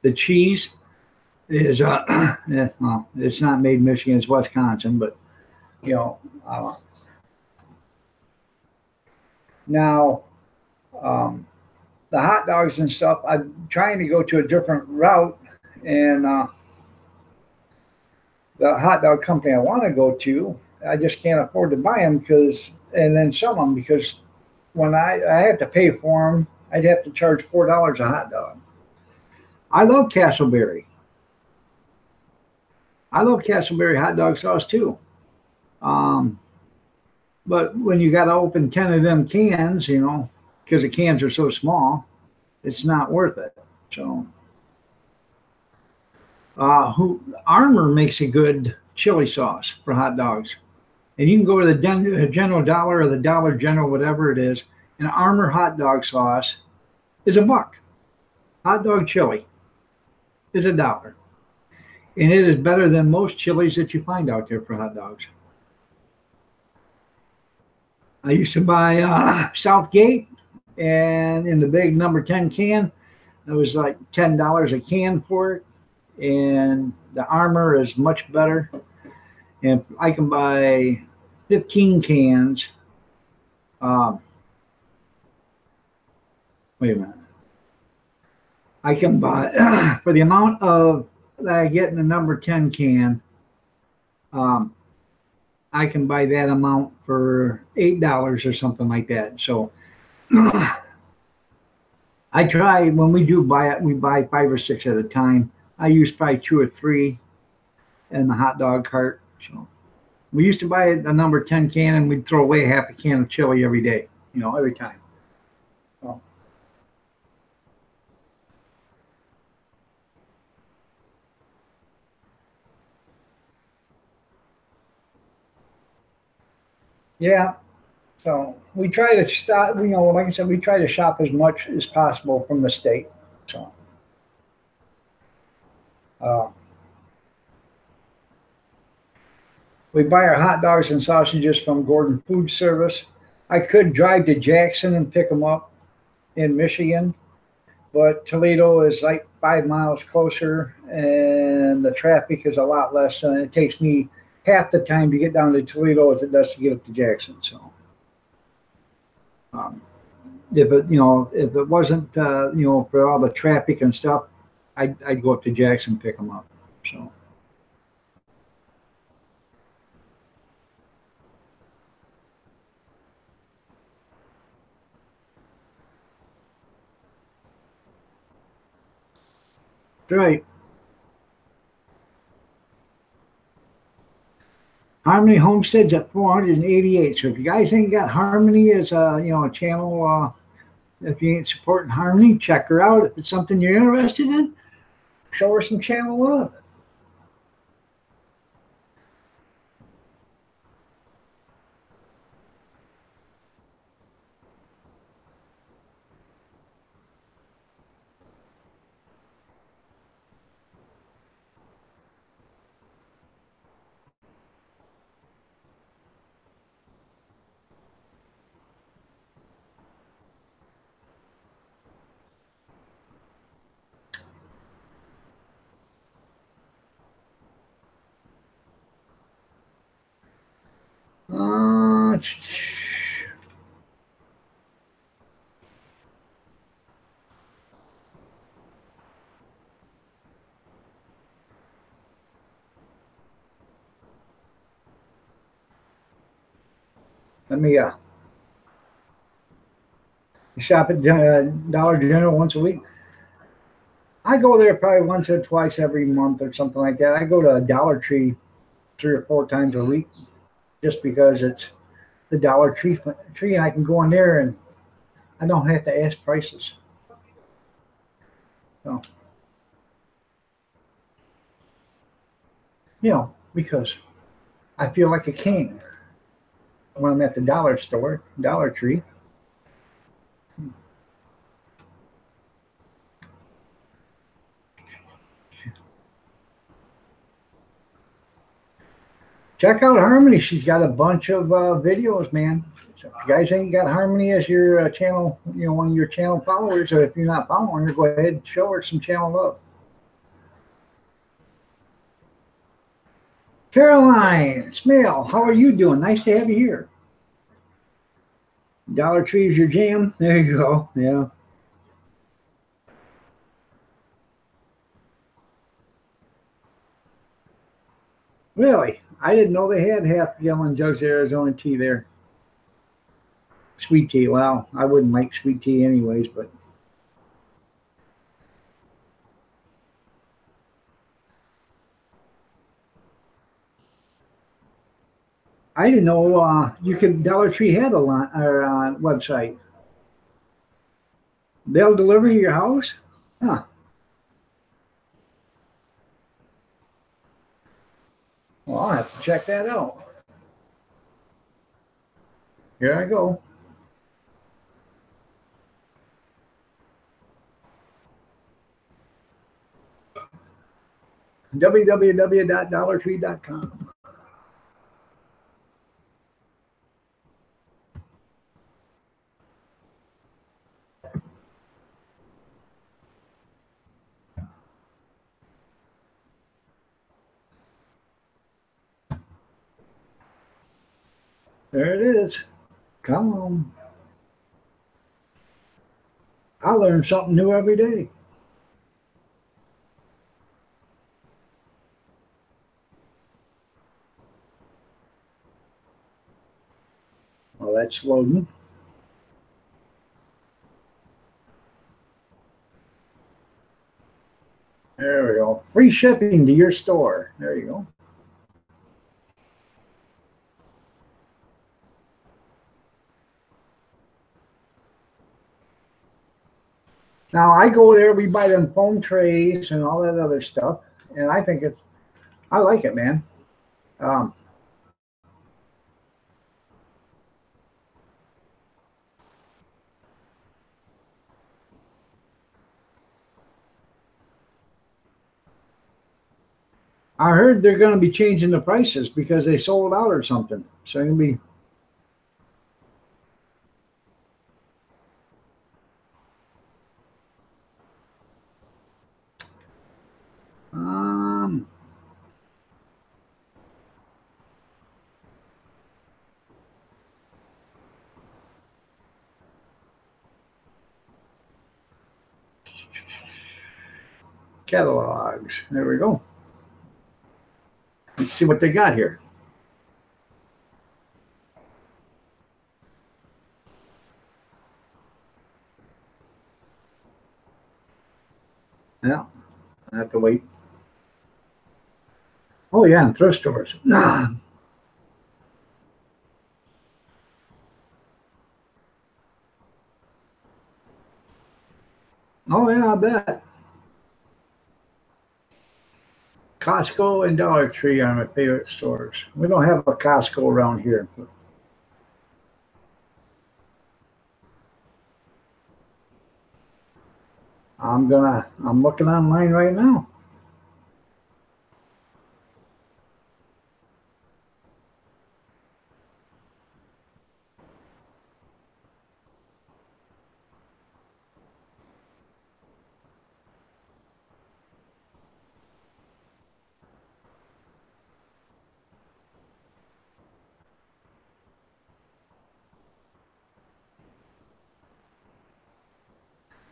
the cheese is yeah, well, it's not made in Michigan, it's Wisconsin, but you know, now the hot dogs and stuff, I'm trying to go to a different route, and the hot dog company I want to go to, I just can't afford to buy them because, and then sell them because when I have to pay for them, I'd have to charge $4 a hot dog. I love Castleberry. I love Castleberry hot dog sauce too. Um, but when you got to open 10 of them cans, you know, because the cans are so small, it's not worth it. So, who Armour makes a good chili sauce for hot dogs, and you can go to the General Dollar or the Dollar General, whatever it is. An Armour hot dog sauce is $1. Hot dog chili is $1, and it is better than most chilies that you find out there for hot dogs. I used to buy Southgate, and in the big number 10 can, it was like $10 a can for it. And the Armour is much better. And I can buy 15 cans. Wait a minute. I can buy, for the amount of that I get in the number 10 can, I can buy that amount for $8 or something like that. So I try, when we do buy it, we buy 5 or 6 at a time. I use probably 2 or 3 in the hot dog cart. So we used to buy a number 10 can and we'd throw away half a can of chili every day, you know, every time. So. Yeah. So we try to stop, you know, like I said, we try to shop as much as possible from the state. So, uh, we buy our hot dogs and sausages from Gordon Food Service. I could drive to Jackson and pick them up in Michigan, but Toledo is like 5 miles closer and the traffic is a lot less. And it takes me half the time to get down to Toledo as it does to get up to Jackson. So, if it, you know, if it wasn't, you know, for all the traffic and stuff, I'd go up to Jackson and pick them up. So. Right. Harmony Homestead's at 488. So if you guys ain't got Harmony as a, you know, a channel, if you ain't supporting Harmony, check her out. If it's something you're interested in, show her some channel love. Uh, Let me shop at Dollar General once a week. I go there probably once or twice every month or something like that. I go to Dollar Tree 3 or 4 times a week just because it's the Dollar Tree, and I can go in there and I don't have to ask prices. So, you know, because I feel like a king when I'm at the dollar store, Dollar Tree. Check out Harmony. She's got a bunch of videos, man. So if you guys ain't got Harmony as your channel, one of your channel followers, or if you're not following her, go ahead and show her some channel love. Caroline Smale, how are you doing? Nice to have you here. Dollar Tree is your jam. There you go. Yeah. Really? I didn't know they had half-gallon jugs of Arizona tea there. Sweet tea. Well, I wouldn't like sweet tea anyways, but I didn't know you could. Dollar Tree had a website. They'll deliver to your house? Huh. Well, I'll have to check that out. Here I go. www.dollartree.com. There it is. Come on. I learn something new every day. Well, that's loading. There we go. Free shipping to your store. There you go. Now I go there, we buy them foam trays and all that other stuff, and I think I like it, man. I heard they're going to be changing the prices because they sold out or something. So it's going to be. Catalogs. There we go. Let's see what they got here. Yeah, I have to wait. Oh yeah, and thrift stores. Oh yeah, I bet. Costco and Dollar Tree are my favorite stores. We don't have a Costco around here. I'm looking online right now.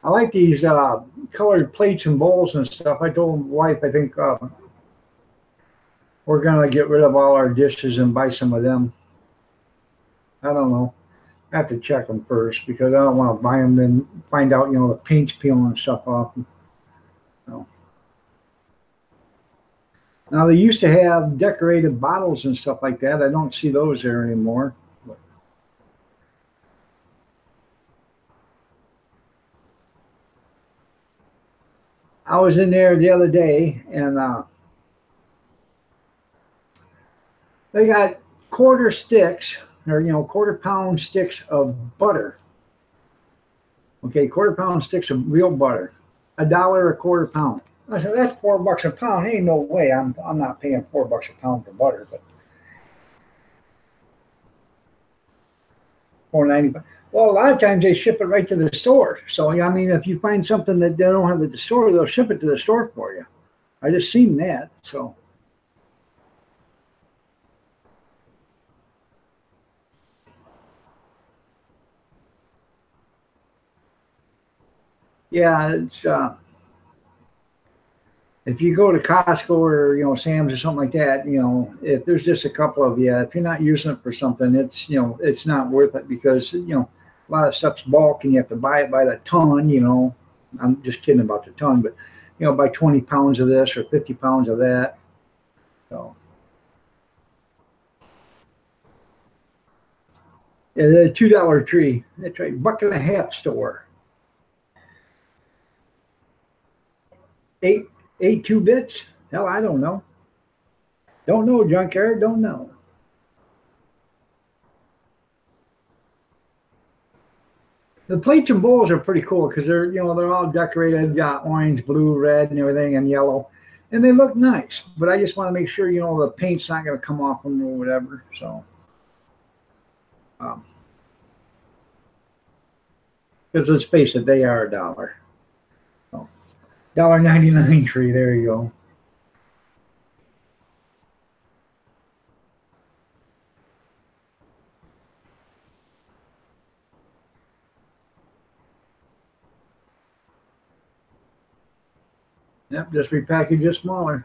I like these colored plates and bowls and stuff. I told my wife, I think we're going to get rid of all our dishes and buy some of them. I don't know. I have to check them first because I don't want to buy them and find out, the paint's peeling and stuff off. So. Now, they used to have decorated bottles and stuff like that. I don't see those there anymore. I was in there the other day, and they got quarter sticks, or quarter-pound sticks of butter. Okay, quarter-pound sticks of real butter, $1 a quarter pound. I said that's $4 a pound. Ain't no way I'm not paying $4 a pound for butter. But $4.95. Well, a lot of times they ship it right to the store. So I mean, if you find something that they don't have at the store, they'll ship it to the store for you. I just seen that. So yeah, it's if you go to Costco or Sam's or something like that, if there's just a couple of you, if you're not using it for something, it's not worth it because a lot of stuff's bulk and you have to buy it by the ton. I'm just kidding about the ton, but buy 20 pounds of this or 50 pounds of that. So yeah, the $2 tree. That's right, $1.50 store. Eight 2 bits. Hell, I don't know. Don't know, junkyard. Don't know. The plates and bowls are pretty cool because they're all decorated, got orange, blue, red, and everything, and yellow, and they look nice. But I just want to make sure the paint's not going to come off them or whatever. So, because let's face it, they are $1. So, $1.99 tree. There you go. Yep, just repackage it smaller.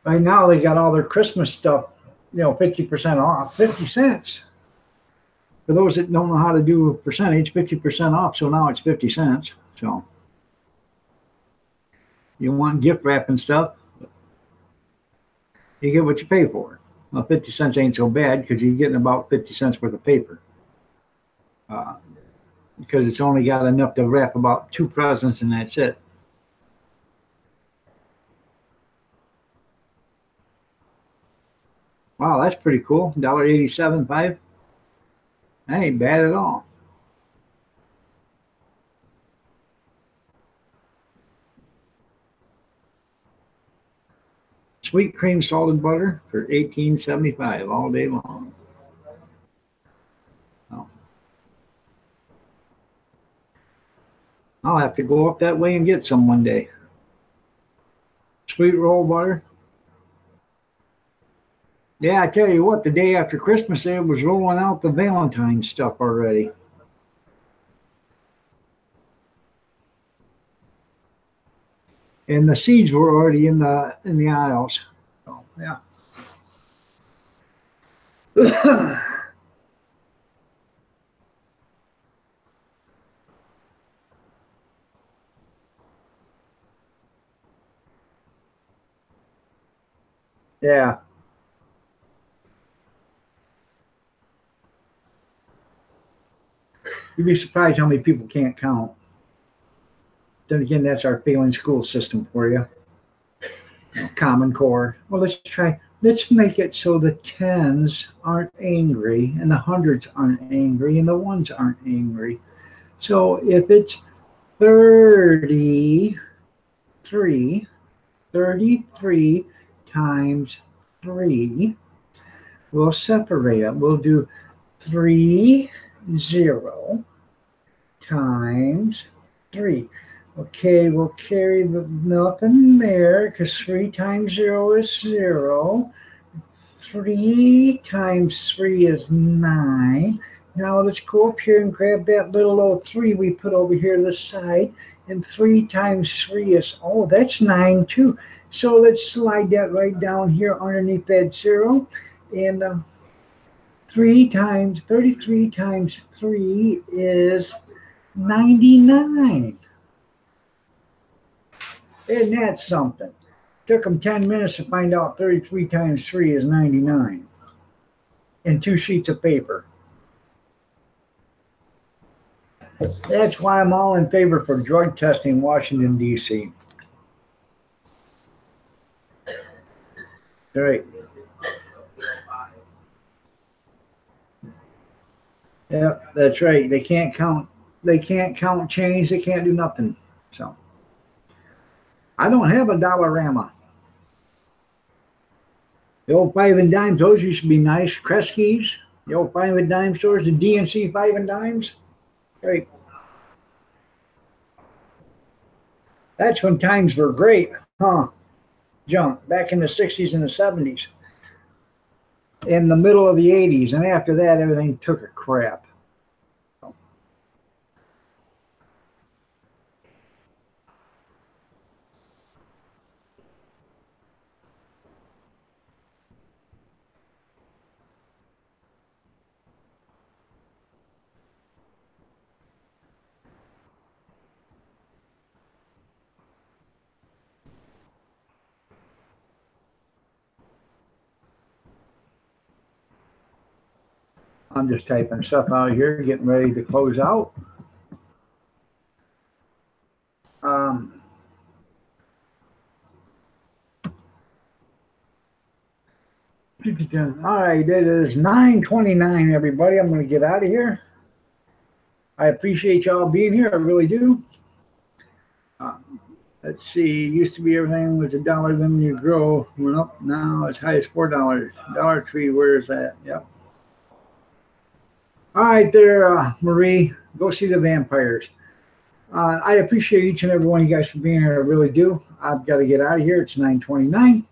Right now they got all their Christmas stuff, 50% off, 50 cents. For those that don't know how to do a percentage, 50% off. So now it's 50 cents. So you want gift wrap and stuff, you get what you pay for. Well, 50 cents ain't so bad because you're getting about 50 cents worth of paper. Because it's only got enough to wrap about 2 presents and that's it. Wow, that's pretty cool. $1.87.5. That ain't bad at all. Sweet cream salted butter for $18.75 all day long. Oh. I'll have to go up that way and get some one day. Sweet roll butter. Yeah, I tell you what, the day after Christmas, they was rolling out the Valentine's stuff already. And the seeds were already in the aisles. So, yeah. Yeah. You'd be surprised how many people can't count. Then again, that's our failing school system for you. Common Core. Well, let's make it so the tens aren't angry and the hundreds aren't angry and the ones aren't angry. So if it's 33 times 3, we'll separate it. We'll do 30 times 3. Okay, we'll carry the nothing there because 3 times 0 is 0. 3 times 3 is 9. Now let's go up here and grab that little old 3 we put over here to the side. And 3 times 3 is, oh, that's 9 too. So let's slide that right down here underneath that 0. And 33 times 3 is 99. Isn't that something? Took them 10 minutes to find out 33 times 3 is 99. And 2 sheets of paper. That's why I'm all in favor for drug testing in Washington, D.C. All right. Yeah, that's right. They can't count. They can't count change. They can't do nothing. So I don't have a Dollarama. The old 5 and dime, those used to be nice. Kresge's, the old 5 and dime stores, the DNC 5 and dimes. Great. That's when times were great, huh? Junk, back in the 60s and the 70s. In the middle of the 80s, and after that, everything took a crap. I'm just typing stuff out here, getting ready to close out. All right, it is 9:29, everybody. I'm going to get out of here. I appreciate y'all being here. I really do. Let's see. Used to be everything was $1, then you grow. Went up now as high as $4. Dollar Tree, where is that? Yep. All right, there, Marie. Go see the vampires. I appreciate each and every one of you guys for being here. I really do. I've got to get out of here. It's 9:29.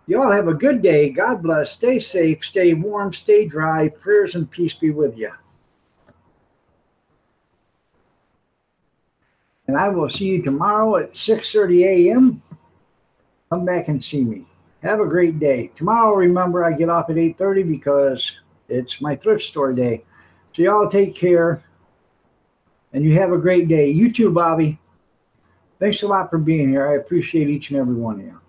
You all have a good day. God bless. Stay safe. Stay warm. Stay dry. Prayers and peace be with you. And I will see you tomorrow at 6:30 a.m. Come back and see me. Have a great day. Tomorrow, remember, I get off at 8:30 because it's my thrift store day. So y'all take care. And you have a great day. You too, Bobby. Thanks a lot for being here. I appreciate each and every one of you.